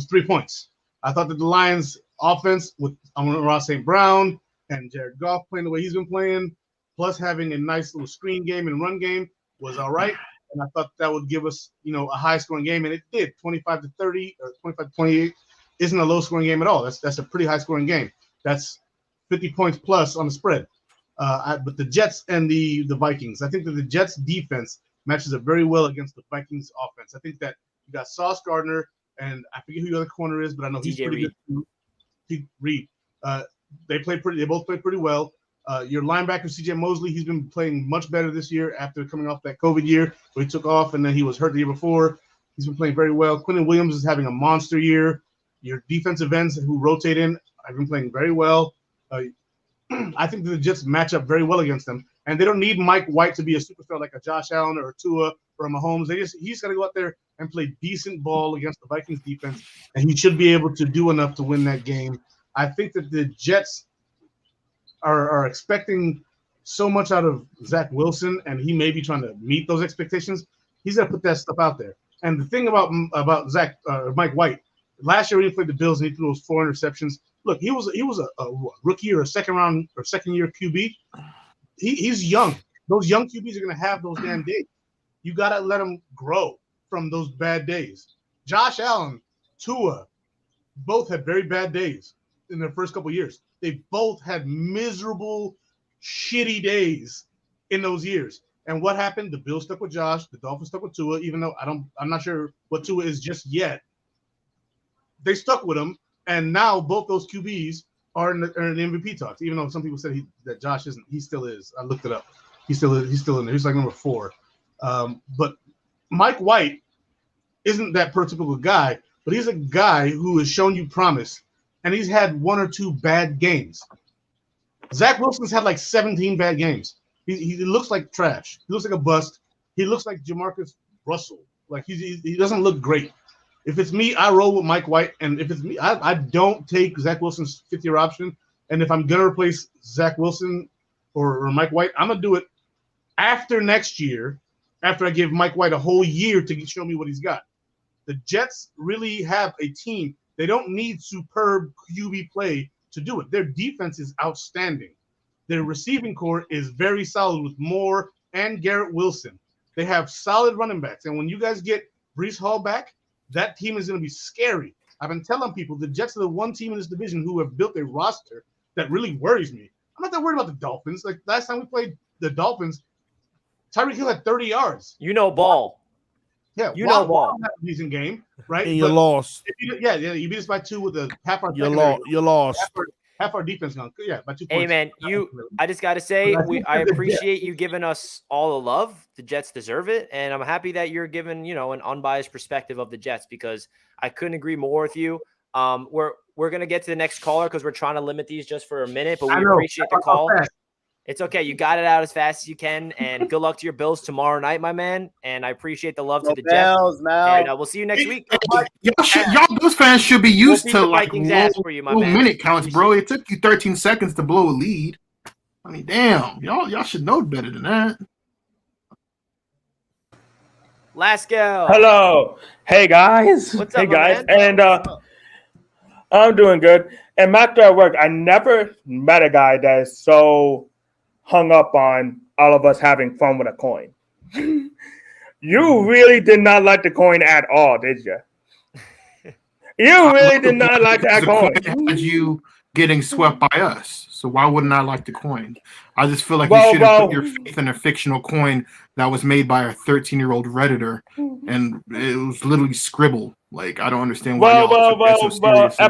3 points. I thought that the Lions offense with Amon-Ra St. Brown and Jared Goff playing the way he's been playing, plus having a nice little screen game and run game was all right. And I thought that would give us, a high-scoring game, and it did. 25-30 or 25-28 isn't a low-scoring game at all. That's a pretty high-scoring game. That's 50 points plus on the spread. But the Jets and the Vikings, I think that the Jets' defense matches up very well against the Vikings' offense. I think that you got Sauce Gardner, and I forget who the other corner is, but I know he's pretty good too. Reed. They both play pretty well. Your linebacker, CJ Mosley, he's been playing much better this year after coming off that COVID year where he took off and then he was hurt the year before. He's been playing very well. Quentin Williams is having a monster year. Your defensive ends who rotate in have been playing very well. I think the Jets match up very well against them, and they don't need Mike White to be a superstar like a Josh Allen or a Tua or a Mahomes. He's got to go out there and play decent ball against the Vikings defense, and he should be able to do enough to win that game. I think that the Jets are expecting so much out of Zach Wilson, and he may be trying to meet those expectations. He's got to put that stuff out there. And the thing about Mike White, last year when he played the Bills and he threw those 4 interceptions, look, he was a rookie or a second year QB. He's young. Those young QBs are going to have those damn days. You got to let them grow from those bad days. Josh Allen, Tua, both had very bad days in their first couple of years. They both had miserable, shitty days in those years. And what happened? The Bills stuck with Josh. The Dolphins stuck with Tua, even though I'm not sure what Tua is just yet. They stuck with him. And now both those QBs are in the MVP talks, even though some people said that Josh isn't. He still is. I looked it up. He's still in there. He's like number 4. But Mike White isn't that prototypical guy, but he's a guy who has shown you promise, and he's had 1 or 2 bad games. Zach Wilson's had like 17 bad games. He looks like trash. He looks like a bust. He looks like Jamarcus Russell. Like he doesn't look great. If it's me, I roll with Mike White, and if it's me, I don't take Zach Wilson's 5th-year option. And if I'm gonna replace Zach Wilson or Mike White, I'm gonna do it after next year, after I give Mike White a whole year to show me what he's got. The Jets really have a team. They don't need superb QB play to do it. Their defense is outstanding. Their receiving core is very solid with Moore and Garrett Wilson. They have solid running backs, and when you guys get Breece Hall back, that team is going to be scary. I've been telling people the Jets are the one team in this division who have built a roster that really worries me. I'm not that worried about the Dolphins. Like last time we played the Dolphins, Tyreek Hill had 30 yards. Ball. Yeah, ball. Had a decent game, right? And you lost. You beat us by 2 with a half our. You lost. Half our defense gone. Yeah, by 2 points. Hey man, I just got to say, I appreciate you giving us all the love. The Jets deserve it, and I'm happy that you're giving an unbiased perspective of the Jets because I couldn't agree more with you. We're gonna get to the next caller because we're trying to limit these just for a minute, but we appreciate the call. It's okay. You got it out as fast as you can, and good luck to your Bills tomorrow night, my man. And I appreciate the love to the Jets. And we'll see you next week. Y'all Bills fans should be used to like low minute counts, bro. It took you 13 seconds to blow a lead. I mean, damn, y'all should know better than that. Lasco. Hello. Hey guys. What's up, hey my guys. man? And I'm doing good. And after at work, I never met a guy that is so hung up on all of us having fun with a coin. You really did not like the coin at all, did you? You really did not like that coin. Had you getting swept by us? So why wouldn't I like the coin? I just feel like you should have put your faith in a fictional coin that was made by a 13-year-old Redditor, and it was literally scribbled. Like, I don't understand why y'all took that so seriously.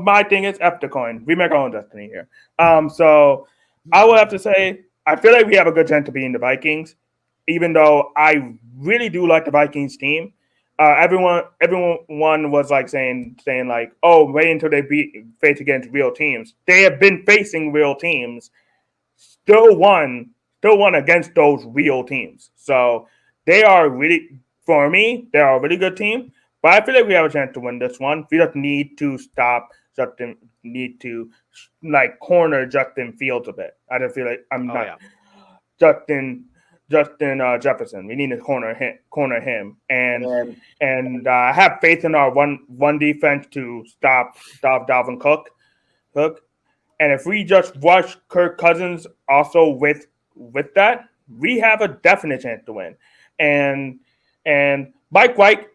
My thing is F the coin. We make our own destiny here. So I will have to say, I feel like we have a good chance to beat the Vikings, even though I really do like the Vikings team. Everyone was like saying like, oh, wait until they face against real teams. They have been facing real teams, still won against those real teams. So they are really, for me, they are a really good team. But I feel like we have a chance to win this one. We just need to stop Justin. Need to corner Justin Fields a bit. I just feel like Justin Jefferson. We need to corner him, and have faith in our one defense to stop Dalvin Cook. And if we just rush Kirk Cousins also with that, we have a definite chance to win. And Mike White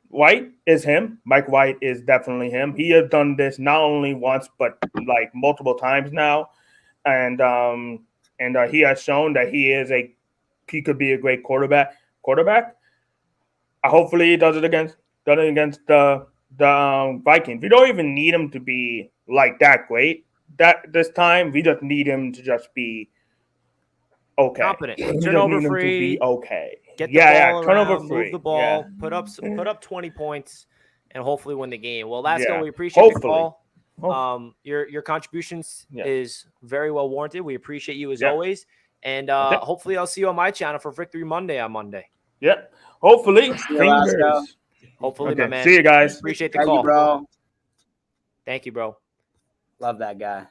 is him. Mike White is definitely him. He has done this not only once but like multiple times now, and he has shown that he could be a great quarterback. Hopefully he does it against the Vikings. We don't even need him to be like that great this time. We just need him to just be okay. Competent. Turnover free. Okay. Get the ball turnover around, free. Move the ball, put up 20 points, and hopefully win the game. Well, Lasco, we appreciate the call. Your contributions is very well warranted. We appreciate you as always. And hopefully I'll see you on my channel for Victory Monday on Monday. Yep. Hopefully. Hopefully, my man. See you guys. Appreciate the call. Bro. Thank you, bro. Love that guy.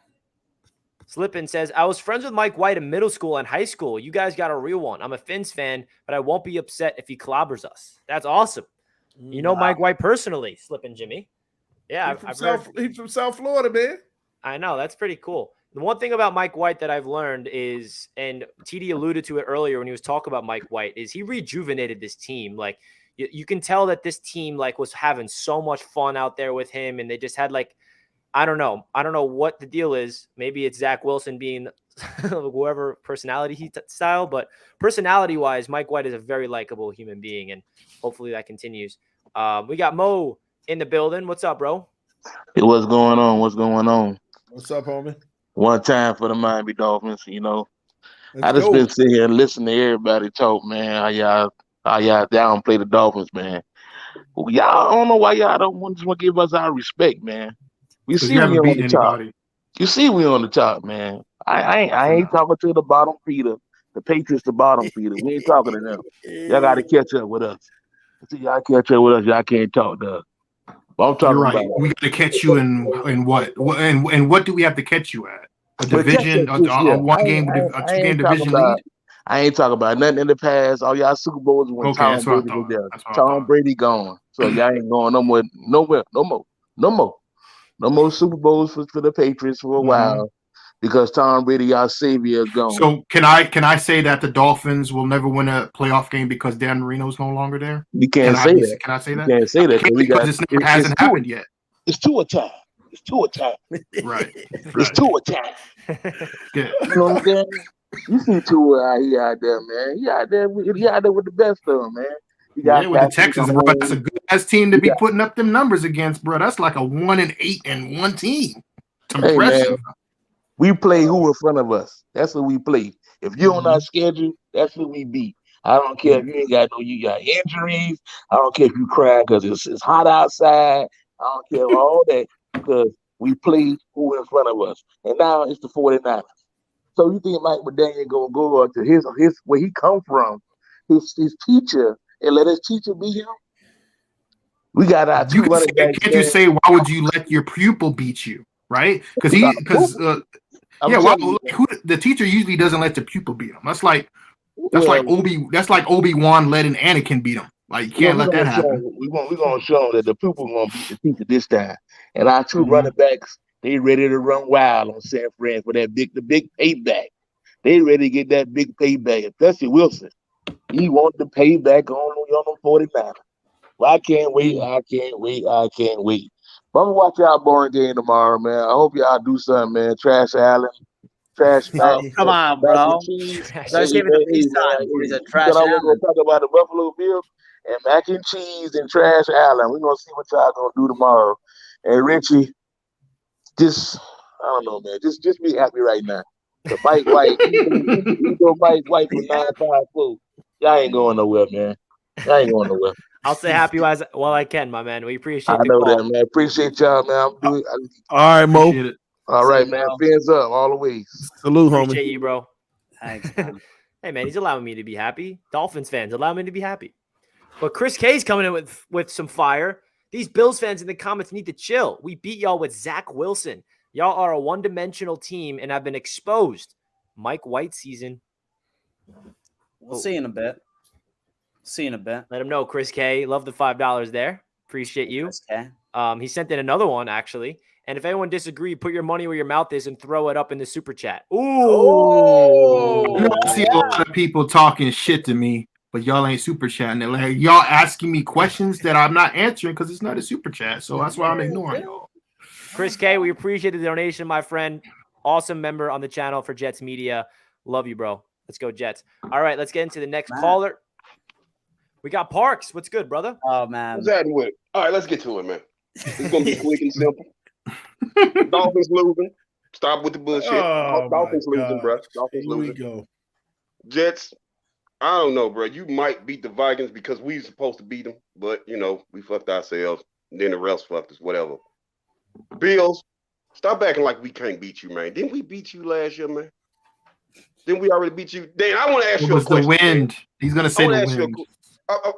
Slippin says, I was friends with Mike White in middle school and high school. You guys got a real one. I'm a Fins fan, but I won't be upset if he clobbers us. That's awesome. You know Mike White personally, Slippin' Jimmy. Yeah, he's from South Florida, man. I know. That's pretty cool. The one thing about Mike White that I've learned is, and TD alluded to it earlier when he was talking about Mike White, is he rejuvenated this team. Like, you can tell that this team was having so much fun out there with him, and they just had I don't know what the deal is. Maybe it's Zach Wilson being whoever personality style, but personality-wise, Mike White is a very likable human being, and hopefully that continues. We got Mo in the building. What's up, bro? Hey, what's going on? What's up, homie? One time for the Miami Dolphins, I just been sitting here and listening to everybody talk, man. How y'all downplay the Dolphins, man. Y'all, I don't know why y'all don't want to give us our respect, man. We see we on the top. You see we on the top, man. I ain't talking to the bottom feeder. The Patriots, the bottom feeder. We ain't talking to them. Y'all got to catch up with us. See, y'all catch up with us. Y'all can't talk to us. But I'm talking about. We got to catch you in what? And what do we have to catch you at? A division, a one-game, a two-game division lead? I ain't talking about nothing in the past. All y'all Super Bowls when Tom Brady was there. Tom Brady gone. So y'all ain't going nowhere. No more Super Bowls for the Patriots for a while because Tom Brady, our savior, is gone. So can I say that the Dolphins will never win a playoff game because Dan Marino's no longer there? You can't say that. Can I say that? You can't say that because this never hasn't happened yet. It's to a time. Right. It's to a time. Yeah. You know what I'm saying? You see Tua out there, man. He out there with the best of them, man. With the Texans, bro. That's a good ass team to be putting up them numbers against, bro. That's like a 1-8-1 team. It's impressive. Man, we play who in front of us. That's what we play. If you're on our schedule, that's who we beat. I don't care if you you got injuries. I don't care if you cry because it's hot outside. I don't care all that because we play who in front of us. And now it's the 49ers. So you think Mike McDaniel gonna go to his where he come from, his teacher, and let his teacher be him? We got our two running backs. Can't you say why would you let your pupil beat you, right? Because the teacher usually doesn't let the pupil beat him. That's like Obi-Wan letting Anakin beat him. Like, you can't let that happen. We're gonna show them that the people are gonna beat the teacher this time. And our two running backs, they ready to run wild on San Fran for the big payback. They ready to get that big payback, especially Wilson. He wants the payback on them 49. Well, I can't wait. But I'm gonna watch y'all boring game tomorrow, man. I hope y'all do something, man. Trash Allen. Trash Mac. Come on, bro. Let's give it the peace sign. He's a Trash Allen. We're gonna talk about the Buffalo Bills and mac and cheese and Trash Allen. We're gonna see what y'all gonna do tomorrow. And Richie, I don't know, man. Just be happy right now. The Mike White, you go Mike White for 954. Y'all ain't going nowhere, man. Y'all ain't going nowhere. I'll say happy while I can, my man. We appreciate I know that, man. Appreciate y'all, man. All right, Mo. All right, man. Fins up all the way. Salute, homie. Appreciate you, bro. Thanks, man. Hey, man, he's allowing me to be happy. Dolphins fans allow me to be happy. But Chris K's coming in with some fire. These Bills fans in the comments need to chill. We beat y'all with Zach Wilson. Y'all are a one-dimensional team and have been exposed. Mike White season. We'll see in a bit. Let him know, Chris K. Love the $5 there. Appreciate you. Chris K. He sent in another one, actually. And if anyone disagreed, put your money where your mouth is and throw it up in the super chat. Ooh. I see a lot of people talking shit to me, but y'all ain't super chatting. Like, y'all asking me questions that I'm not answering because it's not a super chat. So that's why I'm ignoring y'all. Chris K, we appreciate the donation, my friend. Awesome member on the channel for Jets Media. Love you, bro. Let's go, Jets. All right, let's get into the next caller. We got Parks. What's good, brother? Oh, man. What's happening with it? All right, let's get to it, man. It's going to be quick and simple. Dolphins losing. Stop with the bullshit. Dolphins losing, bro. Dolphins losing. Here we go. Jets, I don't know, bro. You might beat the Vikings because we were supposed to beat them, but, we fucked ourselves. And then the refs fucked us, whatever. Bills, stop acting like we can't beat you, man. Didn't we beat you last year, man? Didn't we already beat you? Dan, I want to ask you a question. The wind. Man. He's going to say the wind.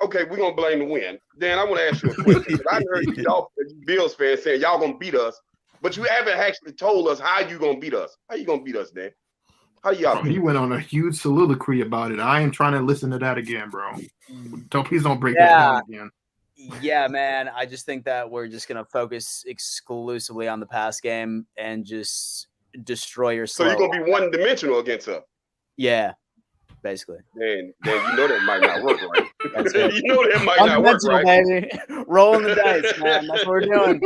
Okay, we're going to blame the wind. Dan, I want to ask you a question. I heard you Bills fans saying y'all going to beat us, but you haven't actually told us how you going to beat us. How you going to beat us, Dan? How y'all He went on a huge soliloquy about it. I ain't trying to listen to that again, bro. Please don't break that down again. Yeah, man. I just think that we're just going to focus exclusively on the pass game and just destroy your So you're going to be one-dimensional against us? Yeah, basically. Dan, you know that might not work, right? You know that might not work, right? Baby. Rolling the dice, man. That's what we're doing.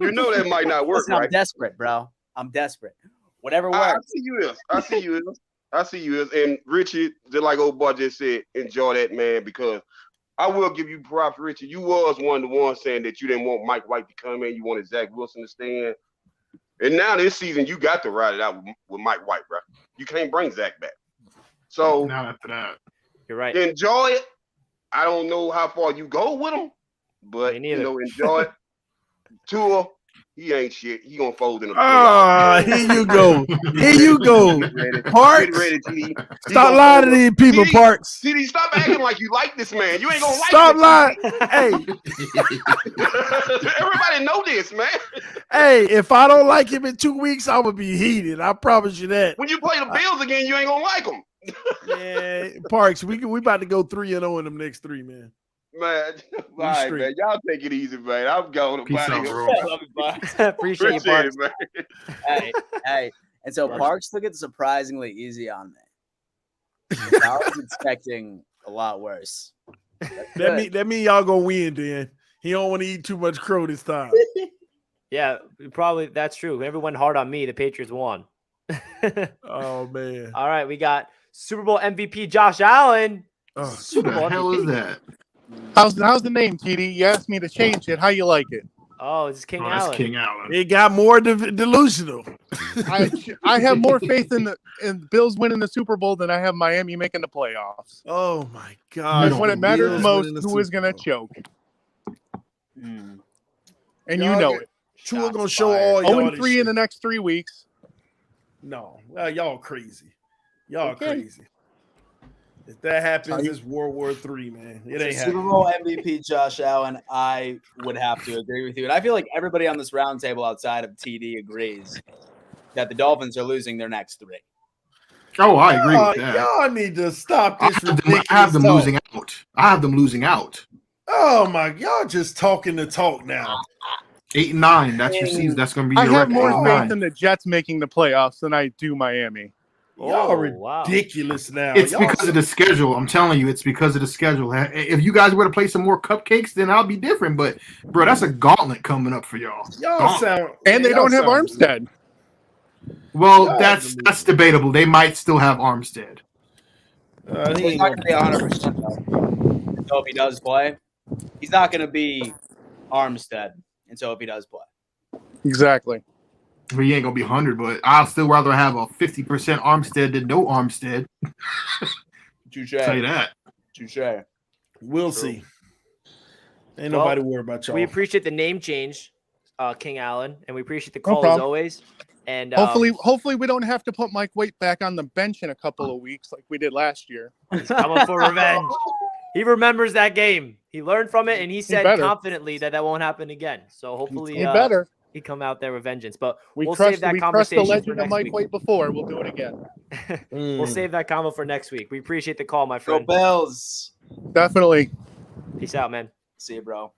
You know that might not work, right? I'm desperate, bro. I'm desperate. Whatever works. I see you is. And Richie, just like old boy just said, enjoy that, man, because I will give you props, Richie. You was one of the ones saying that you didn't want Mike White to come in. You wanted Zach Wilson to stay in. And now this season, you got to ride it out with Mike White, bro. You can't bring Zach back. So now after that, you're right. Enjoy it. I don't know how far you go with him, but enjoy it. Tua, he ain't shit. He gonna fold in a here you go. Here you go. Parks. Stop lying to these people, Parks. CD, stop acting like you like this man. You ain't gonna like Stop lying. Hey. Everybody know this, man. Hey, if I don't like him in 2 weeks, I'm gonna be heated. I promise you that. When you play the Bills again, you ain't gonna like them. Yeah, Parks, we about to go 3-0 in them next 3, man. Man, all right, man. Y'all take it easy, man. I'm going to Appreciate you, Parks. Man. Hey. And so Parks took it surprisingly easy on me. I was expecting a lot worse. That mean y'all gonna win, Dan. He don't want to eat too much crow this time. Yeah, probably that's true. Whoever went hard on me, the Patriots won. Oh man! All right, we got Super Bowl MVP Josh Allen. Super Bowl. What the hell is that? How's the name, TD? You asked me to change it. How you like it? Oh, it's King Allen. King Allen. It got more delusional. I have more faith in Bills winning the Super Bowl than I have Miami making the playoffs. Oh my God! When it matters most, who is going to choke? And you know it. Tua gonna show all y'all 0-3 in the next 3 weeks. No, y'all crazy. Y'all crazy. If that happens, it's World War III, man. It ain't Super Bowl MVP Josh Allen, I would have to agree with you. And I feel like everybody on this roundtable outside of TD agrees that the Dolphins are losing their next 3. Oh, I agree with that. Y'all need to stop this ridiculous I have them losing out. I have them losing out. Oh my, y'all just talking the talk now. 8-9. That's your season. That's going to be I your have record. more 8-9. faith in the Jets making the playoffs than I do Miami. Y'all wow. ridiculous now. It's Y'all because of the schedule. I'm telling you, it's because of the schedule. If you guys were to play some more cupcakes, then I'll be different. But, bro, that's a gauntlet coming up for y'all. sound, and they don't have sound Armstead. Well, that's debatable. They might still have Armstead. He's not going to be 100% though. So if he does play, he's not going to be Armstead. And so if he does play, Exactly. Well, he ain't gonna be 100, but I'll still rather have a 50% Armstead than no Armstead. Touche. Say that. Touche. We'll see. Ain't nobody worried about y'all. We appreciate the name change, King Allen, and we appreciate the call as problem. always. And hopefully we don't have to put Mike Waite back on the bench in a couple of weeks like we did last year. He's coming for revenge. He remembers that game. He learned from it, and he said confidently that won't happen again. So hopefully he come out there with vengeance. But we'll save that conversation the legend for next of Mike week. Waite before. We'll do it again. We'll save that combo for next week. We appreciate the call, my friend. Go Bills. Definitely. Peace out, man. See you, bro.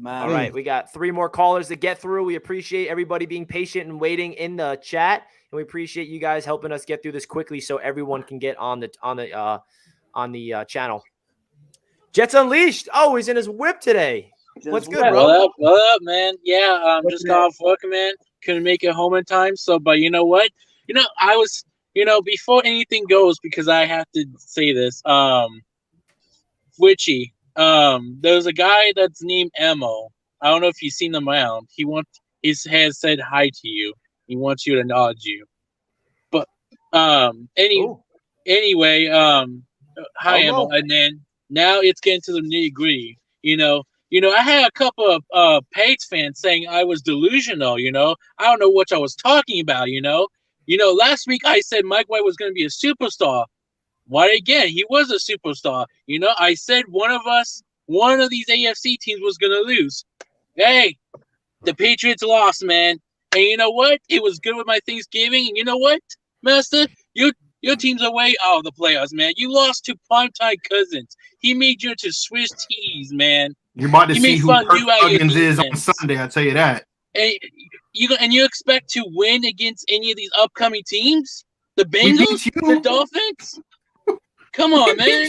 All right, we got 3 more callers to get through. We appreciate everybody being patient and waiting in the chat, and we appreciate you guys helping us get through this quickly so everyone can get on the channel. Jets Unleashed. Oh, he's in his whip today. What's good, bro? What up, man? Yeah, just got off work, man. Couldn't make it home in time. So, but you know what? I was, before anything goes, because I have to say this, Witchy. There's a guy that's named Emo. I don't know if you've seen him around. He has said hi to you. He wants you to nod you. But anyway, hi Emo. And then now it's getting to the nitty gritty. I had a couple of Patriots fans saying I was delusional. I don't know what I was talking about. Last week I said Mike White was going to be a superstar. Why again? He was a superstar. I said one of these AFC teams was going to lose. Hey, the Patriots lost, man. And you know what? It was good with my Thanksgiving. And you know what, Master? Your team's away out of the playoffs, man. You lost to primetime Cousins. He made you into Swiss cheese, man. You're about to see who Kirk Cousins is on Sunday. I'll tell you that. And you expect to win against any of these upcoming teams? The Bengals, the Dolphins. Come on, man.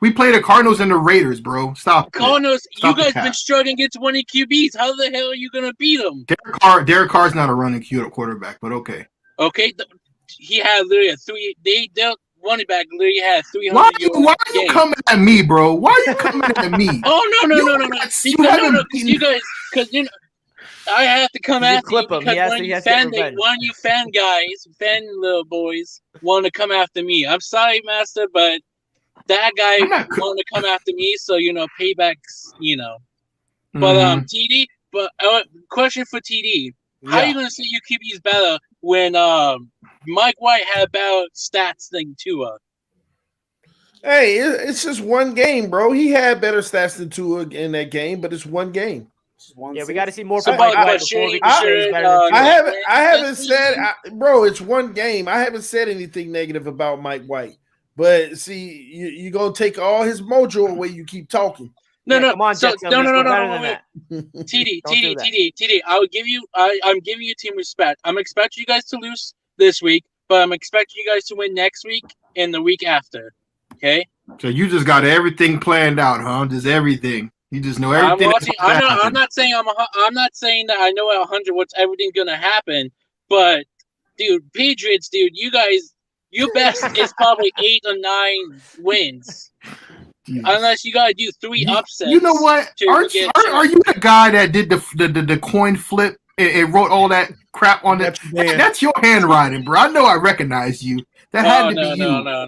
We play the Cardinals and the Raiders, bro. Stop. Cardinals, you guys been struggling against winning QBs. How the hell are you gonna beat them? Derek Carr's not a running quarterback, but okay. Okay, he had literally their running back literally had 300. Why are you coming at me, bro? Why are you coming at me? Oh no! Because I have to come after you because one of you fan little boys, want to come after me. I'm sorry, Master, but that guy wanted to come after me, so paybacks, But TD, question for TD: How are you gonna say your QB is better when Mike White had better stats than Tua? Hey, it's just one game, bro. He had better stats than Tua in that game, but it's one game. Yeah, we got to see more from Mike White before we can say he's better than Tua. I haven't said, bro. It's one game. I haven't said anything negative about Mike White, but see, you're gonna take all his mojo away. You keep talking. No. Come on, Jets. No. TD. I'm giving you team respect. I'm expecting you guys to lose this week, but I'm expecting you guys to win next week and the week after. Okay. So you just got everything planned out, huh? Just everything. You just know everything. I'm not saying that I know at 100 what's everything's gonna happen, but dude, Patriots, dude, you guys, your best is probably 8 or 9 wins. Unless you gotta do 3 upsets. You know what? Are you the guy that did the coin flip and wrote all that crap on that? That's your handwriting, bro. I know I recognize you. That had to be you. No.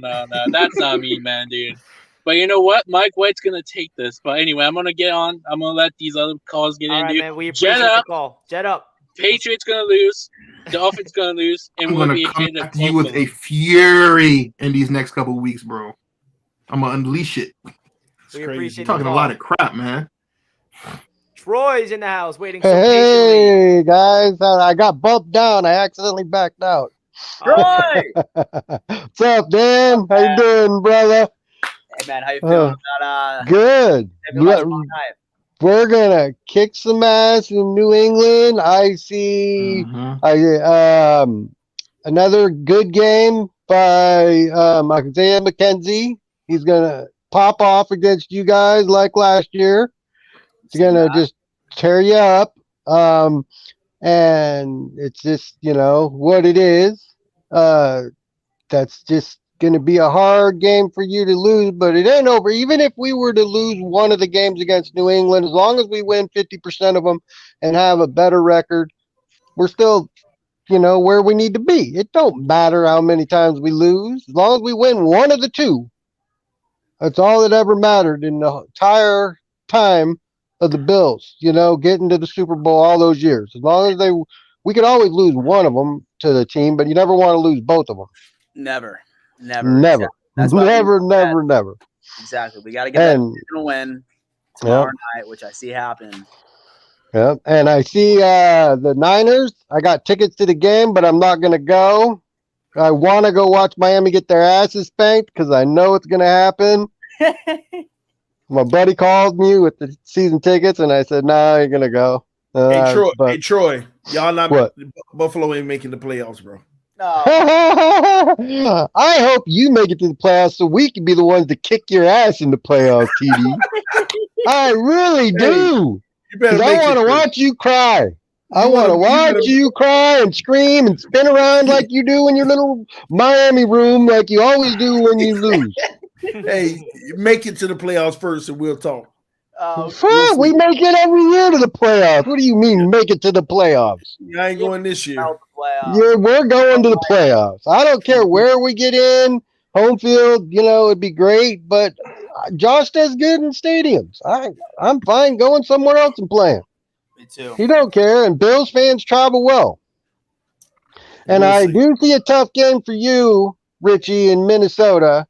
That's not me, man, dude. But you know what? Mike White's gonna take this. But anyway, I'm gonna get on. I'm gonna let these other calls get in. Right, man, we appreciate the call. Jet up. Patriots gonna lose. Dolphins gonna lose, and we'll be come at you with a fury in these next couple of weeks, bro. I'm gonna unleash it. We appreciate You're talking a lot of crap, man. Troy's in the house waiting. Hey guys, I got bumped down. I accidentally backed out. Troy, what's up, Dan? How you doing, brother? Hey man. How you feeling about Good. We're gonna kick some ass in New England. I see another good game by Isaiah McKenzie. He's gonna pop off against you guys like last year. He's gonna just tear you up. And it's just, what it is. That's just going to be a hard game for you to lose, but it ain't over. Even if we were to lose one of the games against New England, as long as we win 50% of them and have a better record, we're still, where we need to be. It don't matter how many times we lose. As long as we win one of the two, that's all that ever mattered in the entire time of the Bills, getting to the Super Bowl all those years. As long as we could always lose one of them to the team, but you never want to lose both of them. Never. Never. That's never. Exactly. We got to get that divisional win tomorrow night, which I see happen. Yep. And I see the Niners. I got tickets to the game, but I'm not going to go. I want to go watch Miami get their asses spanked because I know it's going to happen. My buddy called me with the season tickets, and I said, "Nah, I ain't going to go." Hey, Troy. Y'all not what? Buffalo ain't making the playoffs, bro. I hope you make it to the playoffs so we can be the ones to kick your ass in the playoffs, TD. I really do. Because I want to watch you cry. I want to watch you cry and scream and spin around like you do in your little Miami room like you always do when you lose. Hey, make it to the playoffs first and we'll talk. We make it every year to the playoffs. What do you mean make it to the playoffs? I ain't going this year. We're going to the playoffs. I don't care where we get in. Home field, it'd be great. But Josh does good in stadiums. I'm fine going somewhere else and playing. Me too. He don't care. And Bills fans travel well. And I do see a tough game for you, Richie, in Minnesota.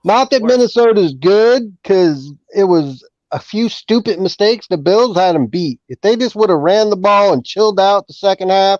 Not that Minnesota's good, because it was a few stupid mistakes. The Bills had them beat. If they just would have ran the ball and chilled out the second half,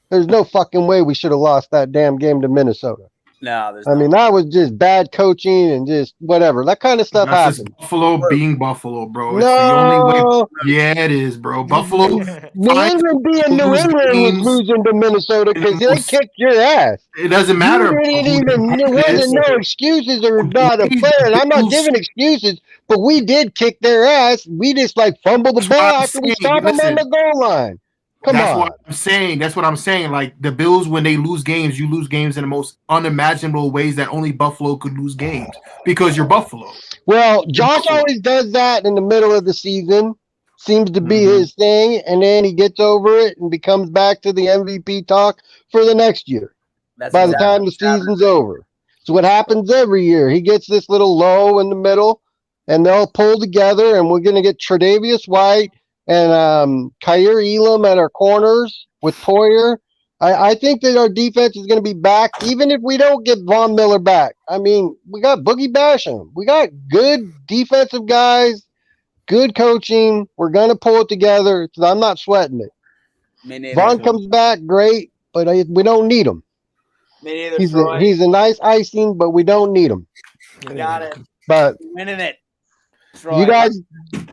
there's no fucking way we should have lost that damn game to Minnesota. No, I mean, that was just bad coaching and just whatever. That kind of stuff happens. Buffalo being Buffalo, bro. It's the only way. Yeah, it is, bro. Buffalo. New England being New England was losing to Minnesota because they kicked your ass. It doesn't matter. There wasn't no excuses or not a player. And I'm not giving excuses, but we did kick their ass. We just fumbled the ball after we stopped them on the goal line. That's what I'm saying. Like the Bills, when they lose games, you lose games in the most unimaginable ways that only Buffalo could lose games because you're Buffalo. Well, Josh always does that in the middle of the season. Seems to be his thing, and then he gets over it and becomes back to the MVP talk for the next year. By the time the season's over. So what happens every year? He gets this little low in the middle, and they'll pull together, and we're going to get Tre'Davious White and Kyer Elam at our corners with Poyer. I think that our defense is going to be back, even if we don't get Von Miller back. I mean, we got Boogie Basham. We got good defensive guys, good coaching. We're going to pull it together. So I'm not sweating it. Von comes back, great, but we don't need him. Me neither, he's a nice icing, but we don't need him. Got it. But winning it.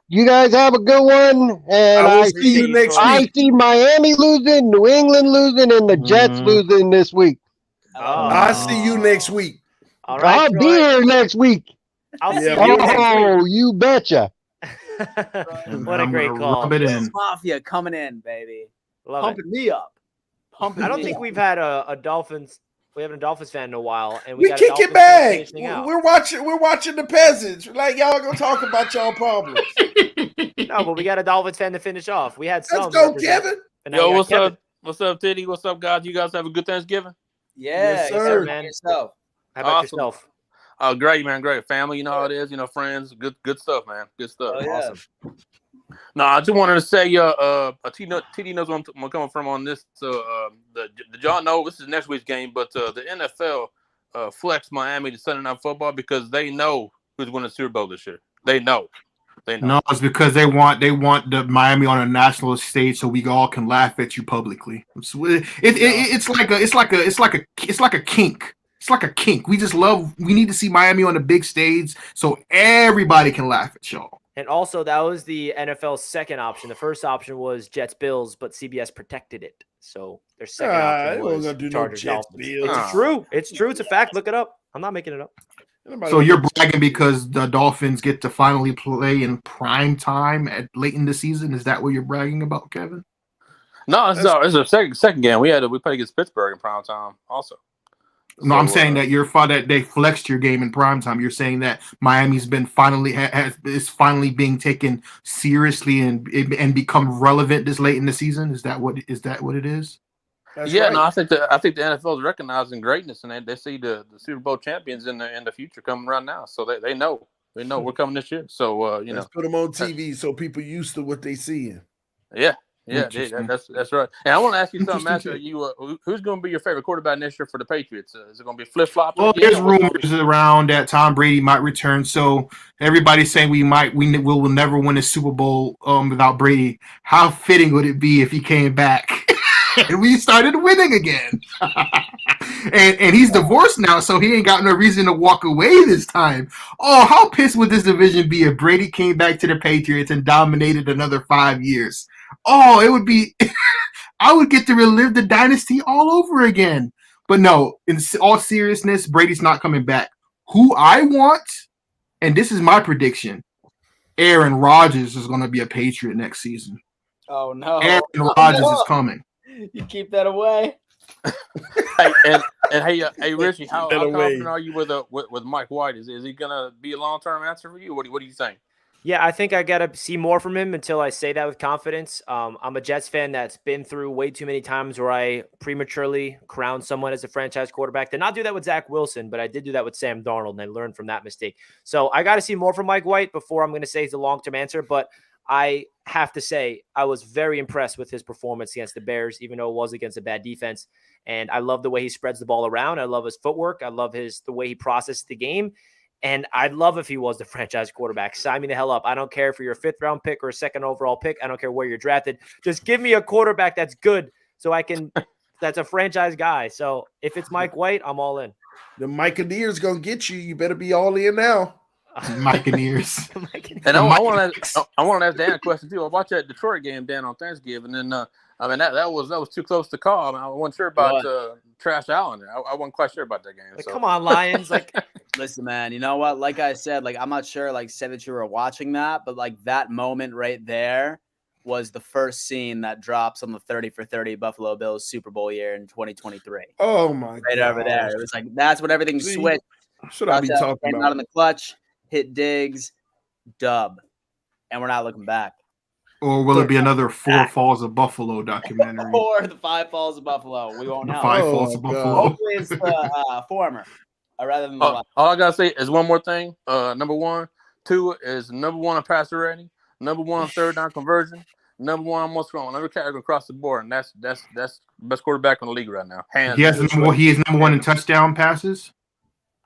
You guys have a good one, and I see you next week. I see Miami losing, New England losing, and the Jets losing this week. I see you next week. All right, I'll be here next week. I'll see you next week. You betcha. What a great call. Bills Mafia coming in, baby. Pumping me up. I don't think we've had a Dolphins. We haven't a Dolphins fan in a while, and we got kick it back. We're watching the peasants. Like y'all gonna talk about y'all problems. No, but we got a Dolphins fan to finish off. We had some. Let's go, Kevin. Yo, what's up? What's up, Titty? What's up, guys? You guys have a good Thanksgiving? Yeah, yes, sir, man. Yourself. How about yourself? Oh, great, man. Great. Family, you know how it is. friends. Good stuff, man. Good stuff. Oh, yeah. Awesome. No, I just wanted to say, TD knows where I'm coming from on this. So, did y'all know this is next week's game? But the NFL flexed Miami to Sunday Night Football because they know who's winning the Super Bowl this year. They know. No, it's because they want the Miami on a national stage so we all can laugh at you publicly. It's like a kink. It's like a kink. We need to see Miami on the big stage so everybody can laugh at y'all. And also, that was the NFL's second option. The first option was Jets Bills, but CBS protected it. So their second option was Chargers Dolphins. It's true. It's true. It's a fact. Look it up. I'm not making it up. So you're bragging because the Dolphins get to finally play in prime time at late in the season? Is that what you're bragging about, Kevin? No, it's a second game. We played against Pittsburgh in prime time also. No, I'm saying that that they flexed your game in prime time. You're saying that Miami's been is finally being taken seriously and become relevant this late in the season. Is that what it is? That's right. No, I think the NFL is recognizing greatness, and they see the Super Bowl champions in the future coming right now. So they know we're coming this year. So let's put them on TV so people used to what they seeing. Yeah, that's right. And I want to ask you something, Master. Who's going to be your favorite quarterback next year for the Patriots? Is it going to be flip flop? Well, there's rumors around that Tom Brady might return. So everybody's saying we will never win a Super Bowl without Brady. How fitting would it be if he came back? And we started winning again. and he's divorced now, so he ain't got no reason to walk away this time. Oh, how pissed would this division be if Brady came back to the Patriots and dominated another 5 years? Oh, it would be – I would get to relive the dynasty all over again. But no, in all seriousness, Brady's not coming back. Who I want, and this is my prediction, Aaron Rodgers is going to be a Patriot next season. Oh, no. Aaron Rodgers is coming. You keep that away. Hey, Richie, how confident are you with Mike White? Is he gonna be a long-term answer for you? What do you think? Yeah, I think I gotta see more from him until I say that with confidence. I'm a Jets fan that's been through way too many times where I prematurely crowned someone as a franchise quarterback. Did not do that with Zach Wilson, but I did do that with Sam Darnold, and I learned from that mistake. So I got to see more from Mike White before I'm going to say he's a long-term answer, but I have to say I was very impressed with his performance against the Bears, even though it was against a bad defense. And I love the way he spreads the ball around. I love his footwork. I love the way he processed the game. And I'd love if he was the franchise quarterback. Sign me the hell up. I don't care if you're a 5th round pick or a 2nd overall pick. I don't care where you're drafted. Just give me a quarterback that's good so I can – that's a franchise guy. So if it's Mike White, I'm all in. The Mikeaneers going to get you. You better be all in now. Mikeaneers. And I want to ask Dan a question too. I watched that Detroit game, Dan, on Thanksgiving, and that was too close to call. I wasn't sure about Trash Allen. I wasn't quite sure about that game. Come on, Lions! Listen, man. You know what? Like I said, I'm not sure. Say that you were watching that, but that moment right there was the first scene that drops on the 30 for 30 Buffalo Bills Super Bowl year in 2023. Oh my! Right over there. It was that's when everything switched. Should I be talking about? Out in the clutch. Hit Diggs, dub, and we're not looking back. Or will it be another 4 Falls of Buffalo documentary? Or the 5 Falls of Buffalo. We won't know. 5 Falls of Buffalo. Hopefully it's the former, rather than the one. All I gotta say is one more thing. Number 1, 2 is number 1 on passer rating, number 1 on 3rd down conversion, number 1 on most thrown, every category across the board, and that's the best quarterback in the league right now. He is number 1 in touchdown passes.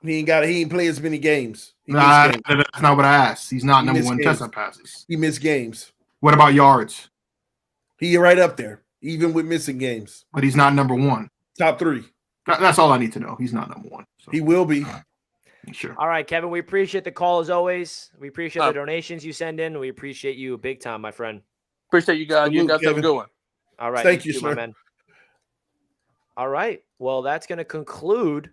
He ain't played as many games. That's not what I asked. He's not number 1 in touchdown passes. He missed games. What about yards? He right up there, even with missing games. But he's not number 1. Top 3. That's all I need to know. He's not number 1. So. He will be. Sure. All right, Kevin, we appreciate the call as always. We appreciate the donations you send in. We appreciate you big time, my friend. Appreciate you guys. You guys have a good one. All right. Thank you, sir. My man. All right. Well, that's going to conclude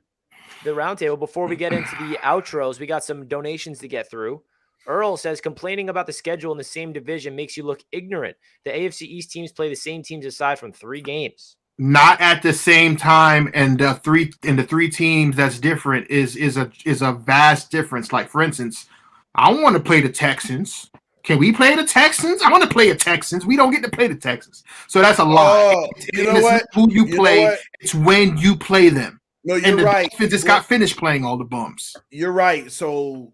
the roundtable. Before we get into the outros, we got some donations to get through. Earl says complaining about the schedule in the same division makes you look ignorant. The AFC East teams play the same teams aside from 3 games. Not at the same time, and the three teams that's different is a vast difference. Like for instance, I want to play the Texans. Can we play the Texans? I want to play the Texans. We don't get to play the Texans, so that's a lie. You know what? Who you play? It's when you play them. No, you're right. Just got finished playing all the bums. You're right. So,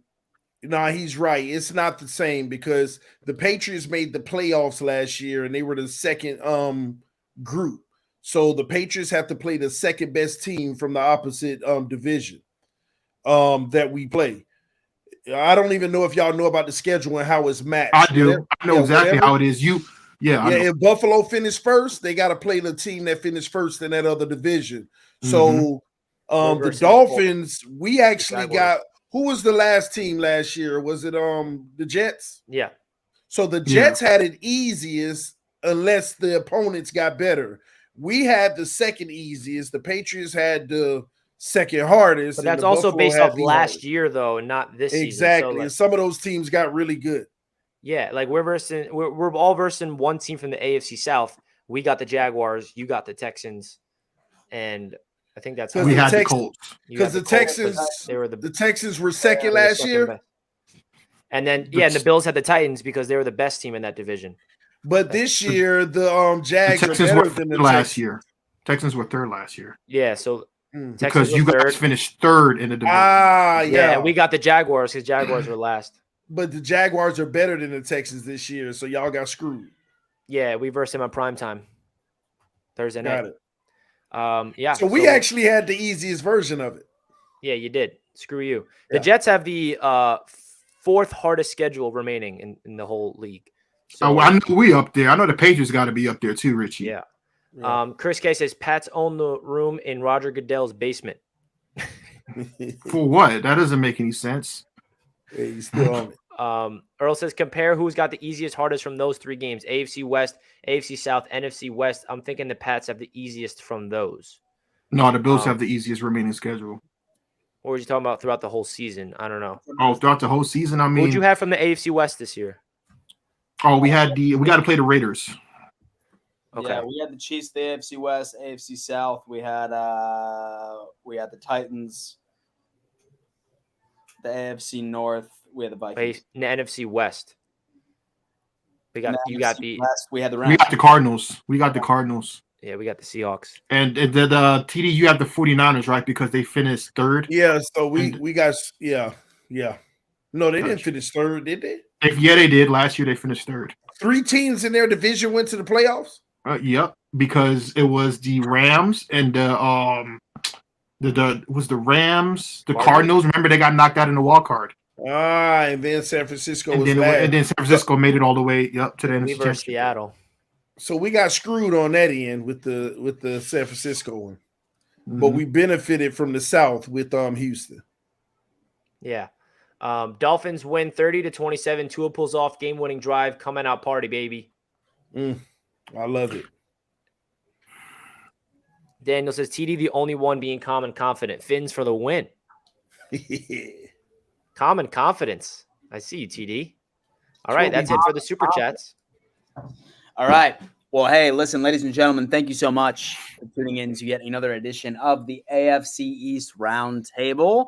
he's right. It's not the same because the Patriots made the playoffs last year and they were the second group. So the Patriots have to play the second best team from the opposite division that we play. I don't even know if y'all know about the schedule and how it's matched. I do. I know exactly how it is. If Buffalo finished first, they got to play the team that finished first in that other division. So We're The versus Dolphins, we actually Jaguars. got who was the last team last year? Was it the Jets? Yeah. So the Jets had it easiest unless the opponents got better. We had the second easiest. The Patriots had the second hardest. But and that's the also Buffalo based had off the last hardest. year, though, and not this season. Exactly. So, And some of those teams got really good. Yeah, like we're all versed in one team from the AFC South. We got the Jaguars, you got the Texans, and I think that's we had the Colts. Because the Texans, they were the Texans were second they were last second year. best. And then and the Bills had the Titans because they were the best team in that division. But this year, the Jags The Texans are were better than the last Texans. year. Texans were third last year. Yeah, so because you guys finished third in the division. Yeah, and we got the Jaguars because Jaguars were last. But the Jaguars are better than the Texans this year, so y'all got screwed. Yeah, we versed them on primetime Thursday night. Got it. Yeah. So we actually had the easiest version of it. Yeah, you did. Screw you. The Jets have the fourth hardest schedule remaining in the whole league. So, I know we up there. I know the Patriots got to be up there too, Richie. Yeah. Chris K says Pats own the room in Roger Goodell's basement. For what? That doesn't make any sense. Yeah, he's still on it. Earl says compare who's got the easiest, hardest from those three games: AFC West, AFC South, NFC West. I'm thinking the Pats have the easiest from those. No, the Bills have the easiest remaining schedule. What were you talking about throughout the whole season? I don't know. Oh, throughout the whole season, I mean, What would you have from the AFC West this year? Oh, we got to play the Raiders. Okay. Yeah, we had the Chiefs, the AFC West, AFC South. We had the Titans, the AFC North. We had the Vikings. In the NFC West. We got West, we had the Rams. We got the Cardinals. Yeah, we got the Seahawks. And the TD, you have the 49ers, right? Because they finished third. Yeah, so we got yeah. No, they didn't finish third, did they? Yeah, they did. Last year they finished third. 3 teams in their division went to the playoffs? Yep, because it was the Rams and the Rams, the Cardinals. Remember, they got knocked out in the wild card. And then San Francisco and then San Francisco made it all the way to the NFC Championship. Seattle. So we got screwed on that end with the San Francisco one, but we benefited from the South with Houston. Yeah, Dolphins win 30-27. Tua pulls off game-winning drive, coming out party, baby. I love it. Daniel says TD the only one being calm and confident. Fins for the win. Calm and confidence. I see you, TD. All right, that's it for the super chats. All right. Well, hey, listen, ladies and gentlemen, thank you so much for tuning in to yet another edition of the AFC East Roundtable.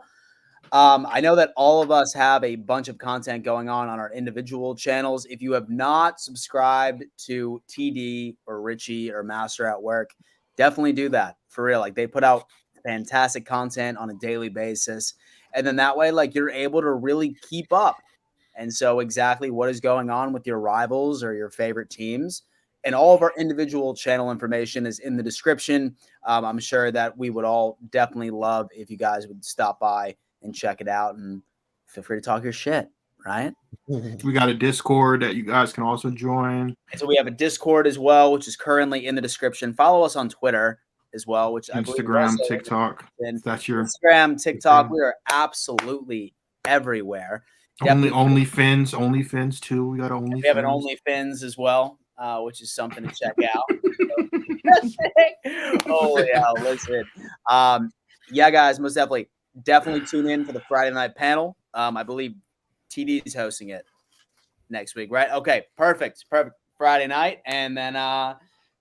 I know that all of us have a bunch of content going on our individual channels. If you have not subscribed to TD or Richie or Master at Work, definitely do that for real. Like, they put out fantastic content on a daily basis. And then that way, like, you're able to really keep up. And so exactly what is going on with your rivals or your favorite teams. And all of our individual channel information is in the description. I'm sure that we would all definitely love if you guys would stop by and check it out and feel free to talk your shit, right? We got a Discord that you guys can also join. And so we have a Discord as well, which is currently in the description. Follow us on Twitter as well, which Instagram, TikTok. That's your Instagram, TikTok. We are absolutely everywhere. OnlyFins too. We got OnlyFins. We have an OnlyFins as well, which is something to check out. Oh yeah, listen. Yeah, guys, most definitely tune in for the Friday night panel. I believe TD is hosting it next week, right? Okay, perfect Friday night. And then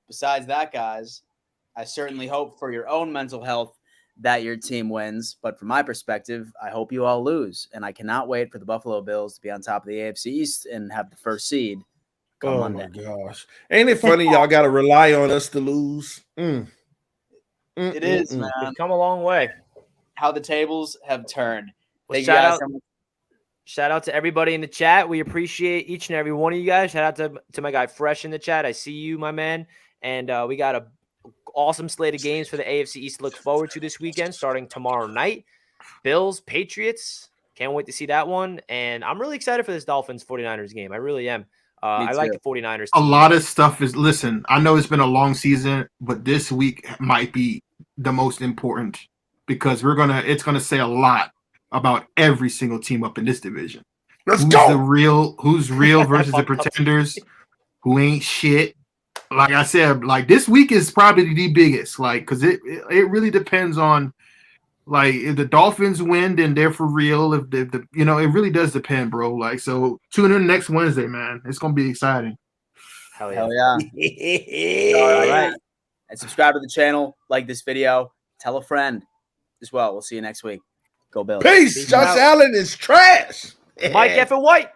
besides that, guys, I certainly hope for your own mental health that your team wins. But from my perspective, I hope you all lose. And I cannot wait for the Buffalo Bills to be on top of the AFC East and have the first seed come Monday. My gosh. Ain't it funny y'all got to rely on us to lose? It is, man. We've come a long way. How the tables have turned. Well, shout out to everybody in the chat. We appreciate each and every one of you guys. Shout out to my guy Fresh in the chat. I see you, my man. And we got a awesome slate of games for the AFC East to look forward to this weekend, starting tomorrow night. Bills, Patriots. Can't wait to see that one. And I'm really excited for this Dolphins 49ers game. I really am. I like the 49ers. A lot of stuff is, listen, I know it's been a long season, but this week might be the most important because it's gonna say a lot about every single team up in this division. Let's go. Who's real versus the pretenders who ain't shit. Like I said, like this week is probably the biggest, like, because it really depends on, like, if the Dolphins win, then they're for real. If the it really does depend, bro. Like, so tune in next Wednesday, man. It's gonna be exciting. Hell yeah. All right. And subscribe to the channel, like this video, tell a friend as well. We'll see you next week. Go Bills. Peace. Josh Allen is trash. Mike F. and White.